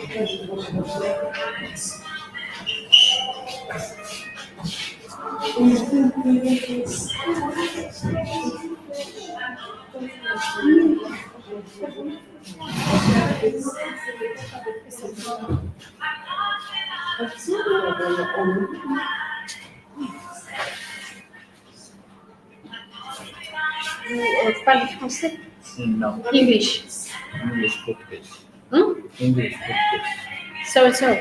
Vous parlez français? No. English. English Portuguese. English Portuguese.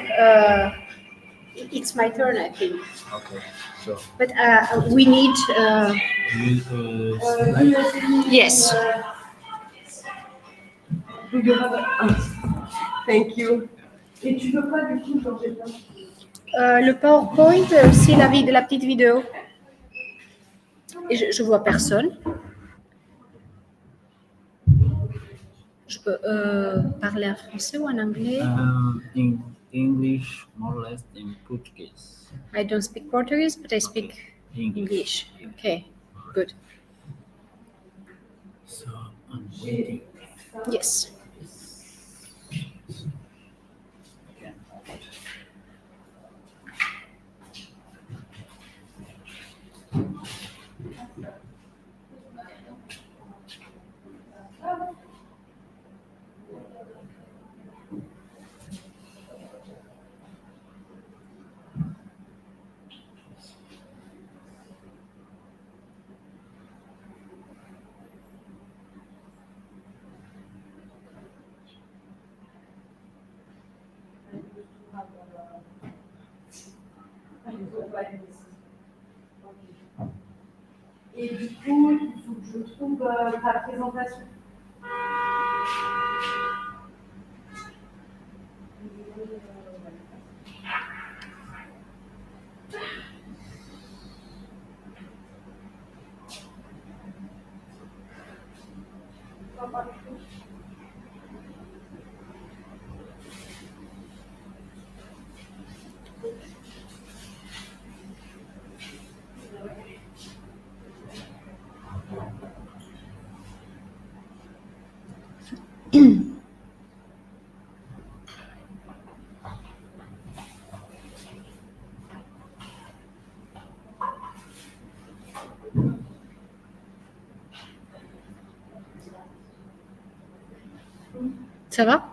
It's my turn, I think. Okay. So. But we need. Yes. Thank you. Et tu veux pas du coup, Georgetta? Le PowerPoint, c'est la petite vidéo. Et je vois personne. Je peux parler en français ou en anglais? In English, more or less in Portuguese. I don't speak Portuguese, but I speak English. Okay, good. So I'm waiting. Yes. Et du coup, il faut que je trouve ta présentation. Ça va?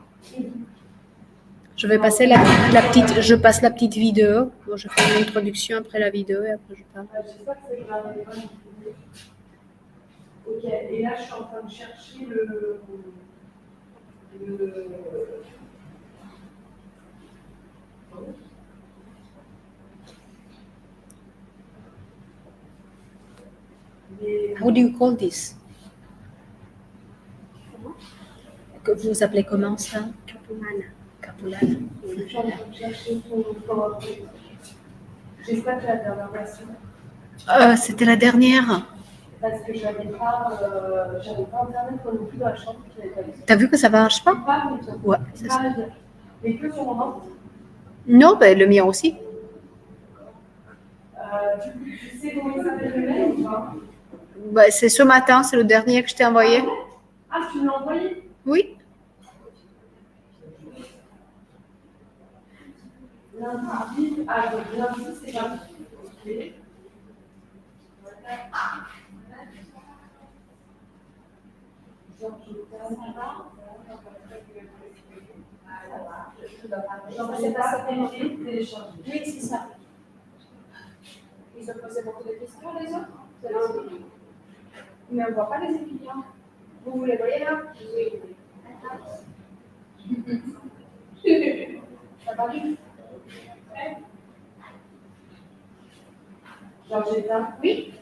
Je vais passer je passe la petite vidéo. Bon, je fais une introduction après la vidéo et après je parle. J'espère que c'est grave. Ok, et là je suis en train de chercher le... How do you call this? Que vous appelez comment ça? Capulana. Capulana. Je suis en train de chercher ton PowerPoint. J'espère que c'est la dernière version. C'était la dernière. Parce que j'avais pas internet non plus dans la chambre. T'as vu que ça marche pas? Ouais, c'est ça. Mais que sur mon ordi. Non, ben, le mien aussi. Tu sais comment il s'appelle le mail ou pas? Ben, c'est ce matin, c'est le dernier que je t'ai envoyé. Ah, tu me l'as envoyé? Oui. Lundi, lundi, c'est pas. Ok. Oui, c'est ça. Ils ont posé beaucoup de questions, les autres? Mais on ne voit pas les étudiants. Vous les voyez là? Oui. Ça va vite? Georgetta? Oui.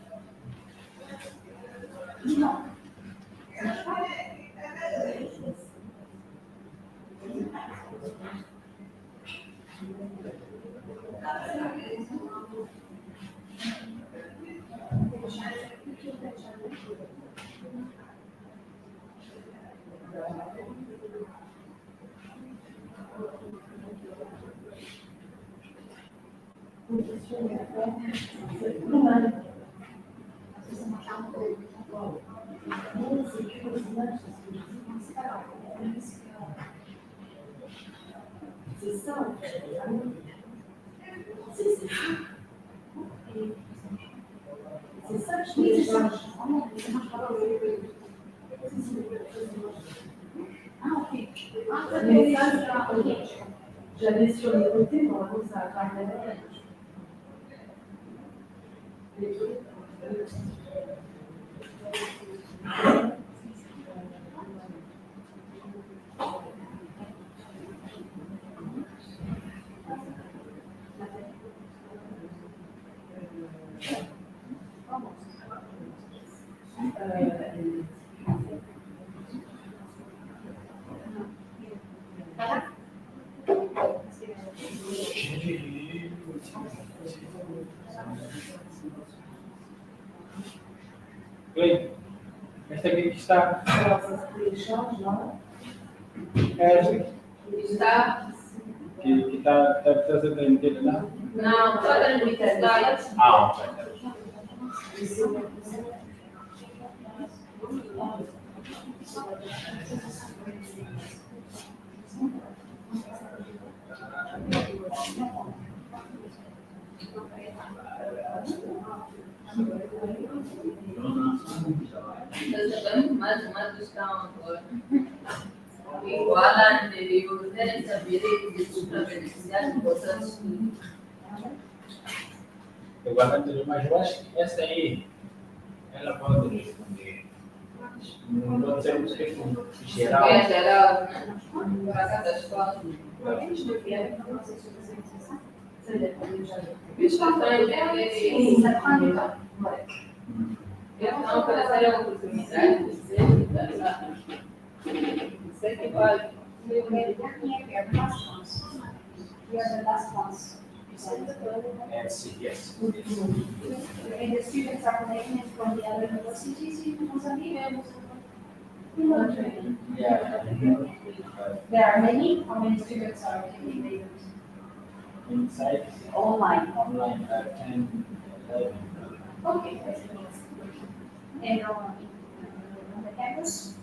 Non. C'est ça, en fait. C'est ça que je voulais dire. Ah, ok. Mais ça, ok. J'avais sur les côtés, normalement, ça va pas aller. Oi, esta aqui que está. Está? Que está fazendo a inteira lá? Não, só das slides. Ah, ok. Sabemos mais uma questão agora. Igual a anterior, devem saber que desculpa beneficiar de vocês. Igual a anterior, mas eu acho que essa aí, ela pode responder. Não pode ser uma questão geral. É geral, né? Para cada escola. Então, para essa é a oportunidade de ser interessado. Sei que vale. Yes. And the students are connected from the other universities in Mozambique. Yeah. There are many. How many students are in Inside. online? Online, 10, 11. Okay. And on the campus?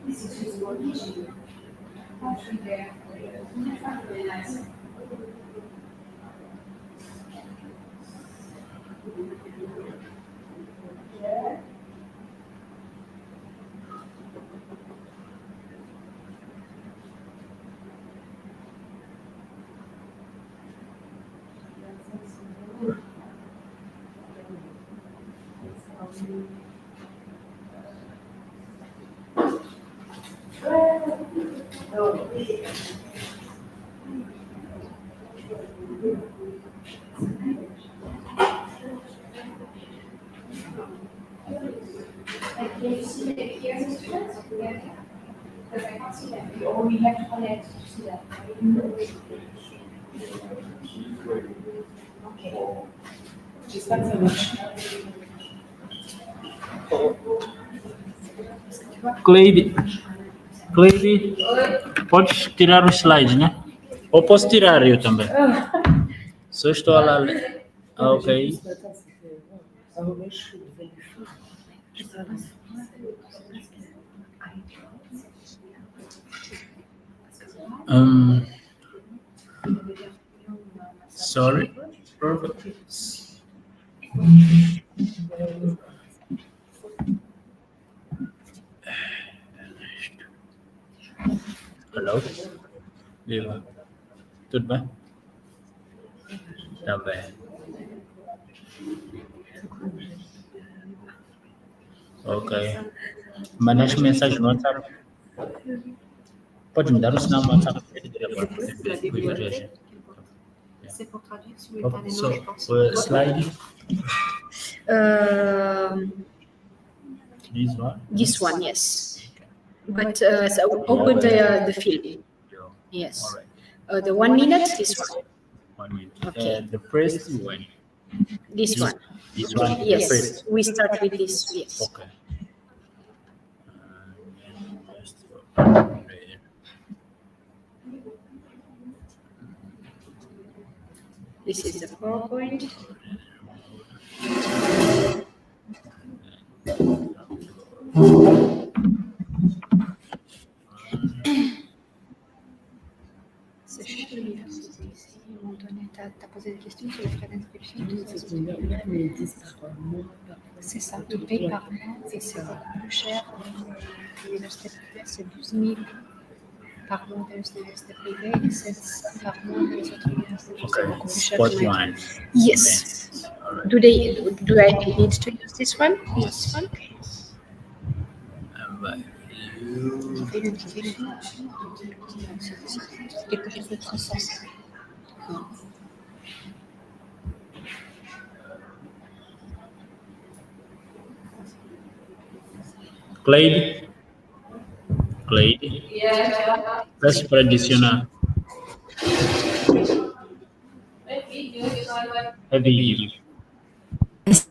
This is just one issue. Actually, there. Really nice. Yeah. Can you see the here as a student? Yeah. Because I can't see them. Or we have to connect to see that. Okay. Just thanks so much. Cleide, podes tirar os slides, né? Ou posso tirar eu também? Só estou a lá. Ah, ok. Sorry. Hello? Viva. Tudo bem? Tá bem. Ok. Mandaste mensagem no WhatsApp? Pode me dar o sinal no WhatsApp? C'est pour traduire simultanément, So, je pense. slide. This one? This one, yes. But so open the film. Yes. All right. The 1 minute, this one. 1 minute. Okay. The first one. This one. This one. Yes, The first. we start with this. Yes. Okay. Just right there. This is the PowerPoint. C'est juste l'université ici. Ils m'ont donné, t'as posé des questions sur les frais d'inscription. C'est ça, tu payes par mois et c'est beaucoup plus cher. L'université privée, c'est 12 000 par mois de l'université privée et 700 par mois de les autres universités. C'est beaucoup plus cher. First one. Yes. All right. Do I need to use this one? This one? Quelque chose de très simple. Clade. Yeah. That's traditional. Heavy use.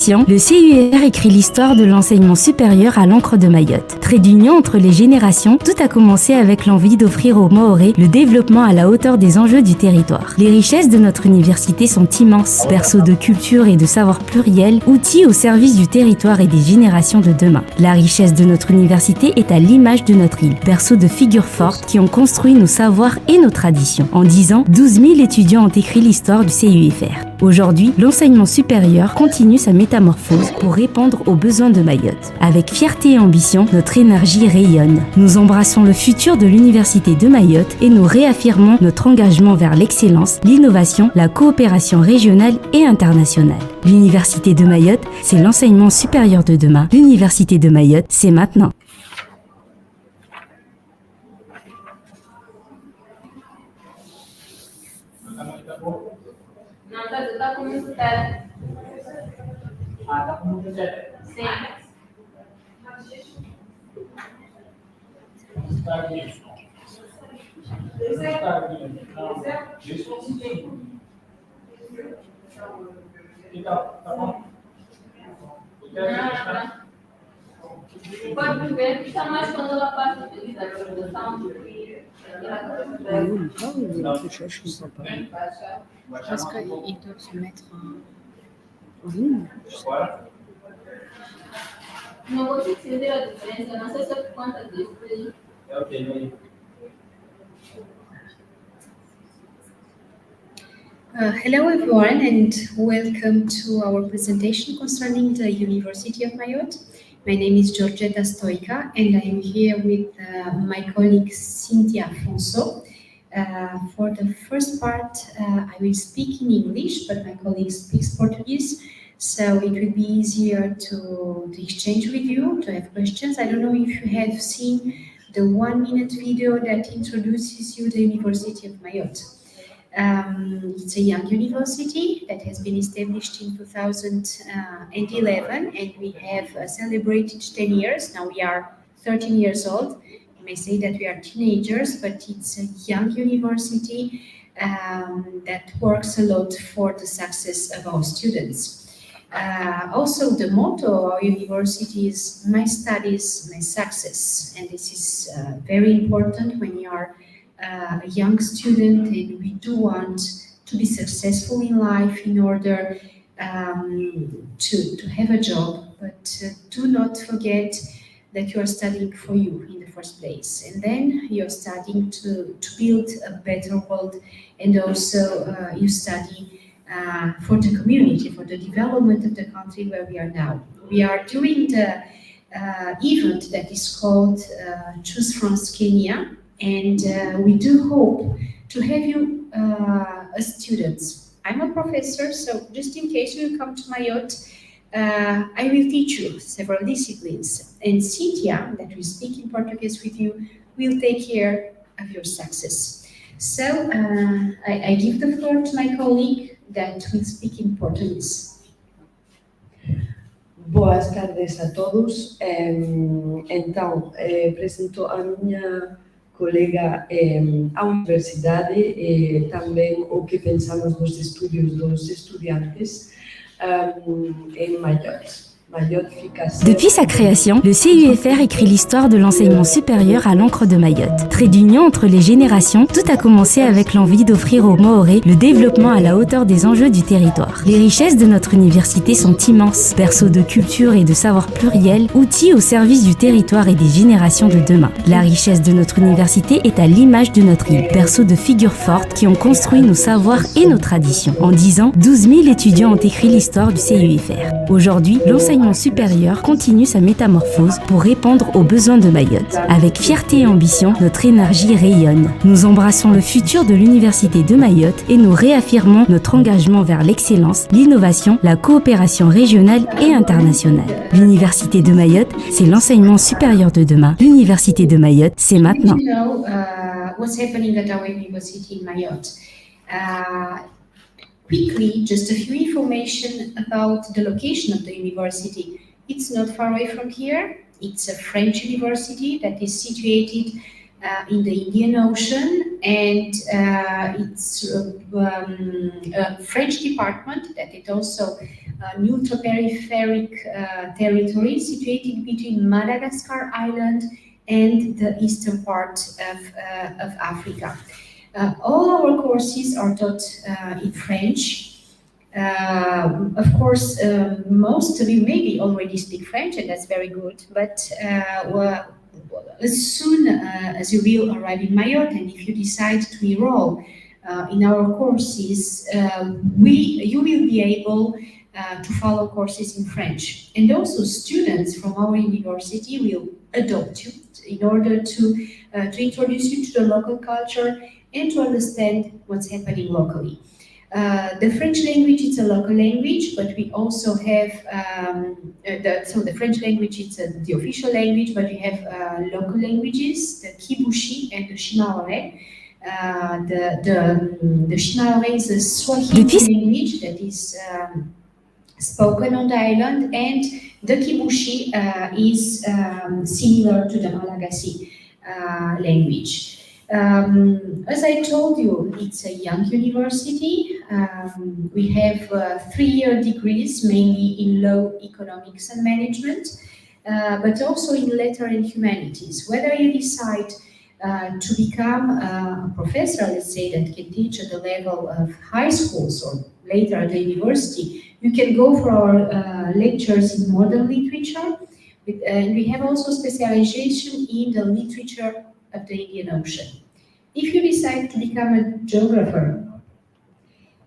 Le CUFR écrit l'histoire de l'enseignement supérieur à l'encre de Mayotte. Trait d'union entre les générations, tout a commencé avec l'envie d'offrir aux Mahorais le développement à la hauteur des enjeux du territoire. Les richesses de notre université sont immenses, berceau de culture et de savoir pluriel, outils au service du territoire et des générations de demain. La richesse de notre université est à l'image de notre île, berceau de figures fortes qui ont construit nos savoirs et nos traditions. En 10 ans, 12 000 étudiants ont écrit l'histoire du CUFR. Aujourd'hui, l'enseignement supérieur continue sa métamorphose pour répondre aux besoins de Mayotte. Avec fierté et ambition, notre énergie rayonne. Nous embrassons le futur de l'Université de Mayotte et nous réaffirmons notre engagement vers l'excellence, l'innovation, la coopération régionale et internationale. L'Université de Mayotte, c'est l'enseignement supérieur de demain. L'Université de Mayotte, c'est maintenant. Não, tá com muito tempo. Tá com muito tempo. Sim. Está aqui. Está aqui. Não, isso então, tá bom? Pode ver que está mais quando ela passa a utilizar a graduação. Parce qu'ils doivent se mettre en ligne. Não vou te entender a diferença, não sei se é por conta disso. É o que Hello everyone and welcome to our presentation concerning the University of Mayotte. My name is Georgetta Stoica and I am here with my colleague Cynthia Afonso. For the first part, I will speak in English, but my colleague speaks Portuguese, so it will be easier to exchange with you, to have questions. I don't know if you have seen the 1 minute video that introduces you to the University of Mayotte. It's a young university that has been established in 2011 and we have celebrated 10 years. Now we are 13 years old. You may say that we are teenagers, but it's a young university that works a lot for the success of our students. Also, the motto of our university is "My studies, my success," and this is very important when you are a young student and we do want to be successful in life in order to have a job, but do not forget that you are studying for you in the first place, and then you're studying to build a better world, and also you study for the community, for the development of the country where we are now. We are doing the event that is called Choose France Kenya, and we do hope to have you as students. I'm a professor, so just in case you come to Mayotte, I will teach you several disciplines, and Cynthia, that will speak in Portuguese with you, will take care of your success. So I give the floor to my colleague that will speak in Portuguese. Boas tardes a todos. Então, apresento a minha colega a universidade tamén o que pensamos dos estudios dos estudiantes en Mayotte. Depuis sa création, le CUFR écrit l'histoire de l'enseignement supérieur à l'encre de Mayotte. Trait d'union entre les générations, tout a commencé avec l'envie d'offrir aux Mahorais le développement à la hauteur des enjeux du territoire. Les richesses de notre université sont immenses, berceau de culture et de savoir pluriel, outils au service du territoire et des générations de demain. La richesse de notre université est à l'image de notre île, berceau de figures fortes qui ont construit nos savoirs et nos traditions. En 10 ans, 12 000 étudiants ont écrit l'histoire du CUFR. Aujourd'hui, l'enseignement supérieur continue sa métamorphose pour répondre aux besoins de Mayotte. Avec fierté et ambition, notre énergie rayonne. Nous embrassons le futur de l'université de Mayotte et nous réaffirmons notre engagement vers l'excellence, l'innovation, la coopération régionale et internationale. L'université de Mayotte, c'est l'enseignement supérieur de demain. L'université de Mayotte, c'est maintenant. You know what's happening at our university in Mayotte. Quickly, just a few information about the location of the university. It's not far away from here. It's a French university that is situated in the Indian Ocean, and it's a French department that is also a neutral peripheric territory situated between Madagascar Island and the eastern part of Africa. All our courses are taught in French. Of course, most of you maybe already speak French, and that's very good. But as soon as you will arrive in Mayotte, and if you decide to enroll in our courses, you will be able to follow courses in French. And also students from our university will adopt you in order to introduce you to the local culture and to understand what's happening locally. The French language is a local language, but we also have, so the French language is the official language, but we have local languages, the Kibushi and the Shimaore. The Shimaore is a Swahili language that is spoken on the island, and the Kibushi is similar to the Malagasy language. As I told you, it's a young university. We have 3-year degrees, mainly in law, economics and management, but also in letter and humanities. Whether you decide to become a professor, let's say, that can teach at the level of high schools or later at the university, you can go for our lectures in modern literature, and we have also specialization in the literature of the Indian Ocean. If you decide to become a geographer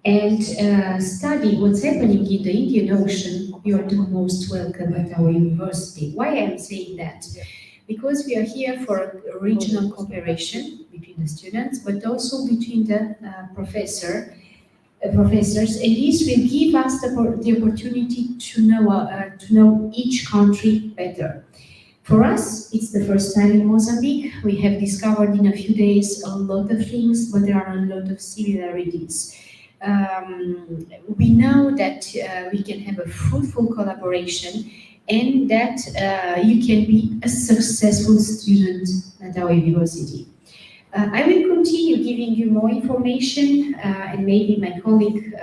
and study what's happening in the Indian Ocean, you are the most welcome at our university. Why I'm saying that? Because we are here for regional cooperation between the students, but also between the professors, and this will give us the opportunity to know each country better. For us, it's the first time in Mozambique. We have discovered in a few days a lot of things, but there are a lot of similarities. We know that we can have a fruitful collaboration and that you can be a successful student at our university. I will continue giving you more information and maybe my colleague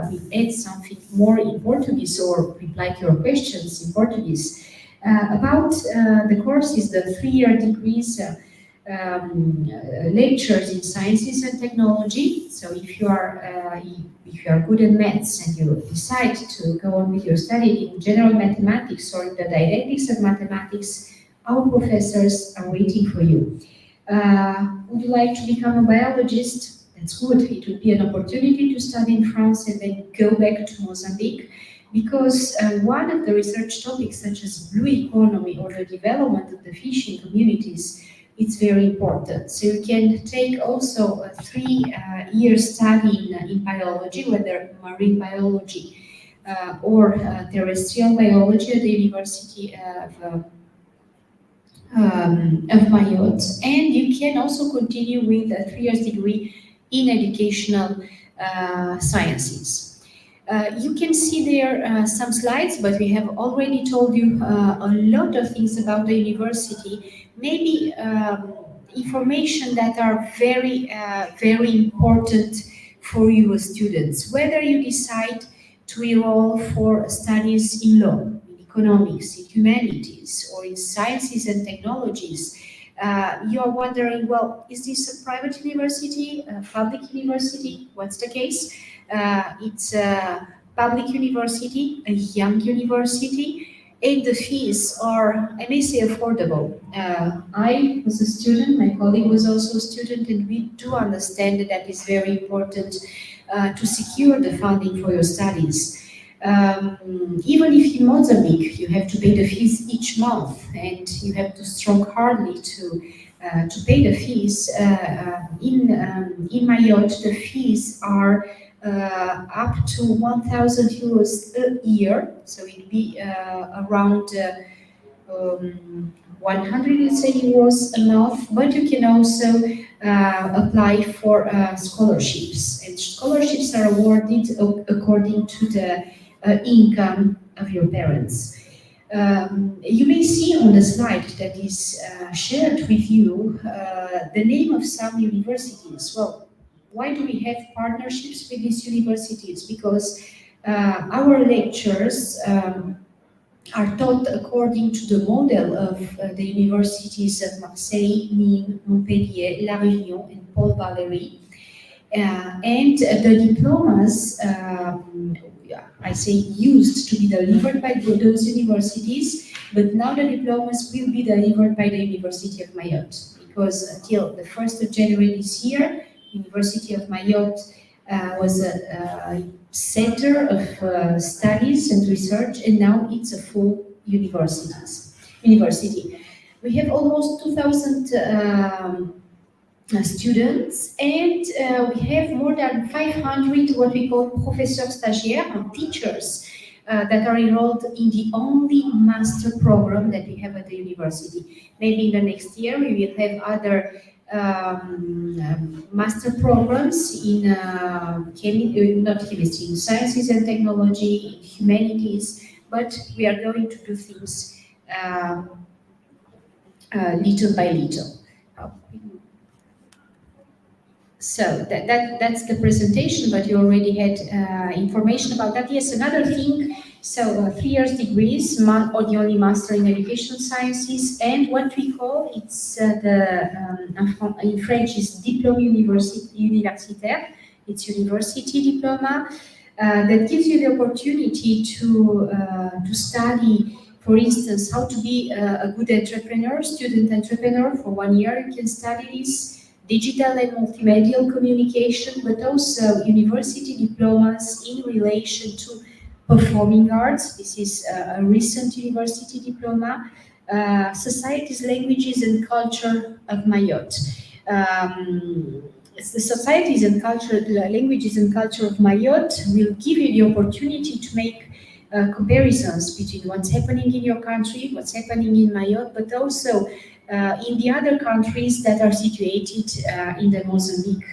will add something more in Portuguese or reply to your questions in Portuguese. About the courses, the 3-year degrees, lectures in sciences and technology. So if you are good at maths and you decide to go on with your study in general mathematics or the didactics of mathematics, our professors are waiting for you. Would you like to become a biologist? That's good. It would be an opportunity to study in France and then go back to Mozambique. Because one of the research topics, such as blue economy or the development of the fishing communities, it's very important. So you can take also a 3-year study in biology, whether marine biology or terrestrial biology at the University of Mayotte. And you can also continue with a 3-year degree in educational sciences. You can see there some slides, but we have already told you a lot of things about the university. Maybe information that are very, very important for you as students. Whether you decide to enroll for studies in law, in economics, in humanities, or in sciences and technologies, you are wondering, well, is this a private university, a public university? What's the case? It's a public university, a young university, and the fees are, I may say, affordable. I was a student, my colleague was also a student, and we do understand that that is very important to secure the funding for your studies. Even if in Mozambique you have to pay the fees each month and you have to struggle hardly to pay the fees, in Mayotte the fees are up to 1,000 euros a year, so it'd be around 100, let's say, euros a month, but you can also apply for scholarships, and scholarships are awarded according to the income of your parents. You may see on the slide that is shared with you the name of some universities. Well, why do we have partnerships with these universities? Because our lectures are taught according to the model of the universities of Marseille, Nîmes, Montpellier, La Réunion, and Paul Valéry. And the diplomas, I say, used to be delivered by those universities, but now the diplomas will be delivered by the University of Mayotte, because until the 1st of January this year, University of Mayotte was a center of studies and research, and now it's a full university. We have almost 2,000 students, and we have more than 500 what we call professeurs stagiaires, or teachers, that are enrolled in the only master program that we have at the university. Maybe in the next year we will have other master programs in not chemistry, in sciences and technology, in humanities, but we are going to do things little by little. So that's the presentation, but you already had information about that. Yes, another thing, so 3 years degrees, or the only master in education sciences, and what we call, it's in French is diplôme universitaire, it's university diploma, that gives you the opportunity to study, for instance, how to be a good entrepreneur, student entrepreneur. For 1 year you can study this. Digital and multimedia communication, but also university diplomas in relation to performing arts. This is a recent university diploma. Societies, Languages and Culture of Mayotte. The Societies and Culture, Languages and Culture of Mayotte will give you the opportunity to make comparisons between what's happening in your country, what's happening in Mayotte, but also in the other countries that are situated in the Mozambique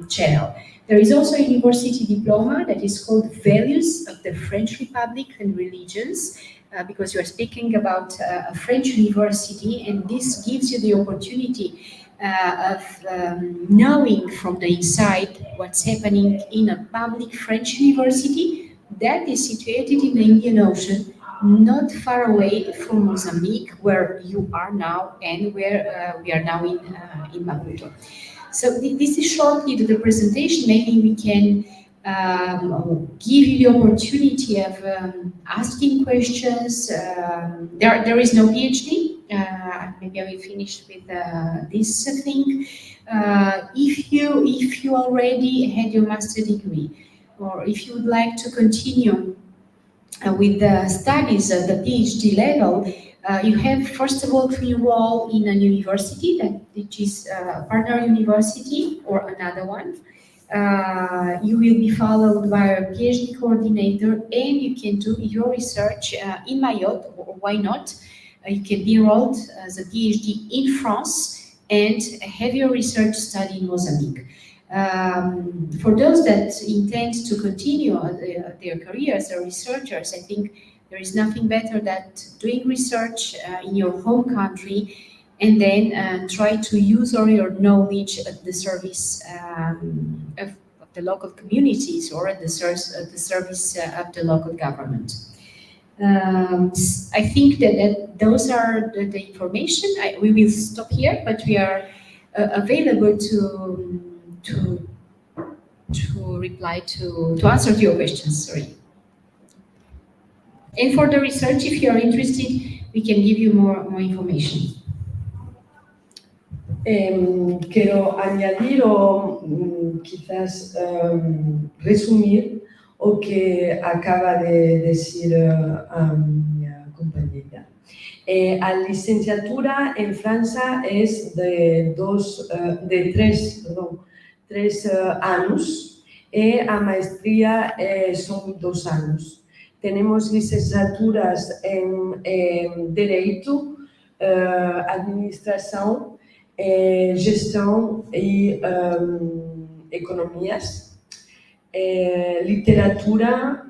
channel. There is also a university diploma that is called Values of the French Republic and Religions, because you are speaking about a French university, and this gives you the opportunity of knowing from the inside what's happening in a public French university that is situated in the Indian Ocean, not far away from Mozambique, where you are now, and where we are now in Maputo. So this is shortly the presentation. Maybe we can give you the opportunity of asking questions. There is no PhD. Maybe I will finish with this thing. If you already had your master degree, or if you would like to continue with the studies at the PhD level, you have first of all to enroll in a university, which is a partner university or another one. You will be followed by a PhD coordinator, and you can do your research in Mayotte, or why not? You can be enrolled as a PhD in France and have your research study in Mozambique. For those that intend to continue their careers as researchers, I think there is nothing better than doing research in your home country and then try to use all your knowledge at the service of the local communities or at the service of the local government. I think that those are the information. We will stop here, but we are available to reply to answer to your questions. Sorry. And for the research, if you are interested, we can give you more information. Quiero añadir o quizás resumir o que acaba de decir a mi compañera. A licenciatura en Francia es de 3 anos e a maestría son 2 anos. Tenemos licenciaturas en Dereito, Administração, Gestão e Economias, Literatura,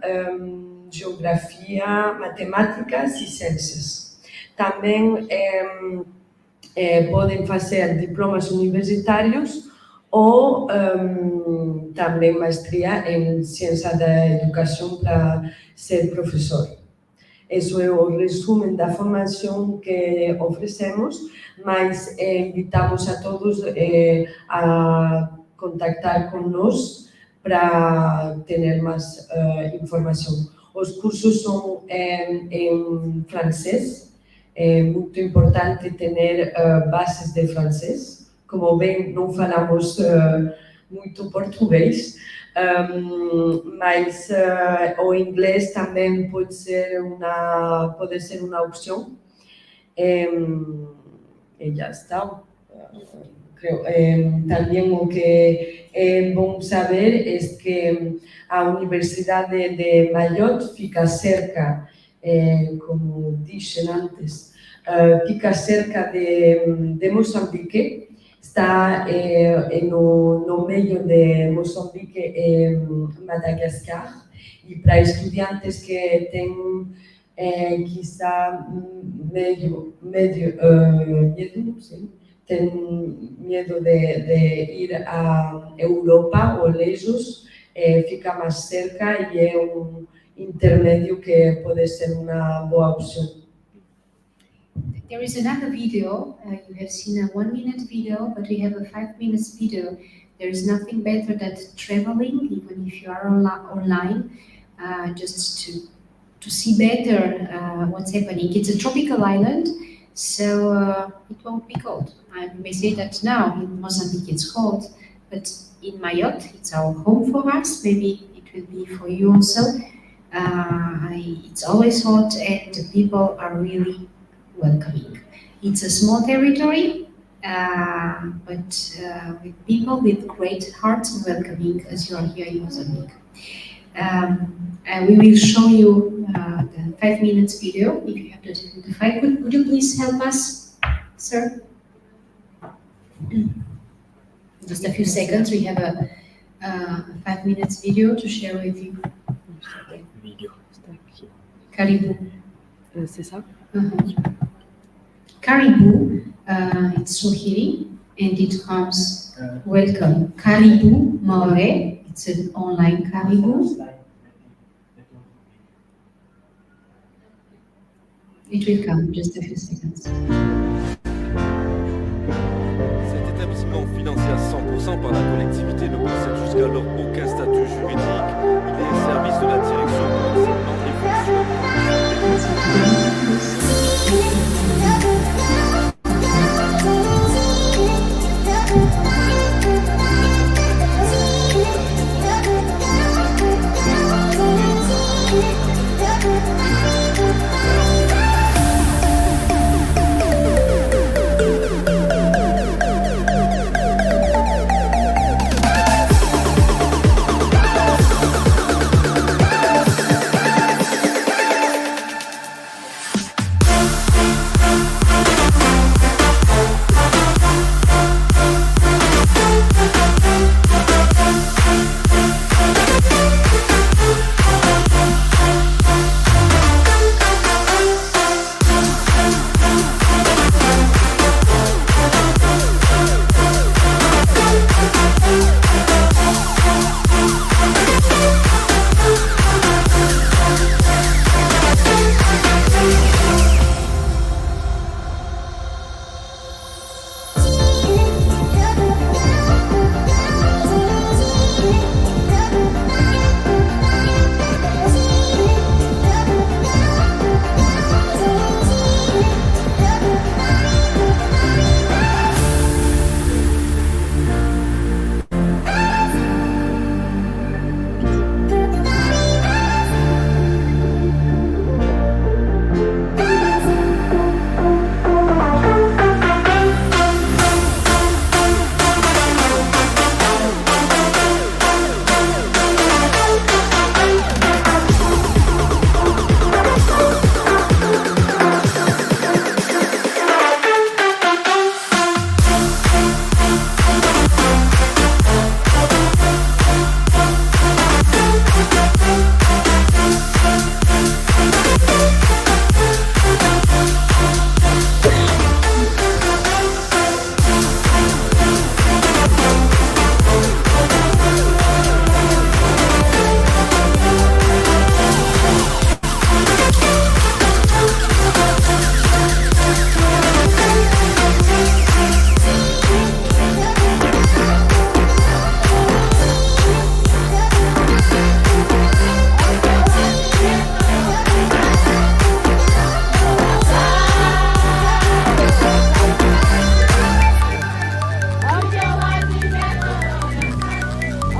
Geografia, Matemáticas e Ciências. Também podem fazer diplomas universitários ou também maestria em Ciência da Educação para ser professor. Isso é o resumo da formação que oferecemos, mas invitamos a todos a contactar conosco para ter mais informação. Os cursos são em francês, é muito importante ter bases de francês. Como bem, não falamos muito português, mas o inglês também pode ser uma opção. E já está. Creo. Também o que é bom saber é que a Universidade de Mayotte fica cerca, como disse antes, fica cerca de Moçambique. Está no meio de Moçambique e Madagascar, e para estudantes que têm quizá medo de ir à Europa ou Lesbos, fica mais cerca e é intermédio que pode ser uma boa opção. There is another video. You have seen a 1-minute video, but we have a 5-minute video. There is nothing better than traveling, even if you are online, just to see better what's happening. It's a tropical island, so it won't be cold. I may say that now in Mozambique it's cold, but in Mayotte it's our home for us. Maybe it will be for you also. It's always hot, and the people are really welcoming. It's a small territory, but with people with great hearts and welcoming, as you are here in Mozambique. And we will show you the 5 minutes video. If you have to identify, would you please help us, sir? Just a few seconds. We have a 5 minutes video to share with you. Video. Caribou. C'est ça? Caribou, it's Swahili, and it comes welcome. Caribou More, it's an online Caribou. It will come, just a few seconds. Cet établissement financé à 100% par la collectivité ne possède jusqu'alors aucun statut juridique. Il est au service de la direction de l'enseignement et fonctionne.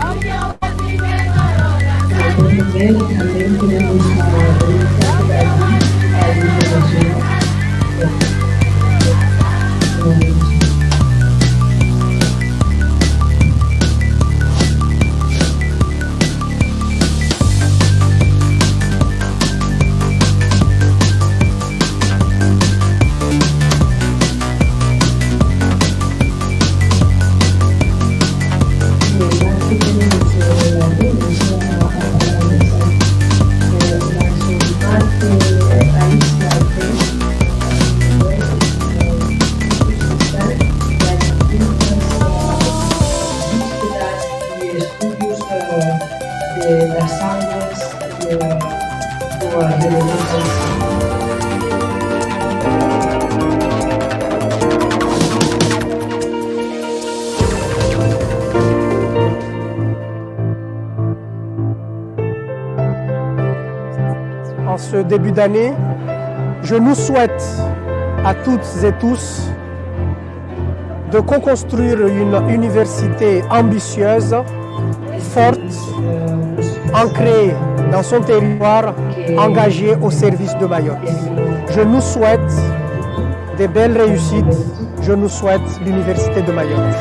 También tenemos la universidad internacional. De las aguas, de En ce début d'année, je nous souhaite à toutes et tous de co-construire une université ambitieuse, forte, ancrée dans son territoire, engagée au service de Mayotte. Je nous souhaite des belles réussites, je nous souhaite l'Université de Mayotte.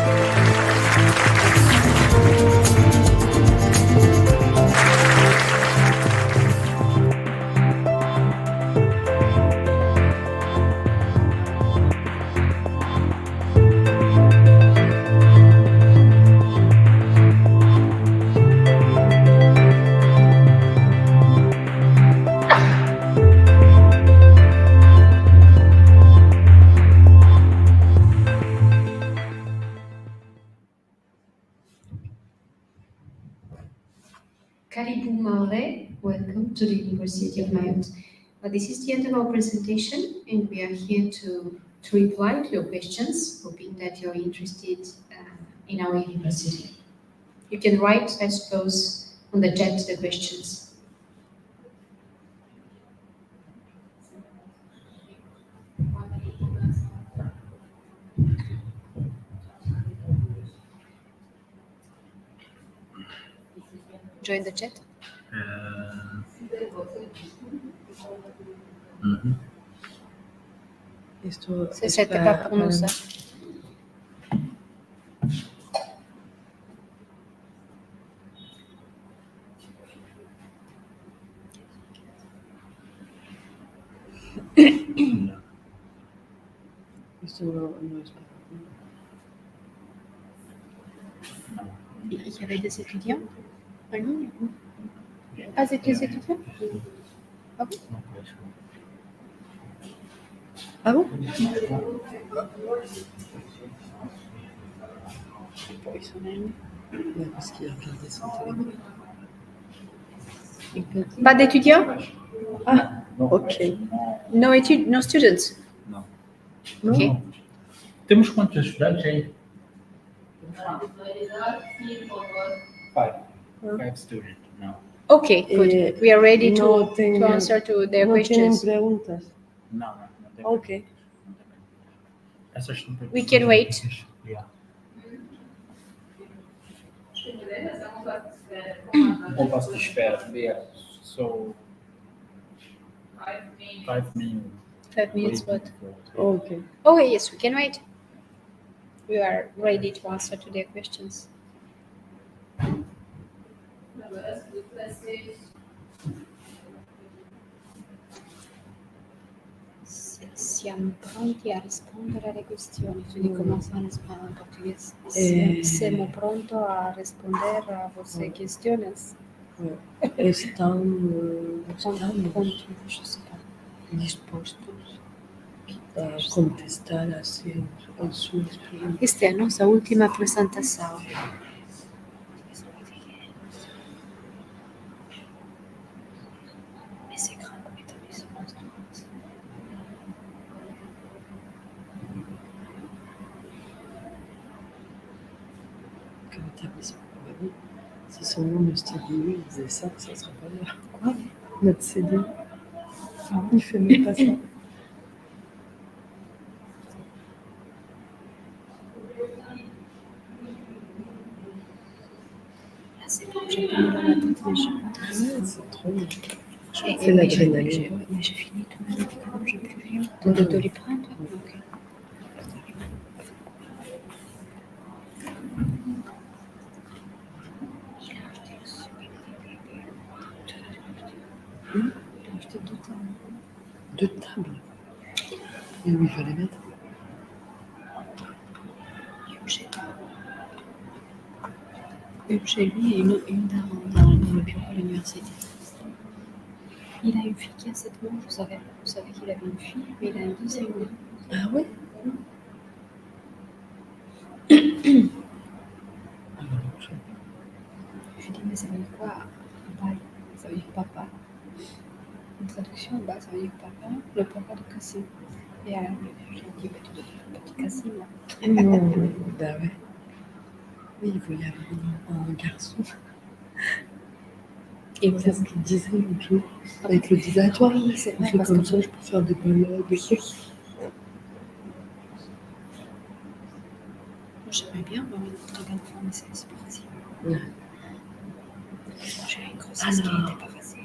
Karibu Maure, welcome to the University of Mayotte. This is the end of our presentation, and we are here to reply to your questions, hoping that you're interested in our university. You can write, I suppose, on the chat the questions. Join the chat. C'était pas pour nous, ça. Il y avait des étudiants en ligne? Pas des étudiants? Ah bon? Ah bon? Ils sont allés. Parce qu'il a regardé son téléphone. Pas d'étudiants? Ah, ok. No students? Não. Ok. Temos quantos estudantes aí? Five students, não. Okay, good. We are ready to answer to their questions. Não tem. Okay. Essas são We can wait. Yeah. Compasso de espera. Yeah. So 5 minutes. 5 minutes, what? Okay. Oh, yes, we can wait. We are ready to answer to their questions. Siamo pronti a rispondere alle questioni. Quindi come se en portugués. Siamo pronti a responder a vuestras questions. Estamos dispostos a contestar assim as suas perguntas. Esta é a nossa última apresentação. Si seulement le studio il faisait ça, ça serait pas là. Quoi? Notre CD. Il fait même pas ça. C'est bon, j'ai pas mis dans la tête, mais C'est trop bien. c'est l'adrénaline. Mais j'ai fini tout le médicament, j'ai plus rien. De les prendre, toi? Ok. Il a acheté 2 tables. 2 tables. Et où il fallait mettre? Chez lui et une dans le bureau à l'université. Il a une fille qui a 7 mois, je savais qu'il avait une fille, mais il a une deuxième. Ah ouais? Je dis, mais ça veut dire quoi? Bye. Ça veut dire papa. En traduction, bah, ça veut dire papa, le papa de Cassim. Et alors, je lui ai dit, bah, tu dois dire le petit Cassim, là. Non, bah ouais. Oui, il faut y avoir un garçon. Et c'est ce qu'il disait l'autre jour, avec le dilatoire. Oui, c'est vrai, fait parce comme que ça, je peux faire des balades. j'aimerais bien avoir une très belle femme, mais c'est pas facile. Ouais. J'ai eu une grossesse qui n'était pas facile.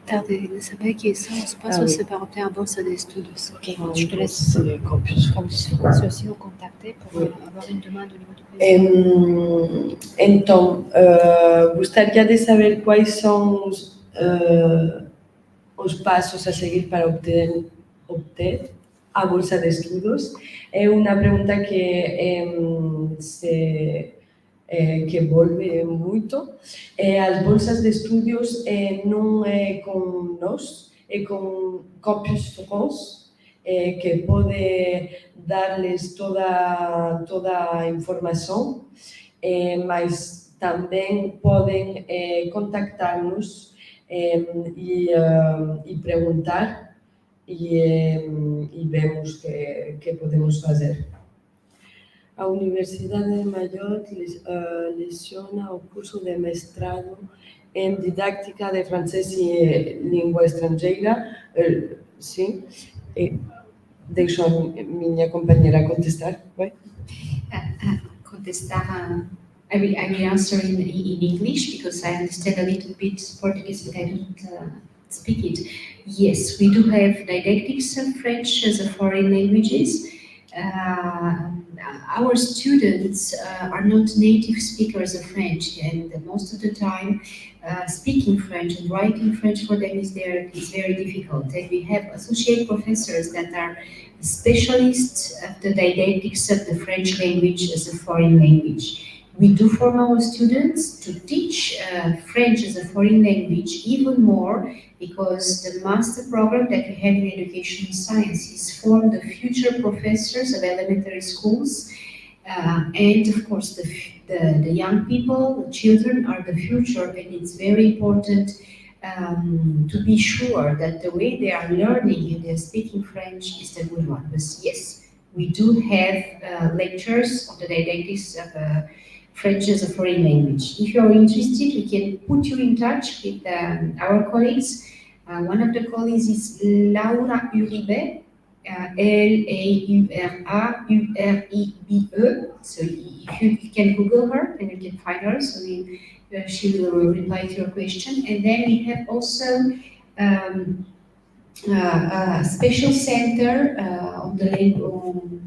Tarde de saber que somos pasos para obter a bolsa de estudos. Ok, je te laisse. Campus France aussi ont contacté pour avoir une demande au niveau du pays. Então, gostaria de saber quais são os passos a seguir para obter a bolsa de estudos. É uma pergunta que volve muito. As bolsas de estudos não é com nós, é com Campus France, que pode dar-lhes toda a informação, mas também podem contactar-nos e perguntar e vemos o que podemos fazer. A Universidade de Mayotte leciona o curso de mestrado em didática de francês e língua estrangeira. Sim. Deixo a minha companheira contestar. Vai. Contestar. I will answer in English because I understand a little bit Portuguese, but I don't speak it. Yes, we do have didactics of French as a foreign languages. Our students are not native speakers of French, and most of the time speaking French and writing French for them is very difficult. And we have associate professors that are specialists of the didactics of the French language as a foreign language. We do form our students to teach French as a foreign language even more, because the master program that we have in education sciences form the future professors of elementary schools, and of course the young people, the children are the future, and it's very important to be sure that the way they are learning and they're speaking French is the good one. But yes, we do have lectures on the didactics of French as a foreign language. If you're interested, we can put you in touch with our colleagues. One of the colleagues is Laura Uribe, Laurauribe. So if you can Google her and you can find her, so she will reply to your question. And then we have also a special center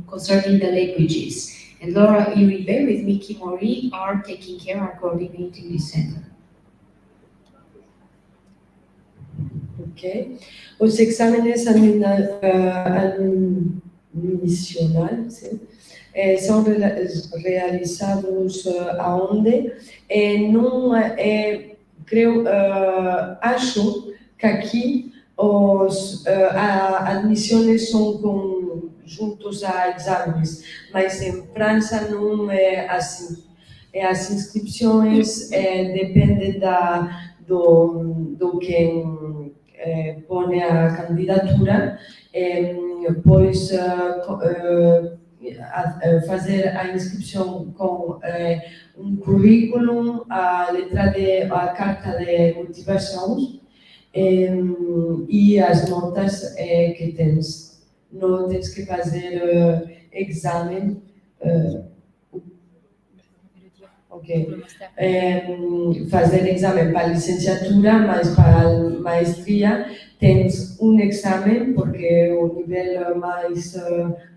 concerning the languages. And Laura Uribe with Mickey Mori are taking care, are coordinating this center. Ok. Os exámenes admissionais são realizados aonde? Acho que aqui as admissões são juntos a exames, mas em França não é assim. As inscrições dependem do quem põe a candidatura, pois fazer a inscrição com currículo, a carta de motivação e as notas que tens. Não tens que fazer exame. Ok. Fazer exame para a licenciatura, mas para a maestria tens exame, porque o nível mais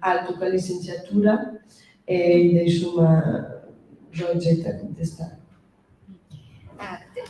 alto que a licenciatura, e deixo uma Georgetta contestar.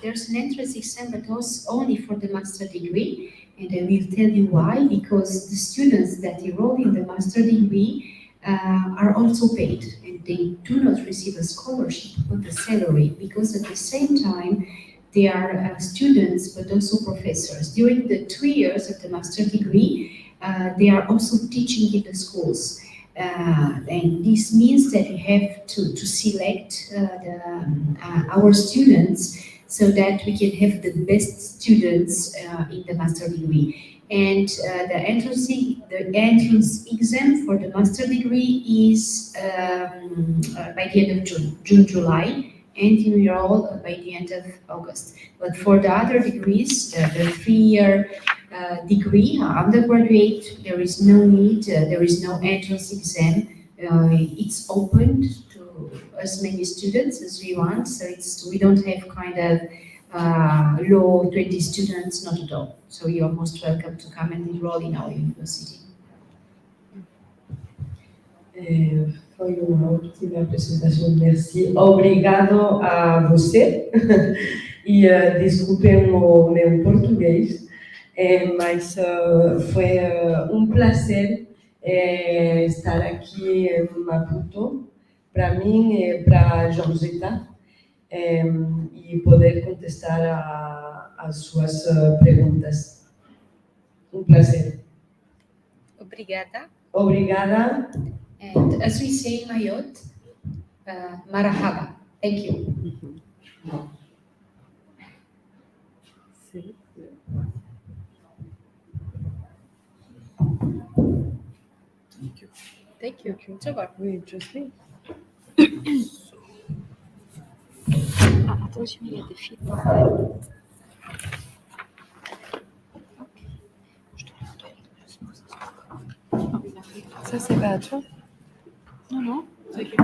There's an entrance exam, but also only for the master degree, and I will tell you why. Because the students that enroll in the master degree are also paid, and they do not receive a scholarship but a salary, because at the same time they are students but also professors. During the 2 years of the master degree, they are also teaching in the schools. And this means that we have to select our students so that we can have the best students in the master degree. And the entrance exam for the master degree is by the end of June, July, and enroll by the end of August. But for the other degrees, the 3-year degree, undergraduate, there is no need, there is no entrance exam. It's open to as many students as we want, so we don't have kind of low 20 students, not at all. So you're most welcome to come and enroll in our university. Foi uma ótima apresentação, merci. Obrigado a você. E desculpem o meu português, mas foi prazer estar aqui em Maputo, para mim e para a Georgetta, e poder contestar as suas perguntas. Prazer. Obrigada. Obrigada. And as we say in Mayotte, marahaba. Thank you. Thank you. Thank you. So what? Oui, just me. Attention, il y a des fils. Ça, c'est pas à toi? Non, non. Ok.